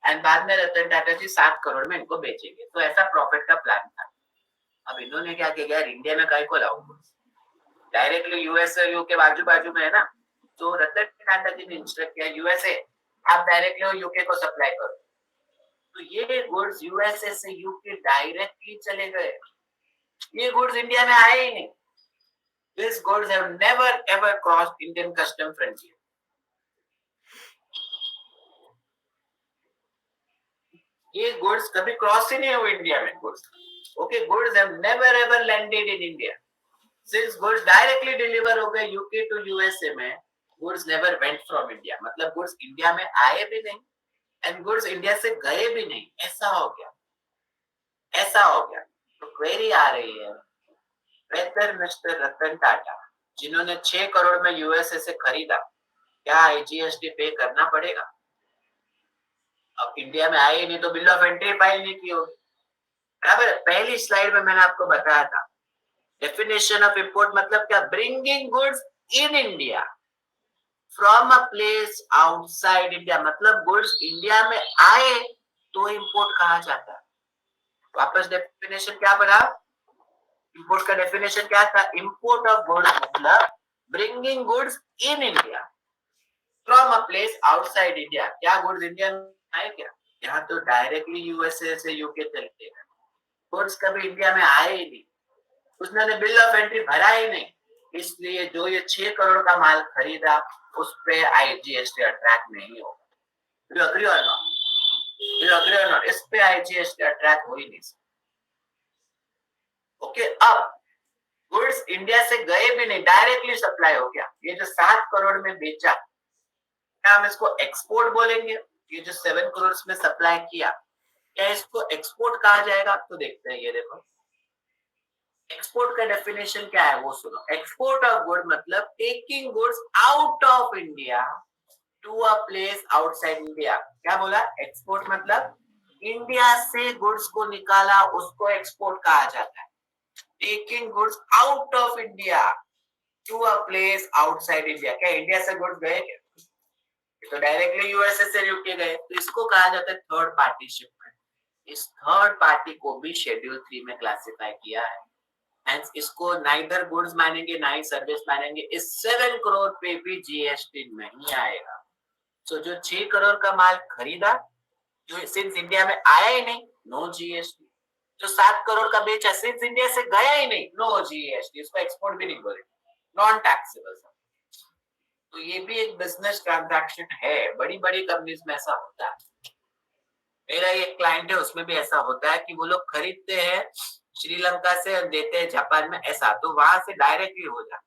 एंड बाद में रतन टाटा जी 7 करोड़ में इनको बेचेंगे। तो ऐसा प्रॉफिट का प्लान था। अब इन्होंने क्या किया, इंडिया में काय को लाऊं, डायरेक्टली यूएस और यूके बाजू बाजू में है ना, तो रतन टाटा जी ने इंस्ट्रक्ट किया यूएसए आप डायरेक्टली यूके को सप्लाई करो। तो ये गुड्स यूएसए से यूके डायरेक्टली चले गए, ये गुड्स इंडिया में आए ही नहीं। These goods have never ever crossed Indian custom frontier. ये गुड्स कभी क्रॉस ही नहीं हुए इंडिया में goods. Okay, goods have never ever landed in India. Since goods directly deliver हो गए यूके टू यूएसए में, goods never went from India, मतलब goods India में आए भी नहीं एंड गुड्स इंडिया से गए भी नहीं। ऐसा हो गया, ऐसा हो गया। तो क्वेरी आ रही है, बेहतर मिस्टर रतन टाटा जिन्होंने 6 करोड़ में यूएसए से खरीदा, क्या आईजीएसटी पे करना पड़ेगा? अब इंडिया में आए नहीं तो बिल ऑफ एंट्री फाइल नहीं की होगी, बराबर। पहली स्लाइड में मैंने आपको बताया था डेफिनेशन ऑफ इंपोर्ट मतलब क्या, bringing goods in India from a place outside India, मतलब गुड्स इंडिया में आए तो इंपोर्ट कहा जाता है। वापस डेफिनेशन क्या बना, इंपोर्ट का डेफिनेशन क्या था, इंपोर्ट ऑफ गुड्स मतलब bringing goods in India from a place outside India. क्या गुड्स इंडिया में आए क्या? यहाँ तो डायरेक्टली यूएसए से यूके चलते हैं, गुड्स कभी इंडिया में आए ही नहीं, उसने बिल ऑफ एंट्री भरा ही नहीं, इसलिए जो ये 6 करोड़ का माल खरीदा उस पे आईजीएसटी अट्रैक्ट नहीं होगा। Do you agree or not? Do you agree or not? इस पे आईजीएसटी अट्रैक्ट हो ही नहीं सकता। ओके, अब गुड्स इंडिया से गए भी नहीं, डायरेक्टली सप्लाई हो गया। ये जो 7 करोड़ में बेचा, क्या हम इसको एक्सपोर्ट बोलेंगे? ये जो 7 करोड़ में सप्लाई किया, क्या इसको एक्सपोर्ट कहा जाएगा? तो देखते हैं, ये देखो एक्सपोर्ट का डेफिनेशन क्या है वो सुनो। एक्सपोर्ट ऑफ गुड मतलब taking goods out of India to a place outside India. क्या बोला? एक्सपोर्ट मतलब इंडिया से गुड्स को निकाला, उसको एक्सपोर्ट कहा जाता है। Taking goods out of India to a place outside India, क्या इंडिया से गुड्स गए क्या? तो डायरेक्टली यूएसए से यूके गए, तो इसको कहा जाता है थर्ड पार्टी शिपमेंट। इस थर्ड पार्टी को भी शेड्यूल 3 में क्लासिफाई किया है, Hence, इसको नाइदर गुड्स मानेंगे ना ही सर्विस मानेंगे। इस 7 करोड़ पे भी जीएसटी नहीं आएगा। तो जो 6 करोड़ का माल खरीदा, जो सिंस इंडिया में आया ही नहीं, नो जीएसटी। जो 7 करोड़ का बेचा, सिंस इंडिया से गया ही नहीं, नो जीएसटी। इसको एक्सपोर्ट भी नहीं बोलेंगे, नॉन टैक्सेबल। तो ये भी एक बिजनेस ट्रांजैक्शन है, बड़ी बड़ी कंपनीज में ऐसा होता है। मेरा एक क्लाइंट है, उसमें भी ऐसा होता है कि वो लोग खरीदते हैं श्रीलंका से और देते हैं जापान में, ऐसा तो वहां से डायरेक्टली हो जाता है।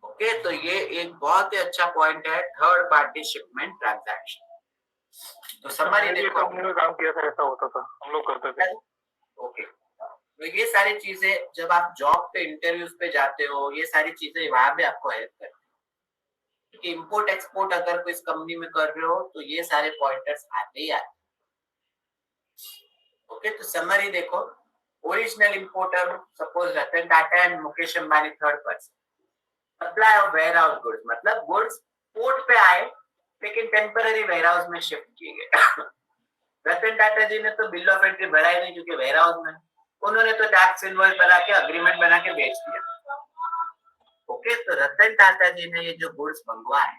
ओके, तो ये एक बहुत ही अच्छा पॉइंट है, थर्ड पार्टी शिपमेंट ट्रांजैक्शन। तो समझ देखो, कंपनी में काम किया था, ऐसा होता था, हम लोग करते थे। ओके, तो ये सारी चीजें जब आप जॉब पे इंटरव्यूज पे जाते हो, ये सारी चीजें वहां भी आपको हेल्प करती है कि इंपोर्ट एक्सपोर्ट अगर कोई कंपनी में कर रहे हो तो ये सारे पॉइंटर्स आते ही आते। ओके, तो समरी देखो, original importer suppose Ratan Tata and Mukesh Ambani third person. Supply of warehouse goods मतलब गुड्स पोर्ट पे आए लेकिन टेम्पररी वेयर हाउस में शिफ्ट किए गए। रतन टाटा जी ने तो बिल ऑफ एंट्री भरा ही नहीं क्योंकि वेयर हाउस में, उन्होंने तो टैक्स इनवॉइस बना के अग्रीमेंट बना के बेच दिया। ओके, तो रतन टाटा जी ने ये जो गुड्स मंगवाए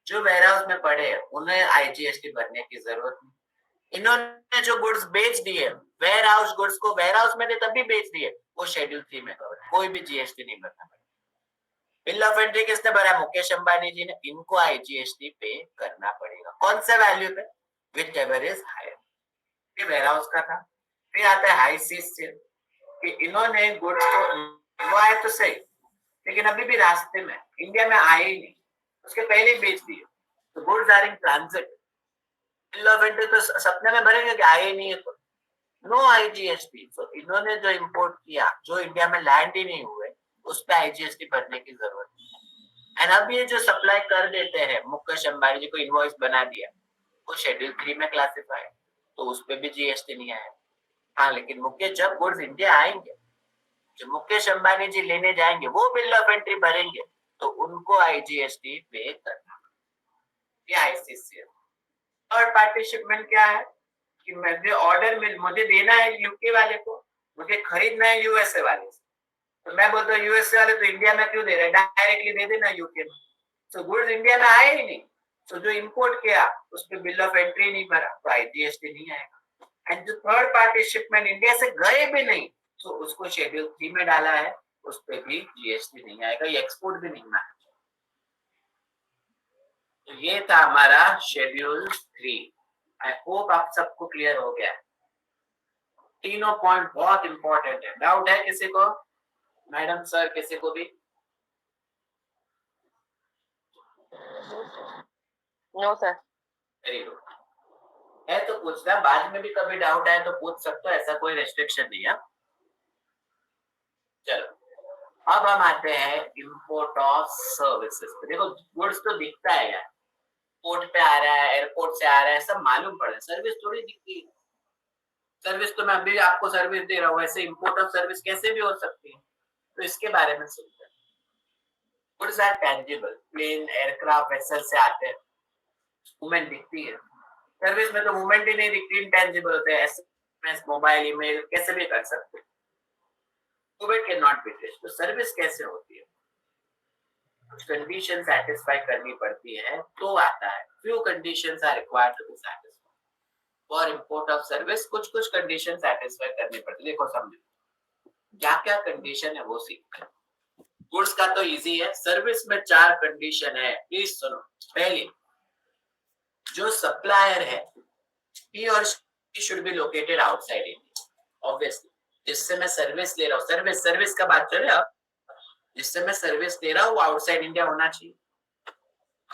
जो वेयर हाउस में पड़े, उन्हें आईजीएसटी भरने की जरूरत नहीं। इन्होंने जो गुड्स बेच दिए, वेयर हाउस गुड्स को वेयर हाउस में थे तभी बेच दिए, वो शेड्यूल 3 में कवर है, कोई भी जीएसटी नहीं भरना पड़ेगा। बिल ऑफ एंट्री किसने भरा? मुकेश अंबानी जी ने। इनको आईजीएसटी पे करना पड़ेगा। कौन सा वैल्यू पे? Whichever is higher. ये वेयर हाउस का था। फिर आता है हाई सीज सेल, कि इन्होंने गुड्स को मंगवाए तो सही, लेकिन अभी भी रास्ते में इंडिया में आए ही नहीं, उसके पहले ही बेच दिए, तो goods are in transit. Bill of entry तो सपने में भरेंगे कि आए ही नहीं है, तो नो आईजीएसटी। तो इन्होंने जो इंपोर्ट किया, जो इंडिया में लैंड ही नहीं हुए, उस पर आईजीएसटी भरने की जरूरत है। एंड अब ये जो सप्लाई कर देते हैं, मुकेश अंबानी जी को इनवॉइस बना दिया, वो शेड्यूल 3 में क्लासिफाई, तो उस पर भी जीएसटी नहीं आया। हाँ, लेकिन मुकेश जब गुड्स इंडिया आएंगे, जो मुकेश अंबानी जी लेने जाएंगे, वो बिल ऑफ एंट्री भरेंगे, तो उनको आईजीएसटी पे करना। ये आईसीसीएल। थर्ड पार्टी शिपमेंट क्या है? कि मुझे ऑर्डर मिल, मुझे देना है यूके वाले को, मुझे खरीदना है यूएसए वाले से, तो मैं बोलता हूँ यूएसए वाले तो इंडिया में क्यों दे रहे हैं, डायरेक्टली दे देना यूके में। तो गुड्स इंडिया में आए ही नहीं, तो जो इंपोर्ट किया उस पर बिल ऑफ एंट्री नहीं भरा, तो आईजीएसटी नहीं आएगा। एंड जो थर्ड पार्टी शिपमेंट इंडिया से गए भी नहीं, तो उसको शेड्यूल 3 में डाला है, उस पर भी जीएसटी नहीं आएगा, ये एक्सपोर्ट भी नहीं माना। तो ये था हमारा शेड्यूल 3। आई होप आप सबको क्लियर हो गया। तीनों पॉइंट बहुत इंपॉर्टेंट है। डाउट है किसी को? मैडम, सर, किसी को भी? No, sir. Very good. है तो पूछना, बाद में भी कभी डाउट आए तो पूछ सकते हो, ऐसा कोई रेस्ट्रिक्शन नहीं है। चलो, अब हम आते हैं इंपोर्ट ऑफ सर्विसेज। देखो, गुड्स तो दिखता है यार, पोर्ट पे आ रहा है, एयरपोर्ट से आ रहा है, सब मालूम पड़ रहा है, सर्विस थोड़ी दिखती है। सर्विस तो मैं अभी आपको सर्विस दे रहा हूँ, वैसे इंपोर्ट ऑफ सर्विस कैसे भी हो सकती है, तो इसके बारे में सुनते हैं। Goods are tangible, plane, aircraft, vessel से आते हैं, मूवमेंट दिखती है। सर्विस में तो मूवमेंट ही नहीं दिखती, इंटेंजिबल होते हैं, एसएमएस, मोबाइल, ईमेल कैसे भी कर सकते हैं, movement can not be traced. तो सर्विस कैसे होती है? कुछ कंडीशन सेटिस्फाई करनी पड़ती है तो आता है। Few conditions are required to be satisfied for import of service. कुछ कुछ कंडीशन सेटिस्फाई करनी पड़ती है। देखो, समझो क्या क्या कंडीशन है वो सीखते हैं। गुड्स का तो इजी है, सर्विस में 4 कंडीशन है, प्लीज सुनो। पहली, जो सप्लायर है, he or she should be located outside India, obviously। जिससे मैं सर्विस ले रहा हूँ, सर्विस का बात चल रहा है, जिससे मैं सर्विस ले रहा हूँ वो आउटसाइड इंडिया होना चाहिए।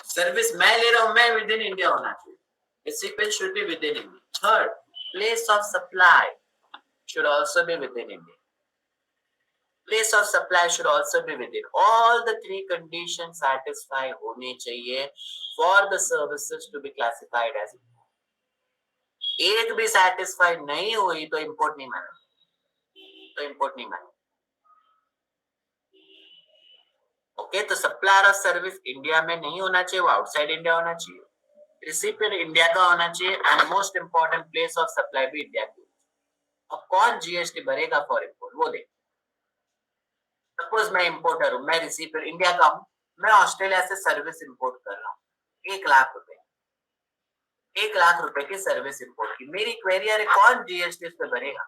सर्विस मैं ले रहा हूँ, मैं विद इन इंडिया होना चाहिए। Recipient should be within India. Third, place of supply should also be within India. Place of supply should also be within. All the 3 conditions satisfy होने चाहिए for the services to be classified as import. एक भी satisfy नहीं हुई तो import नहीं माना, okay. तो सप्लायर ऑफ सर्विस इंडिया में नहीं होना चाहिए, वो आउटसाइड इंडिया होना चाहिए। रिसिपिएंट इंडिया का होना चाहिए, and most important, place of supply भी इंडिया की। अब कौन जीएसटी भरेगा फॉर इंपोर्ट, वो देख। सपोज मैं इंपोर्टर हूँ, मैं रिसिपिएंट इंडिया का हूँ, मैं ऑस्ट्रेलिया से सर्विस इंपोर्ट कर रहा हूँ 1 लाख रुपए, 1 लाख रुपए की सर्विस इंपोर्ट की। मेरी क्वेरी है, कौन जीएसटी पे भरेगा?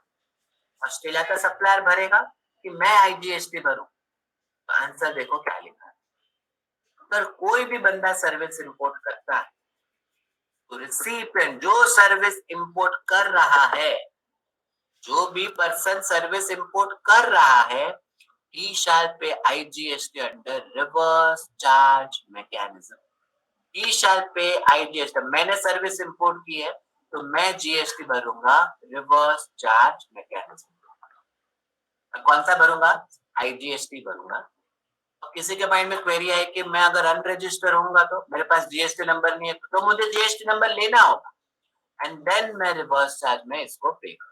ऑस्ट्रेलिया का सप्लायर भरेगा कि मैं आईजीएसटी भरूं? आंसर देखो क्या लिखा है। अगर कोई भी बंदा सर्विस इंपोर्ट करता है, तो रिसिपिएंट जो सर्विस इंपोर्ट कर रहा है, जो भी पर्सन सर्विस इंपोर्ट कर रहा है, he shall pay IGST under reverse charge mechanism. He shall pay IGST. मैंने सर्विस इंपोर्ट की है तो मैं जीएसटी भरूंगा रिवर्स चार्ज मैकेनिज्म। कौन सा भरूंगा? आईजीएसटी भरूंगा। अब किसी के माइंड में क्वेरी है कि मैं अगर अनरजिस्टर होऊंगा तो मेरे पास जीएसटी नंबर नहीं है, तो मुझे जीएसटी नंबर लेना होगा, एंड देन मैं रिवर्स चार्ज में इसको पे करूँ।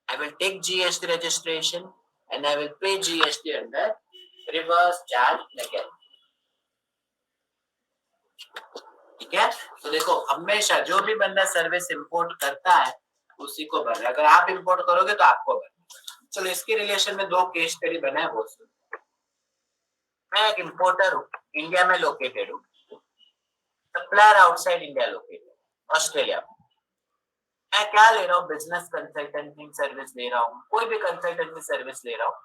I will take GST registration and I will pay GST under reverse charge mechanism. ठीक है? तो देखो, हमेशा जो भी बंदा सर्विस इंपोर्ट करता है उसी को भरना। अगर आप इंपोर्ट करोगे तो आपको भरना। चलो, इसके रिलेशन में 2 केस स्टडी बना है, वो सुनो। मैं एक इंपोर्टर हूँ, इंडिया में लोकेटेड हूँ, supplier outside India located, Australia में। मैं क्या ले रहा हूँ? बिजनेस कंसल्टेंसी सर्विस ले रहा हूँ, कोई भी कंसल्टेंसी सर्विस ले रहा हूँ।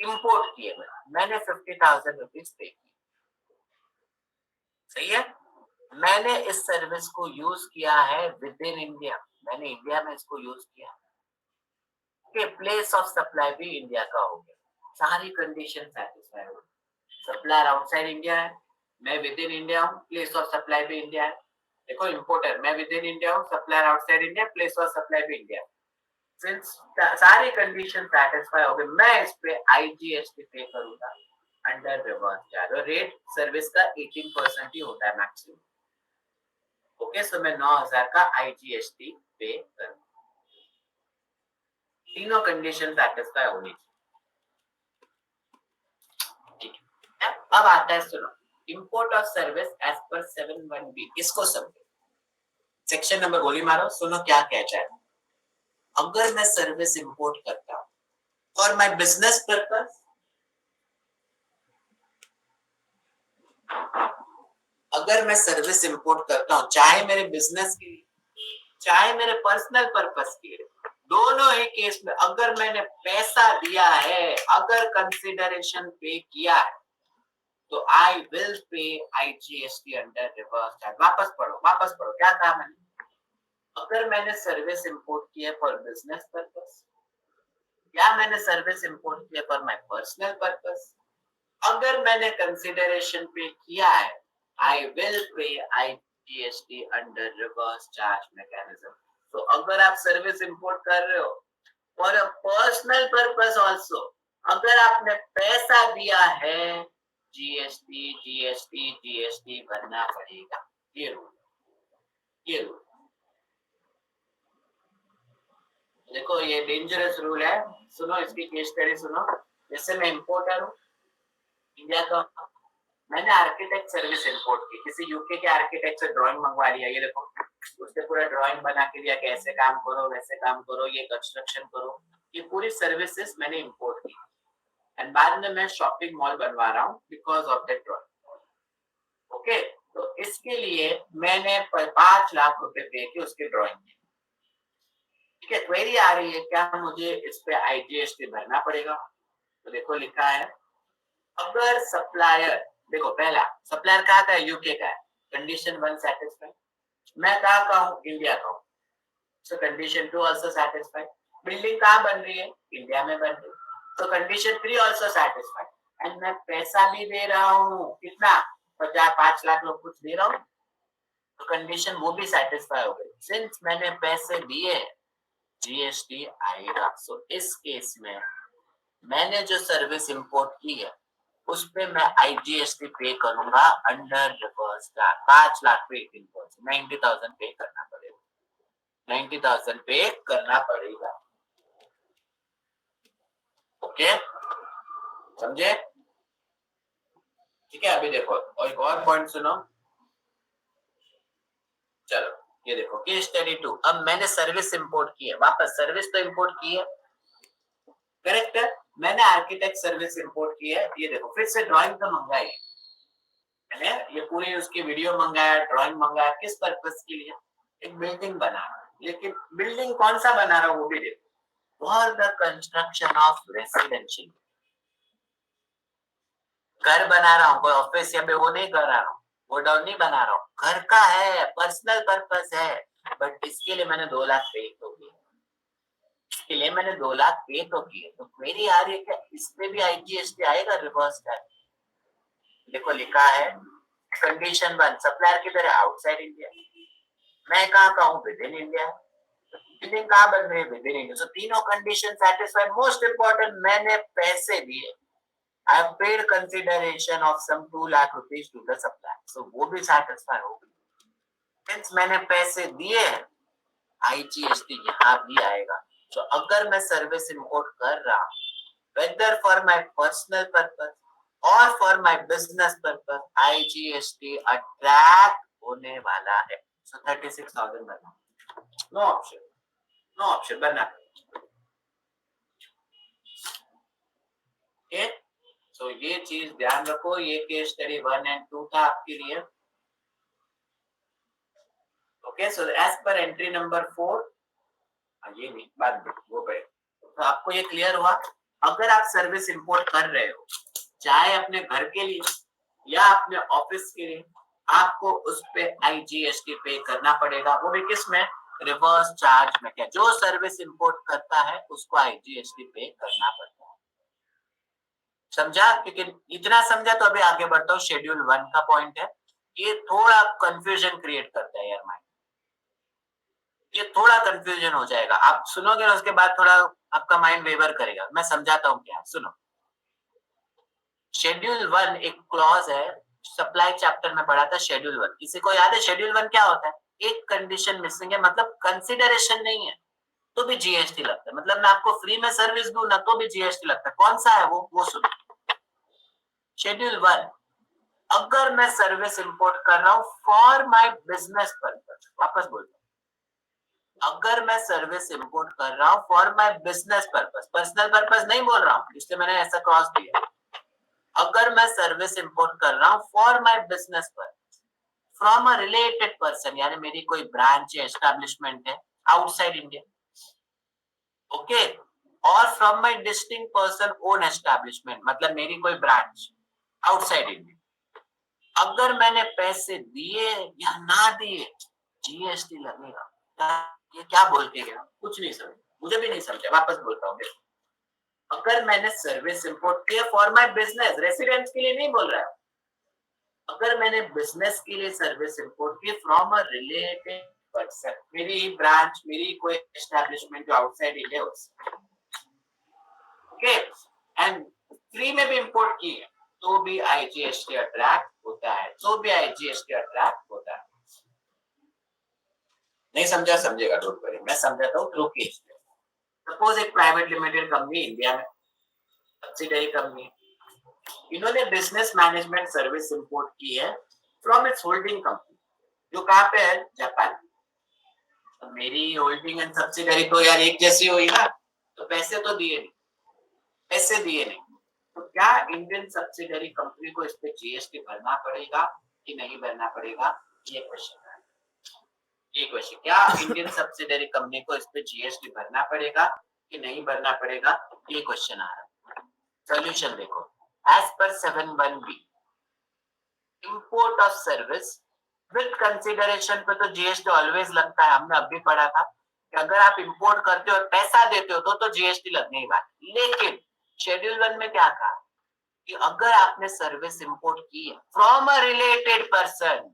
इंपोर्ट किए मैंने 50,000 रुपीज पे किए, सही है। मैंने इस सर्विस को यूज किया है विद इन इंडिया, मैंने इंडिया में इसको यूज किया, ओके। प्लेस ऑफ सप्लाई भी इंडिया का हो गया, सारी कंडीशन सेटिस्फाई हो गई। सप्लायर आउटसाइड इंडिया है, मैं विद इन इंडिया हूँ, प्लेस ऑफ सप्लाई भी इंडिया है। देखो इंपोर्टर, मैं विद इन इंडिया हूँ, supplier outside India, place of supply भी इंडिया। सिंस सारी कंडीशन सेटिस्फाई हो गई, मैं इस पे आईजीएसटी पे करूंगा अंडर रिवर्स चार्ज, और रेट सर्विस का 18% ही होता है मैक्सिमम, ओके। सो मैं 9,000 का आईजीएसटी पे करूंगा, तीनों कंडीशन सेटिस्फाई होनी चाहिए, ठीक है। अब आता है, सुनो, import of service as per 7(1)(b), इसको समझो। सेक्शन नंबर गोली मारो, सुनो क्या कहता है। अगर मैं सर्विस इंपोर्ट करता हूं फॉर माय बिजनेस पर्पस, अगर मैं सर्विस इंपोर्ट करता हूं चाहे मेरे बिजनेस के लिए चाहे मेरे पर्सनल पर्पस के लिए, दोनों ही केस में अगर मैंने पैसा दिया है, अगर कंसिडरेशन पे किया है, तो I will pay IGST under reverse charge. वापस पढ़ो क्या कहा मैंने। अगर मैंने सर्विस इंपोर्ट की है फॉर बिजनेस पर्पस, या मैंने सर्विस इंपोर्ट किया फॉर माय पर्सनल पर्पस, अगर मैंने कंसिडरेशन पे किया है, I will pay IGST under reverse charge mechanism. तो अगर आप सर्विस इंपोर्ट कर रहे हो for a personal purpose also, अगर आपने पैसा दिया है, जीएसटी भरना पड़ेगा। ये रूल देखो, ये डेंजरस रूल है। सुनो इसकी केस स्टडी सुनो। जैसे मैं इंपोर्टर हूँ इंडिया का, मैंने आर्किटेक्ट सर्विस इंपोर्ट की, किसी यूके के आर्किटेक्ट से ड्राइंग मंगवा लिया, ये देखो उसने पूरा ड्राइंग बना के दिया, कैसे काम करो वैसे काम करो, ये कंस्ट्रक्शन करो, ये पूरी सर्विसेज मैंने इंपोर्ट की, एंड बाद में मैं शॉपिंग मॉल बनवा रहा हूँ because of that drawing, okay. तो इसके लिए मैंने 5 लाख रुपए पे किए उसकी ड्राइंग की, ठीक है। क्वेरी आ रही है क्या मुझे इस पे आईजीएसटी भरना पड़ेगा? तो देखो लिखा है, अगर सप्लायर, देखो पहला सप्लायर कहाँ का है, यूके का है, कंडीशन 1 सेटिस्फाई। मैं कहाँ का हूँ, इंडिया का हूँ, सो कंडीशन 2 आल्सो सेटिस्फाई। बिल्डिंग कहाँ बन रही है, इंडिया में बन रही है, तो कंडीशन 3 आल्सो सेटिस्फाई। एंड मैं पैसा भी दे रहा हूँ, कितना, 5 लाख लोग कुछ दे रहा हूँ, तो कंडीशन वो भी सेटिस्फाई हो गई। सिंस मैंने पैसे दिए, जीएसटी आएगा। सो इस केस में मैंने जो सर्विस इंपोर्ट की है उस पे मैं आईजीएसटी पे करूंगा अंडर रिवर्स चार्ज। 5 लाख पे 18%, 90,000 पे करना पड़ेगा, 90,000 पे करना पड़ेगा, ओके, समझे? ठीक है। अभी देखो और एक और पॉइंट सुनो, चलो ये देखो केस स्टडी 2। अब मैंने सर्विस इंपोर्ट की है, वापस सर्विस तो इंपोर्ट की है, करेक्ट है। मैंने आर्किटेक्ट सर्विस इंपोर्ट की है, ये देखो फिर से ड्राइंग तो मंगाई है, ये पूरी उसकी वीडियो मंगाया, ड्राइंग मंगाया, किस पर्पस के लिए, एक बिल्डिंग बना, लेकिन बिल्डिंग कौन सा बना रहा हूँ वो भी देखो, for the construction of residential, घर बना रहा हूँ, कोई ऑफिस या वो नहीं कर रहा हूँ, वो डाउन नहीं बना रहा हूँ, घर का है, पर्सनल पर्पस है, बट इसके लिए मैंने 2 लाख पे तो किए, इसके लिए मैंने 2 लाख पे तो किए। तो क्वेरी आ रही है क्या इसमें भी आईजीएसटी आएगा रिवर्स टैक्स? देखो लिखा है कंडीशन 1, सप्लायर किधर है, आउटसाइड इंडिया, मैं कहाँ का हूँ, विद इन इंडिया, बिल्डिंग कहाँ बन रही है, विद इन इंडिया। सो तीनों कंडीशन सेटिस्फाइड। मोस्ट इंपोर्टेंट, मैंने पैसे दिए, I have paid consideration of some 2 lakh rupees to the supplier, so वो भी satisfy हो गई। Since मैंने पैसे दिए, आईजीएसटी यहाँ भी आएगा। तो अगर मैं सर्विस इंपोर्ट कर रहा हूँ, whether for my personal purpose or for my business purpose, IGST attract होने वाला है। So 36,000 बनना, no option बनना, okay? तो ये चीज ध्यान रखो, ये केस स्टडी 1 and 2 था आपके लिए, okay. So as per entry number 4, ये नहीं बाद में वो पे, तो आपको ये क्लियर हुआ अगर आप सर्विस इंपोर्ट कर रहे हो, चाहे अपने घर के लिए या अपने ऑफिस के लिए, आपको उस पे आईजीएसटी पे करना पड़ेगा। वो भी किस में? रिवर्स चार्ज में। क्या जो सर्विस इंपोर्ट करता है उसको आईजीएसटी पे करना पड़ता है। समझा? क्योंकि इतना समझा तो अभी आगे बढ़ता हूँ। शेड्यूल 1 का पॉइंट है, ये थोड़ा कंफ्यूजन क्रिएट करता है यार माइंड, ये थोड़ा कंफ्यूजन हो जाएगा। आप सुनोगे ना, उसके बाद थोड़ा आपका माइंड वेवर करेगा। मैं समझाता हूँ क्या, सुनो। शेड्यूल 1 एक क्लॉज है, सप्लाई चैप्टर में पढ़ा था शेड्यूल 1। किसी को याद है शेड्यूल 1 क्या होता है? एक कंडीशन मिसिंग है, मतलब कंसिडरेशन नहीं है तो भी जीएसटी लगता है। मतलब मैं आपको फ्री में सर्विस दूं ना तो भी जीएसटी लगता है। कौन सा है वो सुनो। शेड्यूल 1, अगर मैं सर्विस इंपोर्ट कर रहा हूं फॉर माय बिजनेस पर्पस, वापस बोलता हूं, अगर मैं सर्विस इंपोर्ट कर रहा हूं for my business purpose, personal purpose नहीं बोल रहा हूं, इसलिए मैंने ऐसा क्रॉस दिया। अगर मैं सर्विस इंपोर्ट कर रहा हूं for my business purpose from a related person, यानी मेरी कोई ब्रांच या एस्टैब्लिशमेंट है आउटसाइड इंडिया, ओके, और from my distinct person own establishment, मतलब मेरी कोई ब्रांच आउटसाइड इंडिया, अगर मैंने पैसे दिए या ना दिए जीएसटी लगेगा। ये क्या बोल के गया? कुछ नहीं समझ, मुझे भी नहीं समझा, वापस बोलता हूँ। अगर मैंने सर्विस इंपोर्ट किया फॉर माय बिजनेस, रेसिडेंट के लिए नहीं बोल रहा है, अगर मैंने बिजनेस के लिए सर्विस इंपोर्ट की फ्रॉम अ रिलेटेड पर्सन, मेरी ब्रांच, मेरी कोई एस्टैब्लिशमेंट जो outside India, okay, and free में भी इंपोर्ट की है तो भी आईजीएसटी अट्रैक्ट होता है, तो भी आईजीएसटी अट्रैक्ट होता है। नहीं समझा? समझेगा, डोंट वरी, मैं समझाता हूँ थ्रू केस। सपोज एक प्राइवेट लिमिटेड कंपनी इंडिया में, सब्सिडरी कंपनी, इन्होंने बिजनेस मैनेजमेंट सर्विस इंपोर्ट की है फ्रॉम इट्स होल्डिंग कंपनी, जो कहाँ पे है? जापान। तो मेरी होल्डिंग एंड सब्सिडरी तो यार एक जैसी हुई ना, तो पैसे तो दिए नहीं, पैसे दिए नहीं, तो क्या इंडियन सब्सिडरी कंपनी को इस पे जीएसटी भरना पड़ेगा कि नहीं भरना पड़ेगा? ये क्वेश्चन है। ये क्वेश्चन, क्या इंडियन सब्सिडरी कंपनी को इस पे जीएसटी भरना पड़ेगा कि नहीं भरना पड़ेगा? ये क्वेश्चन आ रहा है। सॉल्यूशन देखो, as per 7(1)(b), import of service with consideration पे तो जीएसटी ऑलवेज लगता है। हमने अभी पढ़ा था कि अगर आप इंपोर्ट करते हो और पैसा देते हो तो जीएसटी लगने ही बात। लेकिन शेड्यूल 1 में क्या कहा कि अगर आपने सर्विस इंपोर्ट की है from a related person,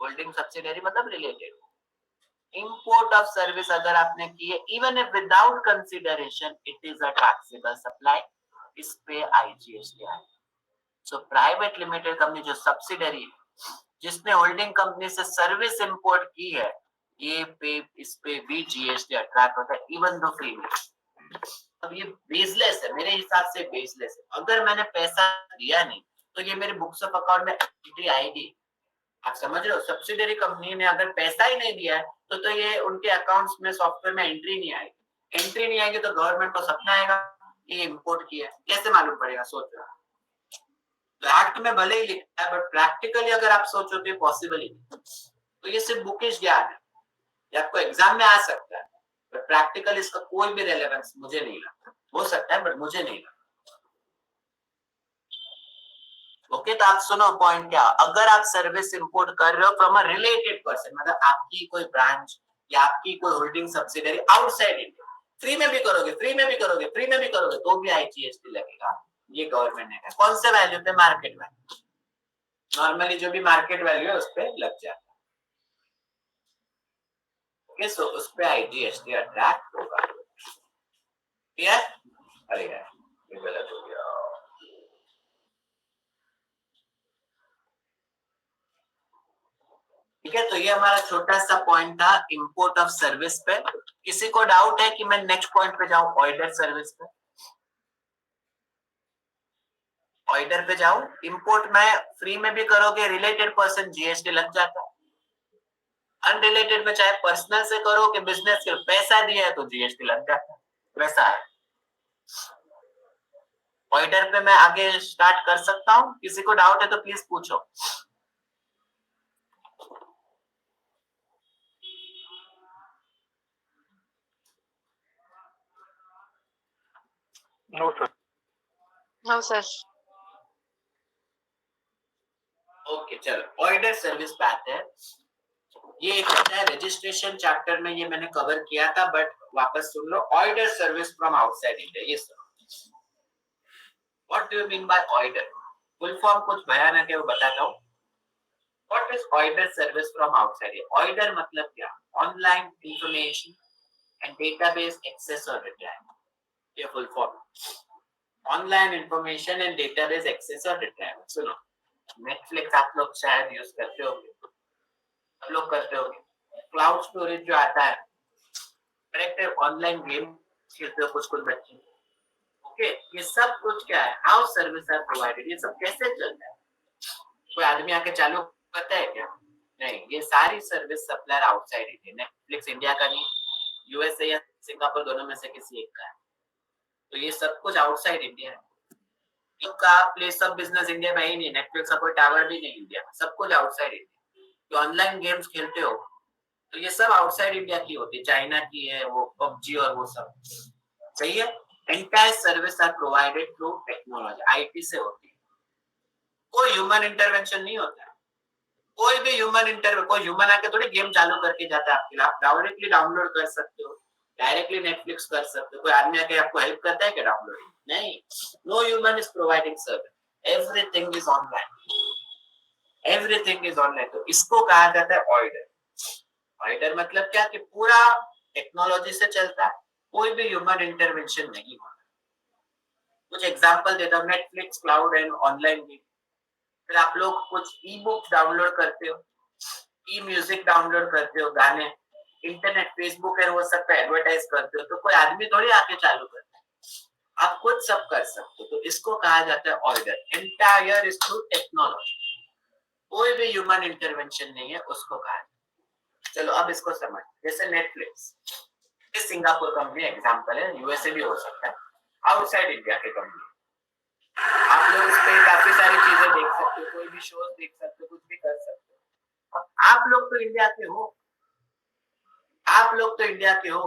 holding subsidiary मतलब रिलेटेड, इंपोर्ट ऑफ सर्विस अगर आपने की है even if without consideration, it is a taxable supply, इस पे आईजीएसटी आए। सो प्राइवेट लिमिटेड कंपनी जो सब्सिडरी है, जिसने होल्डिंग कंपनी से सर्विस इंपोर्ट की है, ये पे, इस पे भी जीएसटी अट्रैक्ट होता है इवन दो फ्री में। अब ये बेसलेस है, मेरे हिसाब से बेसलेस है। अगर मैंने पैसा दिया नहीं तो ये मेरे बुक्स ऑफ अकाउंट में एंट्री आएगी। आप समझ रहे हो? सब्सिडरी कंपनी ने अगर पैसा ही नहीं दिया है तो ये उनके अकाउंट्स में सॉफ्टवेयर में एंट्री नहीं आएगी। एंट्री नहीं आएगी तो गवर्नमेंट को सपना आएगा ये इंपोर्ट किया है, कैसे मालूम पड़ेगा? सोच रहा, तो एक्ट में भले ही लिखा है बट प्रैक्टिकली अगर आप सोचो तो पॉसिबल ही नहीं। तो ये सिर्फ बुकिश ज्ञान है, ये आपको एग्जाम में आ सकता है बट प्रैक्टिकल इसका कोई भी रेलेवेंस मुझे नहीं लगता। हो सकता है बट मुझे नहीं लगता। ओके, तो आप सुनो पॉइंट क्या, अगर आप सर्विस इंपोर्ट कर रहे हो फ्रॉम अ रिलेटेड पर्सन, मतलब आपकी कोई ब्रांच या आपकी कोई holding subsidiary outside India, free में भी करोगे, फ्री में भी करोगे, फ्री में भी करोगे तो भी आईजीएसटी लगेगा। ये गवर्नमेंट ने कहा। कौन से वैल्यू पे? Market value. नॉर्मली जो भी मार्केट वैल्यू है उस पे लग जाता है। ओके, सो उस पे आईजीएसटी अट्रैक्ट होगा। क्लियर? अरे यार ये गलत हो गया। ठीक है, तो ये हमारा छोटा सा पॉइंट था इंपोर्ट ऑफ सर्विस पे। किसी को डाउट है कि मैं नेक्स्ट पॉइंट पे जाऊं, ऑर्डर सर्विस पे? ऑर्डर पे जाऊं, इंपोर्ट में फ्री में भी करोगे, रिलेटेड पर्सन जीएसटी लग जाता है। अनरिलेटेड में चाहे पर्सनल से करो कि बिजनेस के, पैसा दिया है तो जीएसटी लग जाता है, वैसा है। ऑर्डर पे मैं आगे स्टार्ट कर सकता हूं? किसी को डाउट है तो प्लीज पूछो। No sir. No, sir. Okay चलो ऑर्डर सर्विस पे आते हैं. ये एक होता है रजिस्ट्रेशन चैप्टर में, ये मैंने कवर किया था, बट वापस सुन लो. OIDAR service from outside India, ये सुनो. What do you mean by OIDAR? Full form कुछ भयानक है, वो बताता हूँ. What is OIDAR service from outside? OIDAR मतलब क्या? Online information and database access और रिट्राइवल, ये full form. Online information and database access और रिट्राइवल. सुनो, नेटफ्लिक्स आप लोग शायद यूज करते होंगे, सब लोग करते होंगे. क्लाउड स्टोरेज जो आता है, करेक्ट है. ऑनलाइन गेम खेलते हो कुछ कुछ बच्चे, ओके. ये सब कुछ क्या है? हाउ सर्विस आर प्रोवाइडेड, ये सब कैसे चलता है? कोई आदमी आके चालू करता है क्या? नहीं, ये सारी service supplier outside India. Netflix India का नहीं, यूएसए या सिंगापुर, दोनों में से किसी एक का है. तो ये सब कुछ आउटसाइड इंडिया है. इनका प्लेस ऑफ बिजनेस इंडिया में ही नहीं. नेटफ्लिक्स का कोई टावर भी नहीं इंडिया में, सब कुछ आउटसाइड इंडिया. तो ऑनलाइन गेम्स खेलते हो तो ये सब आउटसाइड इंडिया की होती है, चाइना की है वो पबजी और वो सब. सही है. Entire service are provided through technology, IT से होती है. कोई ह्यूमन इंटरवेंशन नहीं होता है. कोई भी कोई ह्यूमन आके थोड़ी गेम चालू करके जाता है आपके लिए. आप डायरेक्टली डाउनलोड कर सकते हो, डायरेक्टली नेटफ्लिक्स कर सकते हो. कोई आदमी आके आपको हेल्प करता है क्या डाउनलोडिंग? नहीं. No human is providing service, everything is online. Everything is online. तो इसको कहा जाता है ऑर्डर. ऑर्डर मतलब क्या? कि पूरा टेक्नोलॉजी से चलता है, कोई भी ह्यूमन इंटरवेंशन नहीं होता. कुछ एग्जांपल देता हूँ. Netflix, cloud and online game. फिर आप लोग कुछ ई बुक डाउनलोड करते हो, ई म्यूजिक डाउनलोड करते हो, गाने, इंटरनेट, फेसबुक है वो सब पे एडवर्टाइज करते हो. तो कोई आदमी थोड़ी आके चालू करता है, आप खुद सब कर सकते हो. तो इसको कहा जाता है order. Entire is through technology, कोई भी ह्यूमन इंटरवेंशन नहीं है, उसको कहा जाता है. चलो अब इसको समझ. जैसे नेटफ्लिक्स, ये सिंगापुर कंपनी एग्जांपल है, यूएसए भी हो सकता है, आउटसाइड इंडिया की कंपनी. आप लोग इस पे काफी सारी चीजें देख सकते हो, कोई भी शोज देख सकते हो, कुछ भी कर सकते हो. आप लोग तो इंडिया के हो, आप लोग तो इंडिया के हो,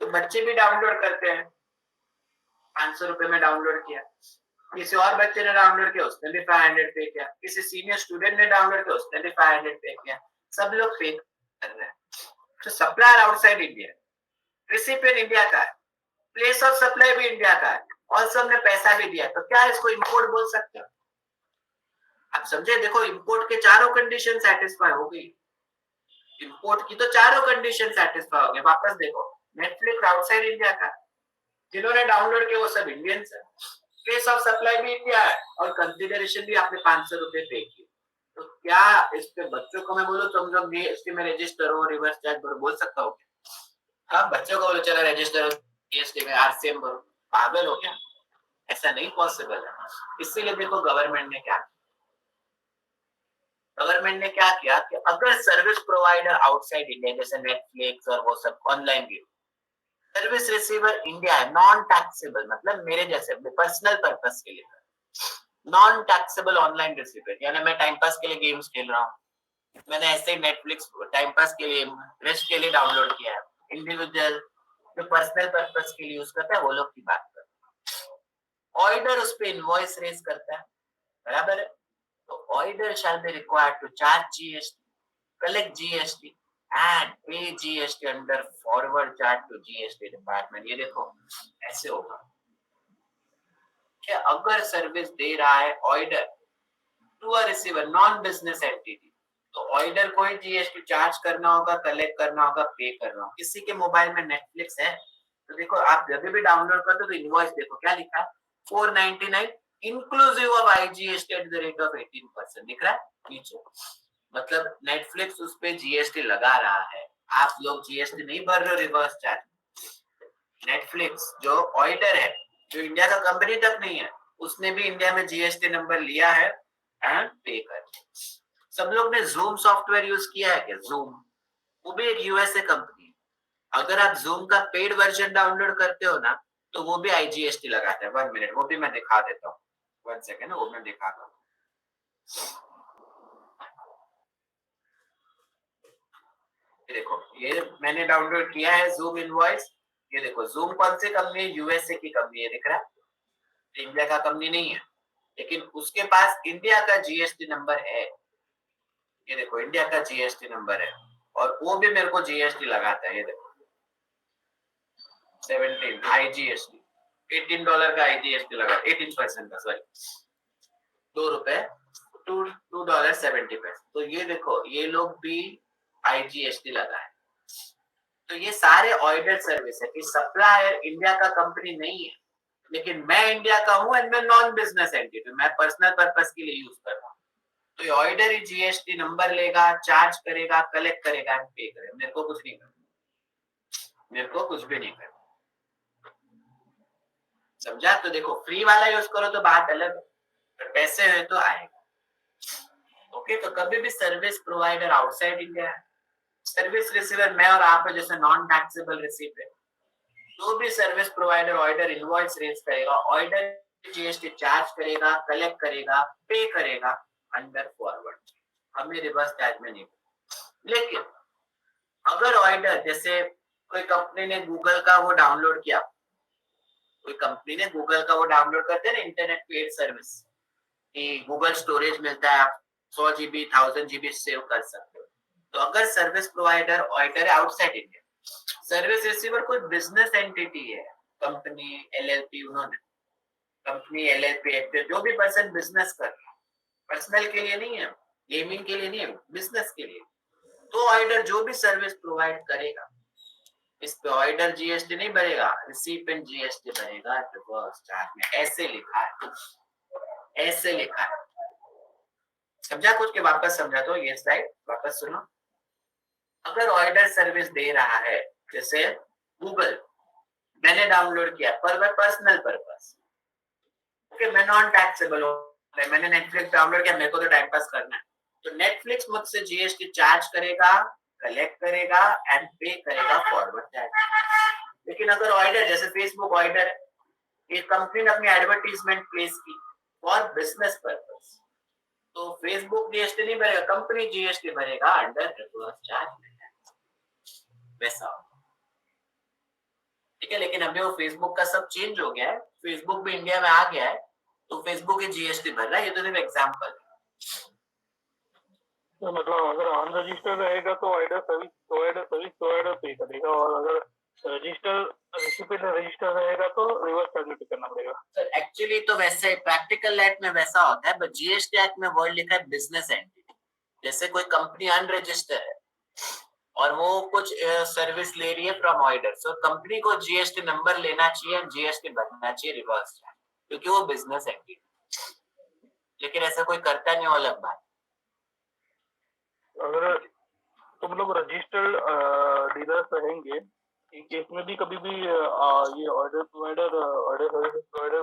तो बच्चे भी डाउनलोड करते हैं. 500 रुपए में डाउनलोड किया, किसी और बच्चे ने डाउनलोड किया, उसने भी 500 पे किया, किसी सीनियर स्टूडेंट ने डाउनलोड किया, उसने भी 500 पे किया. सब लोग पे कर रहे हैं. तो supplier outside India, recipient India का है, प्लेस ऑफ सप्लाई भी इंडिया का है, और सबने पैसा भी दिया. तो क्या इसको इंपोर्ट बोल सकते हो? आप समझे. देखो, इंपोर्ट के चारों कंडीशन सेटिस्फाई हो गई. इंपोर्ट की तो चारों कंडीशन सेटिस्फाई हो गए. वापस देखो, नेटफ्लिक्स आउटसाइड इंडिया का, जिन्होंने डाउनलोड किया वो सब इंडियंस है, प्लेस ऑफ सप्लाई भी इंडिया है, और कंसिडरेशन भी आपने 500 रुपए पे किए. तो क्या इस पे बच्चों को मैं बोलूं तुम लोग जीएसटी में रजिस्टर हो, रिवर्स चार्ज भरो, बोल सकता हूँ? हाँ, बच्चों को बोलो चलो रजिस्टर हो जीएसटी में, आरसीएम भरो. पागल हो क्या? ऐसा नहीं पॉसिबल है. इसीलिए देखो गवर्नमेंट ने क्या किया कि अगर सर्विस प्रोवाइडर आउटसाइड इंडिया, जैसे नेटफ्लिक्स और वो सब online game, service receiver India है, नॉन टैक्सेबल, मतलब मेरे जैसे पर्सनल पर्पस के लिए, नॉन टैक्सेबल ऑनलाइन रिसीवर. यानी मैं टाइम पास के लिए गेम्स खेल रहा हूँ, मैंने ऐसे ही नेटफ्लिक्स टाइम पास के लिए, रेस्ट के लिए डाउनलोड किया है. इंडिविजुअल जो पर्सनल पर्पस के लिए यूज करता है वो लोग की बात कर. ऑर्डर उस पे इनवॉइस रेज करता है, बराबर है. तो OIDAR shall be required to charge GST, collect GST and pay GST under forward charge to GST department. ये देखो ऐसे होगा कि अगर सर्विस दे रहा है OIDAR to a receiver non business entity, तो ऑर्डर को ही जीएसटी चार्ज करना होगा, कलेक्ट करना होगा, पे करना होगा. किसी के मोबाइल में नेटफ्लिक्स है तो देखो, आप जब भी डाउनलोड करते हो तो इनवॉइस देखो क्या लिखा है, 499 inclusive of IGST at the rate of 18% दिख रहा है नीचे. मतलब नेटफ्लिक्स उस पे जीएसटी लगा रहा है, आप लोग जीएसटी नहीं भर रहे हो, रिवर्स चार्ज. नेटफ्लिक्स जो ऑर्डर है, जो इंडिया का कंपनी तक नहीं है, उसने भी इंडिया में जीएसटी नंबर लिया है एंड पे कर. सब लोग ने जूम सॉफ्टवेयर यूज किया है क्या? जूम, वो भी एक यूएसए कंपनी है. अगर आप जूम का पेड वर्जन डाउनलोड करते हो ना, तो वो भी आईजीएसटी लगाता है. 1 मिनट, वो भी मैं दिखा देता हूँ. 1 सेकेंड, वो मैं दिखाता हूँ. देखो, ये मैंने डाउनलोड किया है जूम इनवॉइस. ये देखो, जूम कौन सी कंपनी है? यूएसए की कंपनी है, दिख रहा है. इंडिया का कंपनी नहीं है, लेकिन उसके पास इंडिया का जीएसटी नंबर है। ये देखो इंडिया का जीएसटी नंबर है, और वो भी मेरे को जीएसटी लगाता है। ये देखो 17 आईजीएसटी, $18 का आईजीएसटी लगा, 18% का, सॉरी, ₹2, $2.70। तो ये देखो ये लोग भी आईजीएसटी लगा है। तो ये सारे ऑडिट सर्विस है कि सप्लायर इंडिया का कंपनी नहीं है, लेकिन मैं इंडिया का हूं एंड मैं नॉन बिजनेस एंटिटी, मैं पर्सनल पर्पस के लिए यूज कर रहा हूँ। तो ये ऑर्डर ही जीएसटी नंबर लेगा, चार्ज करेगा, कलेक्ट करेगा एंड पे करेगा। मेरे को कुछ नहीं करना, मेरे को कुछ भी नहीं करना। समझा? तो देखो फ्री वाला यूज करो तो बात अलग है, पर पैसे है तो आएगा। ओके, तो कभी भी सर्विस प्रोवाइडर आउटसाइड इंडिया है, सर्विस रिसीवर मैं और आप है, जैसे नॉन टैक्सेबल रिसीप्ट है। जो भी service provider OIDAR invoice raise करेगा, ऑर्डर जीएसटी चार्ज करेगा, कलेक्ट करेगा, पे करेगा अंडर फॉरवर्ड, हमें रिवर्स चार्ज में नहीं। लेकिन अगर ऑर्डर, जैसे कोई कंपनी ने गूगल का वो डाउनलोड किया, कोई कंपनी ने गूगल का वो डाउनलोड करते हैं ना इंटरनेट पेड सर्विस, कि गूगल स्टोरेज मिलता है, आप 100 GB 1000 GB सेव कर सकते हो। तो अगर सर्विस प्रोवाइडर ऑर्डर है आउटसाइड इंडिया, सर्विस रिसीवर कोई बिजनेस एंटिटी है, कंपनी एलएलपी, उन्होंने कंपनी एलएलपी एक्ट, जो भी पर्सन बिजनेस कर रहा है, पर्सनल के लिए नहीं है, गेमिंग के लिए नहीं है, बिजनेस के लिए, तो ऑर्डर जो भी सर्विस प्रोवाइड करेगा, इस पे ऑर्डर जीएसटी नहीं भरेगा, रिसिपेंट जीएसटी भरेगा रिवर्स चार्ज में। ऐसे लिखा है, ऐसे लिखा है। समझा कुछ के वापस समझा दो, ये स्लाइड वापस सुनो। अगर ऑर्डर सर्विस दे रहा है, जैसे गूगल मैंने डाउनलोड किया पर मैं पर्सनल पर्पस, ओके, मैं नॉन टैक्सेबल हूँ, मैंने नेटफ्लिक्स डाउनलोड किया, मेरे को तो टाइम पास करना है, तो नेटफ्लिक्स मुझसे जीएसटी चार्ज करेगा, कलेक्ट करेगा एंड पे करेगा फॉरवर्ड चार्ज। लेकिन अगर ऑर्डर, जैसे फेसबुक ऑर्डर है, एक कंपनी ने अपनी एडवर्टीजमेंट प्लेस की फॉर बिजनेस पर्पस, तो फेसबुक जीएसटी नहीं भरेगा, कंपनी जीएसटी भरेगा अंडर रिवर्स चार्ज। वैसा, ठीक है। लेकिन अभी वो फेसबुक का सब चेंज हो गया है, फेसबुक भी इंडिया में आ गया है, तो फेसबुक ही जीएसटी भर रहा है। ये तो सिर्फ एग्जांपल है। तो मतलब अगर अनरजिस्टर्ड रहेगा तो ऑर्डर सर्विस प्रोवाइडर पे करेगा, और अगर रजिस्टर रिसिपेंट रजिस्टर रहेगा तो रिवर्स चार्ज पे करना पड़ेगा। सर एक्चुअली तो वैसे प्रैक्टिकल एक्ट में वैसा होता है, बट जीएसटी एक्ट में वर्ड लिखा है बिजनेस एंटिटी। जैसे कोई कंपनी अनरजिस्टर्ड है और वो कुछ सर्विस ले रही है फ्रॉम ऑर्डर, सो कंपनी को जीएसटी नंबर लेना चाहिए, जीएसटी भरना चाहिए रिवर्स चार्ज, क्योंकि वो बिजनेस एंटिटी। लेकिन ऐसा कोई करता नहीं, वो अलग बात। अगर तो मतलब रजिस्टर्ड डीलर्स रहेंगे, इन केस में भी कभी भी ये order provider order service provider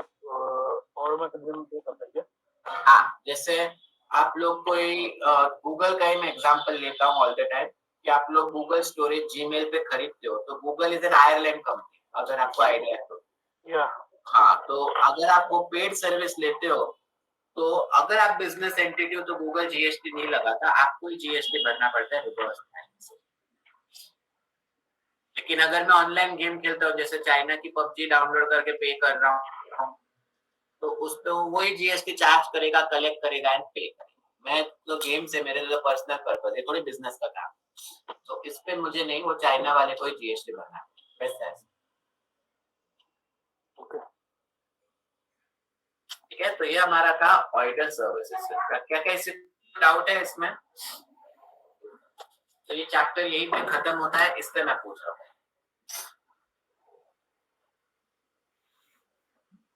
और में कंज्यूम कर सकते हैं। हाँ, जैसे आप लोग कोई गूगल का ही मैं एग्जांपल लेता हूँ ऑल द टाइम, कि आप लोग गूगल स्टोरेज जीमेल पे खरीदते हो, तो Google is an Ireland company, अगर आपको आइडिया है तो। या हाँ, तो अगर आप वो पेड सर्विस लेते हो, तो अगर आप बिजनेस एंटिटी हो तो गूगल जीएसटी नहीं लगाता, आपको ही जीएसटी भरना पड़ता है रिवर्स। लेकिन अगर मैं ऑनलाइन गेम खेलता हूँ, जैसे चाइना की पबजी डाउनलोड करके पे कर रहा हूँ, तो उस पे वही जीएसटी चार्ज करेगा, कलेक्ट करेगा एंड पे करेगा। मैं तो गेम से, मेरे तो पर्सनल पर्पस है, थोड़ी बिजनेस का काम, तो इस पे मुझे नहीं, वो चाइना वाले को ही जीएसटी भरना है, वैसा है। ओके, ठीक है, तो ये हमारा था ऑर्डर सर्विसेज। क्या क्या इससे डाउट है इसमें? तो ये चैप्टर यही पे खत्म होता है, इस पे मैं पूछ रहा हूँ।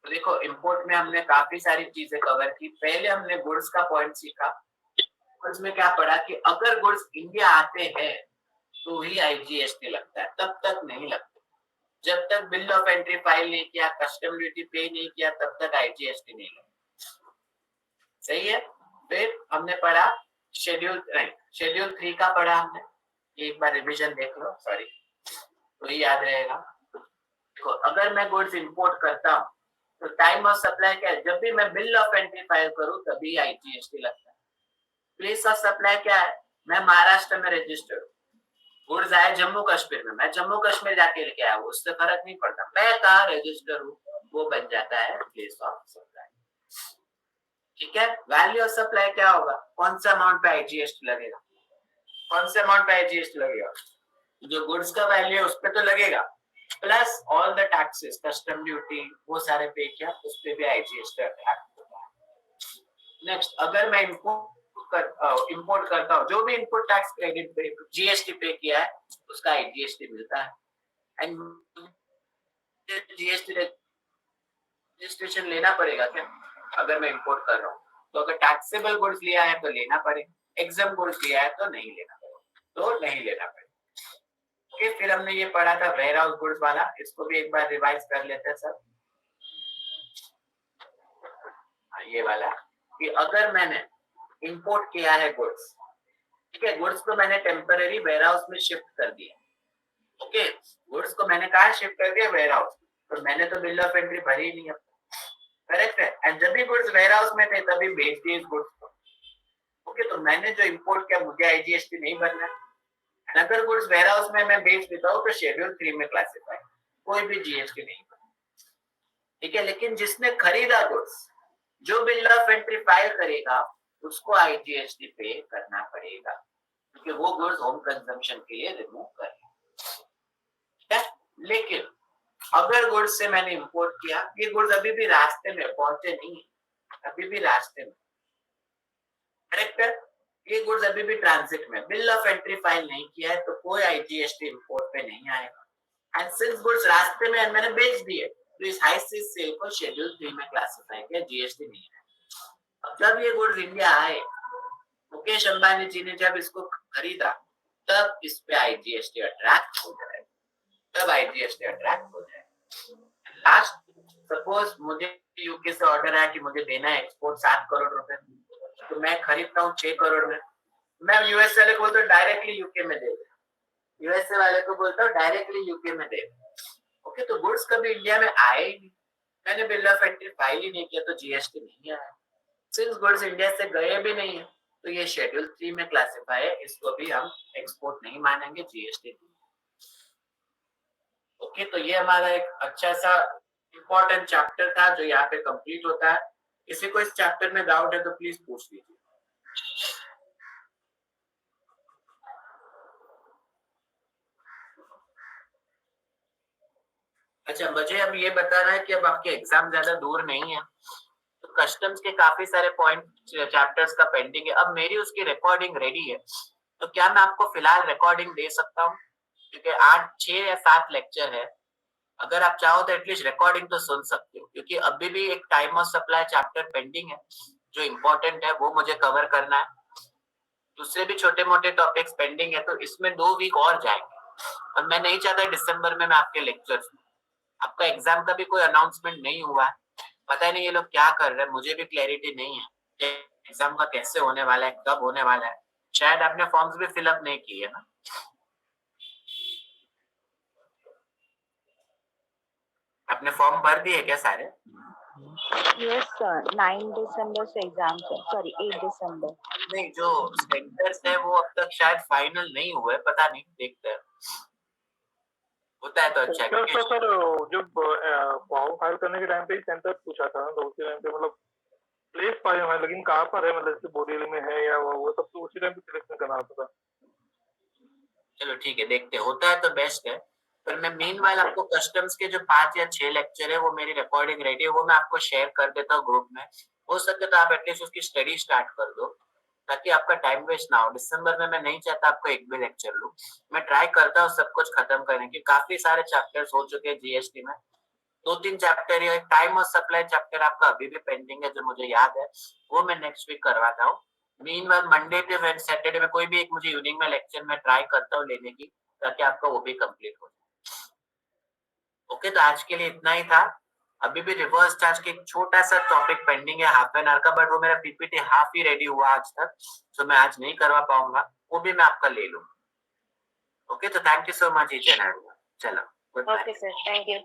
तो देखो इंपोर्ट में हमने काफी सारी चीजें कवर की। पहले हमने गुड्स का पॉइंट सीखा, गुड्स में क्या पढ़ा कि अगर गुड्स इंडिया आते हैं तो ही आईजीएसटी लगता है, तब तक नहीं लगता। जब तक बिल ऑफ एंट्री फाइल नहीं किया, कस्टम ड्यूटी पे नहीं किया, तब तक आईजीएसटी नहीं लगता। सही है। फिर हमने पढ़ा शेड्यूल 3 का पढ़ा हमने, एक बार रिवीजन देख लो, सॉरी, तो ही याद रहेगा। तो अगर मैं गुड्स इंपोर्ट करता हूँ तो टाइम ऑफ सप्लाई क्या है? जब भी मैं बिल ऑफ एंट्री फाइल करूँ तभी आईजीएसटी लगता है। प्लेस ऑफ सप्लाई क्या है? मैं महाराष्ट्र में रजिस्टर्ड हूँ, गुड्स आए जम्मू कश्मीर में, मैं जम्मू कश्मीर जाके लेके आया हूँ, उससे फर्क नहीं पड़ता मैं कहाँ रजिस्टर हूँ, वो बन जाता है प्लेस ऑफ सप्लाई। ठीक है, वैल्यू ऑफ सप्लाई क्या होगा, कौन सा अमाउंट पे आईजीएसटी लगेगा, कौन से अमाउंट पे आईजीएसटी लगेगा, जो गुड्स का वैल्यू है उस पे तो लगेगा, plus all the taxes, custom duty, वो सारे पे किया, उस पे भी आईजीएसटी अट्रैक्ट होता है। नेक्स्ट, अगर मैं इंपोर्ट करता हूँ, जो भी इनपुट टैक्स क्रेडिट पे जीएसटी पे किया है उसका आईजीएसटी मिलता है। एंड जीएसटी रजिस्ट्रेशन लेना पड़ेगा क्या, अगर मैं इंपोर्ट कर रहा हूँ तो अगर टैक्सेबल गुड्स लिया है तो लेना पड़ेगा, एग्जाम गुड्स लिया है तो नहीं लेना पड़ेगा। ओके, फिर हमने ये पढ़ा था वेयर हाउस गुड्स वाला, इसको भी एक बार रिवाइज कर लेते हैं सर। ये वाला कि अगर मैंने इंपोर्ट किया है गुड्स, ठीक है, गुड्स को मैंने टेम्पररी वेयर हाउस में शिफ्ट कर दिया, ओके, गुड्स को मैंने कहा शिफ्ट कर दिया वेयर हाउस, तो मैंने तो बिल ऑफ एंट्री भरी ही नहीं है, करेक्ट है, एंड जब भी गुड्स वेयर हाउस में थे तभी बेच दिए इस गुड्स को, ओके, तो मैंने जो इंपोर्ट किया मुझे आईजीएसटी नहीं भरना है। अगर गुड्स वेयर हाउस में मैं बेच देता हूँ तो शेड्यूल 3 में क्लासिफाई, कोई भी जीएसटी नहीं, ठीक है, लेकिन जिसने खरीदा गुड्स, जो बिल ऑफ एंट्री फाइल करेगा उसको आईजीएसटी पे करना पड़ेगा, क्योंकि वो गुड्स होम कंजम्पशन के लिए रिमूव कर, लेकिन अगर गुड्स से मैंने इंपोर्ट किया, ये गुड्स अभी भी रास्ते में पहुंचे नहीं है, अभी भी रास्ते में, करेक्ट है, ये गुड्स अभी भी ट्रांजिट में, बिल ऑफ एंट्री फाइल नहीं किया है तो कोई आईजीएसटी इंपोर्ट पे नहीं आएगा। एंड सिंस गुड्स रास्ते में मैंने बेच दिए तो इस हाई सीज सेल को शेड्यूल 3 में क्लासिफाई किया, जीएसटी नहीं है। अब जब ये गुड्स इंडिया आए, मुकेश अंबानी जी ने जब इसको खरीदा तब इस पे आईजीएसटी अट्रैक्ट हो जाए, लास्ट सपोज मुझे यूके से ऑर्डर आया कि मुझे देना है एक्सपोर्ट 7 करोड़ रुपए, तो मैं खरीदता हूँ 6 करोड़ में, मैं यूएस वाले को बोलता हूँ डायरेक्टली यूके में दे, यूएसए वाले को बोलता हूँ डायरेक्टली यूके में दे, ओके, तो गुड्स कभी इंडिया में आए ही नहीं, मैंने बिल ऑफ एंट्री फाइल ही नहीं किया तो जीएसटी नहीं आया। सिंस गुड्स इंडिया से गए भी नहीं है तो ये शेड्यूल 3 में क्लासिफाई है, इसको भी हम एक्सपोर्ट नहीं मानेंगे, जीएसटी नहीं। ओके, तो ये हमारा एक अच्छा सा इंपॉर्टेंट चैप्टर था जो यहाँ पे कंप्लीट होता है। किसी को इस चैप्टर में डाउट है तो प्लीज पूछ लीजिए। अच्छा, मुझे अब ये बताना है कि अब आपके एग्जाम ज्यादा दूर नहीं है, तो कस्टम्स के काफी सारे पॉइंट चैप्टर्स का पेंडिंग है, अब मेरी उसकी रिकॉर्डिंग रेडी है, तो क्या मैं आपको फिलहाल रिकॉर्डिंग दे सकता हूँ, क्योंकि 8, 6 या 7 लेक्चर है, अगर आप चाहो तो एटलीस्ट रिकॉर्डिंग तो सुन सकते हो, क्योंकि अभी भी एक time of supply chapter pending है जो इम्पोर्टेंट है, वो मुझे कवर करना है, दूसरे भी छोटे मोटे टॉपिक्स पेंडिंग है, तो इसमें 2 वीक और जाएंगे, और मैं नहीं चाहता दिसंबर में मैं आपके लेक्चर्स, आपका एग्जाम का भी कोई अनाउंसमेंट नहीं हुआ है, पता नहीं ये लोग क्या कर रहे हैं, मुझे भी क्लैरिटी नहीं है एग्जाम का कैसे होने वाला है, कब होने वाला है, शायद आपने फॉर्म्स भी फिलअप नहीं किए ना। आपने फॉर्म भर दिए क्या सारे? Yes, sir. 9 December से एग्जाम है, सॉरी 8 दिसंबर। नहीं, जो सेंटर्स है वो अब तक शायद फाइनल नहीं हुए, पता नहीं, देखते हैं, होता है तो अच्छा है। सर जब फॉर्म फाइल करने के टाइम पे ही सेंटर पूछा था तो उसी टाइम पे मतलब प्लेस पाए हुए हैं, लेकिन कहाँ पर है, मतलब जैसे बोरीवली में है या वो सब तो उसी टाइम पे सिलेक्शन करना होता था। चलो ठीक है, देखते, होता है तो बेस्ट है, पर मैं मीनवाइल आपको कस्टम्स के जो 5 या 6 लेक्चर है वो मेरी रिकॉर्डिंग रेडी है, वो मैं आपको शेयर कर देता हूँ ग्रुप में, हो सके तो आप एटलीस्ट उसकी स्टडी स्टार्ट कर दो ताकि आपका टाइम वेस्ट ना हो। दिसंबर में मैं नहीं चाहता आपको एक भी लेक्चर लूं, मैं ट्राई करता हूँ सब कुछ खत्म करने की, काफी सारे चैप्टर्स हो चुके हैं जीएसटी में, 2-3 चैप्टर या टाइम और सप्लाई चैप्टर आपका अभी भी पेंडिंग है जो मुझे याद है, वो मैं नेक्स्ट वीक करवाता हूँ। मीनवाइल मंडे टू सैटरडे में कोई भी एक मुझे इवनिंग में लेक्चर में ट्राई करता हूँ लेने की, ताकि आपका वो भी कंप्लीट हो जाए। ओके, तो आज के लिए इतना ही था, अभी भी रिवर्स चार्ज के एक छोटा सा टॉपिक पेंडिंग है हाफ एन आवर का, बट वो मेरा पीपीटी हाफ ही रेडी हुआ आज तक, तो मैं आज नहीं करवा पाऊंगा, वो भी मैं आपका ले लूंगा। ओके, तो thank you so much each and everyone, चलो good bye. Okay, sir. Thank you.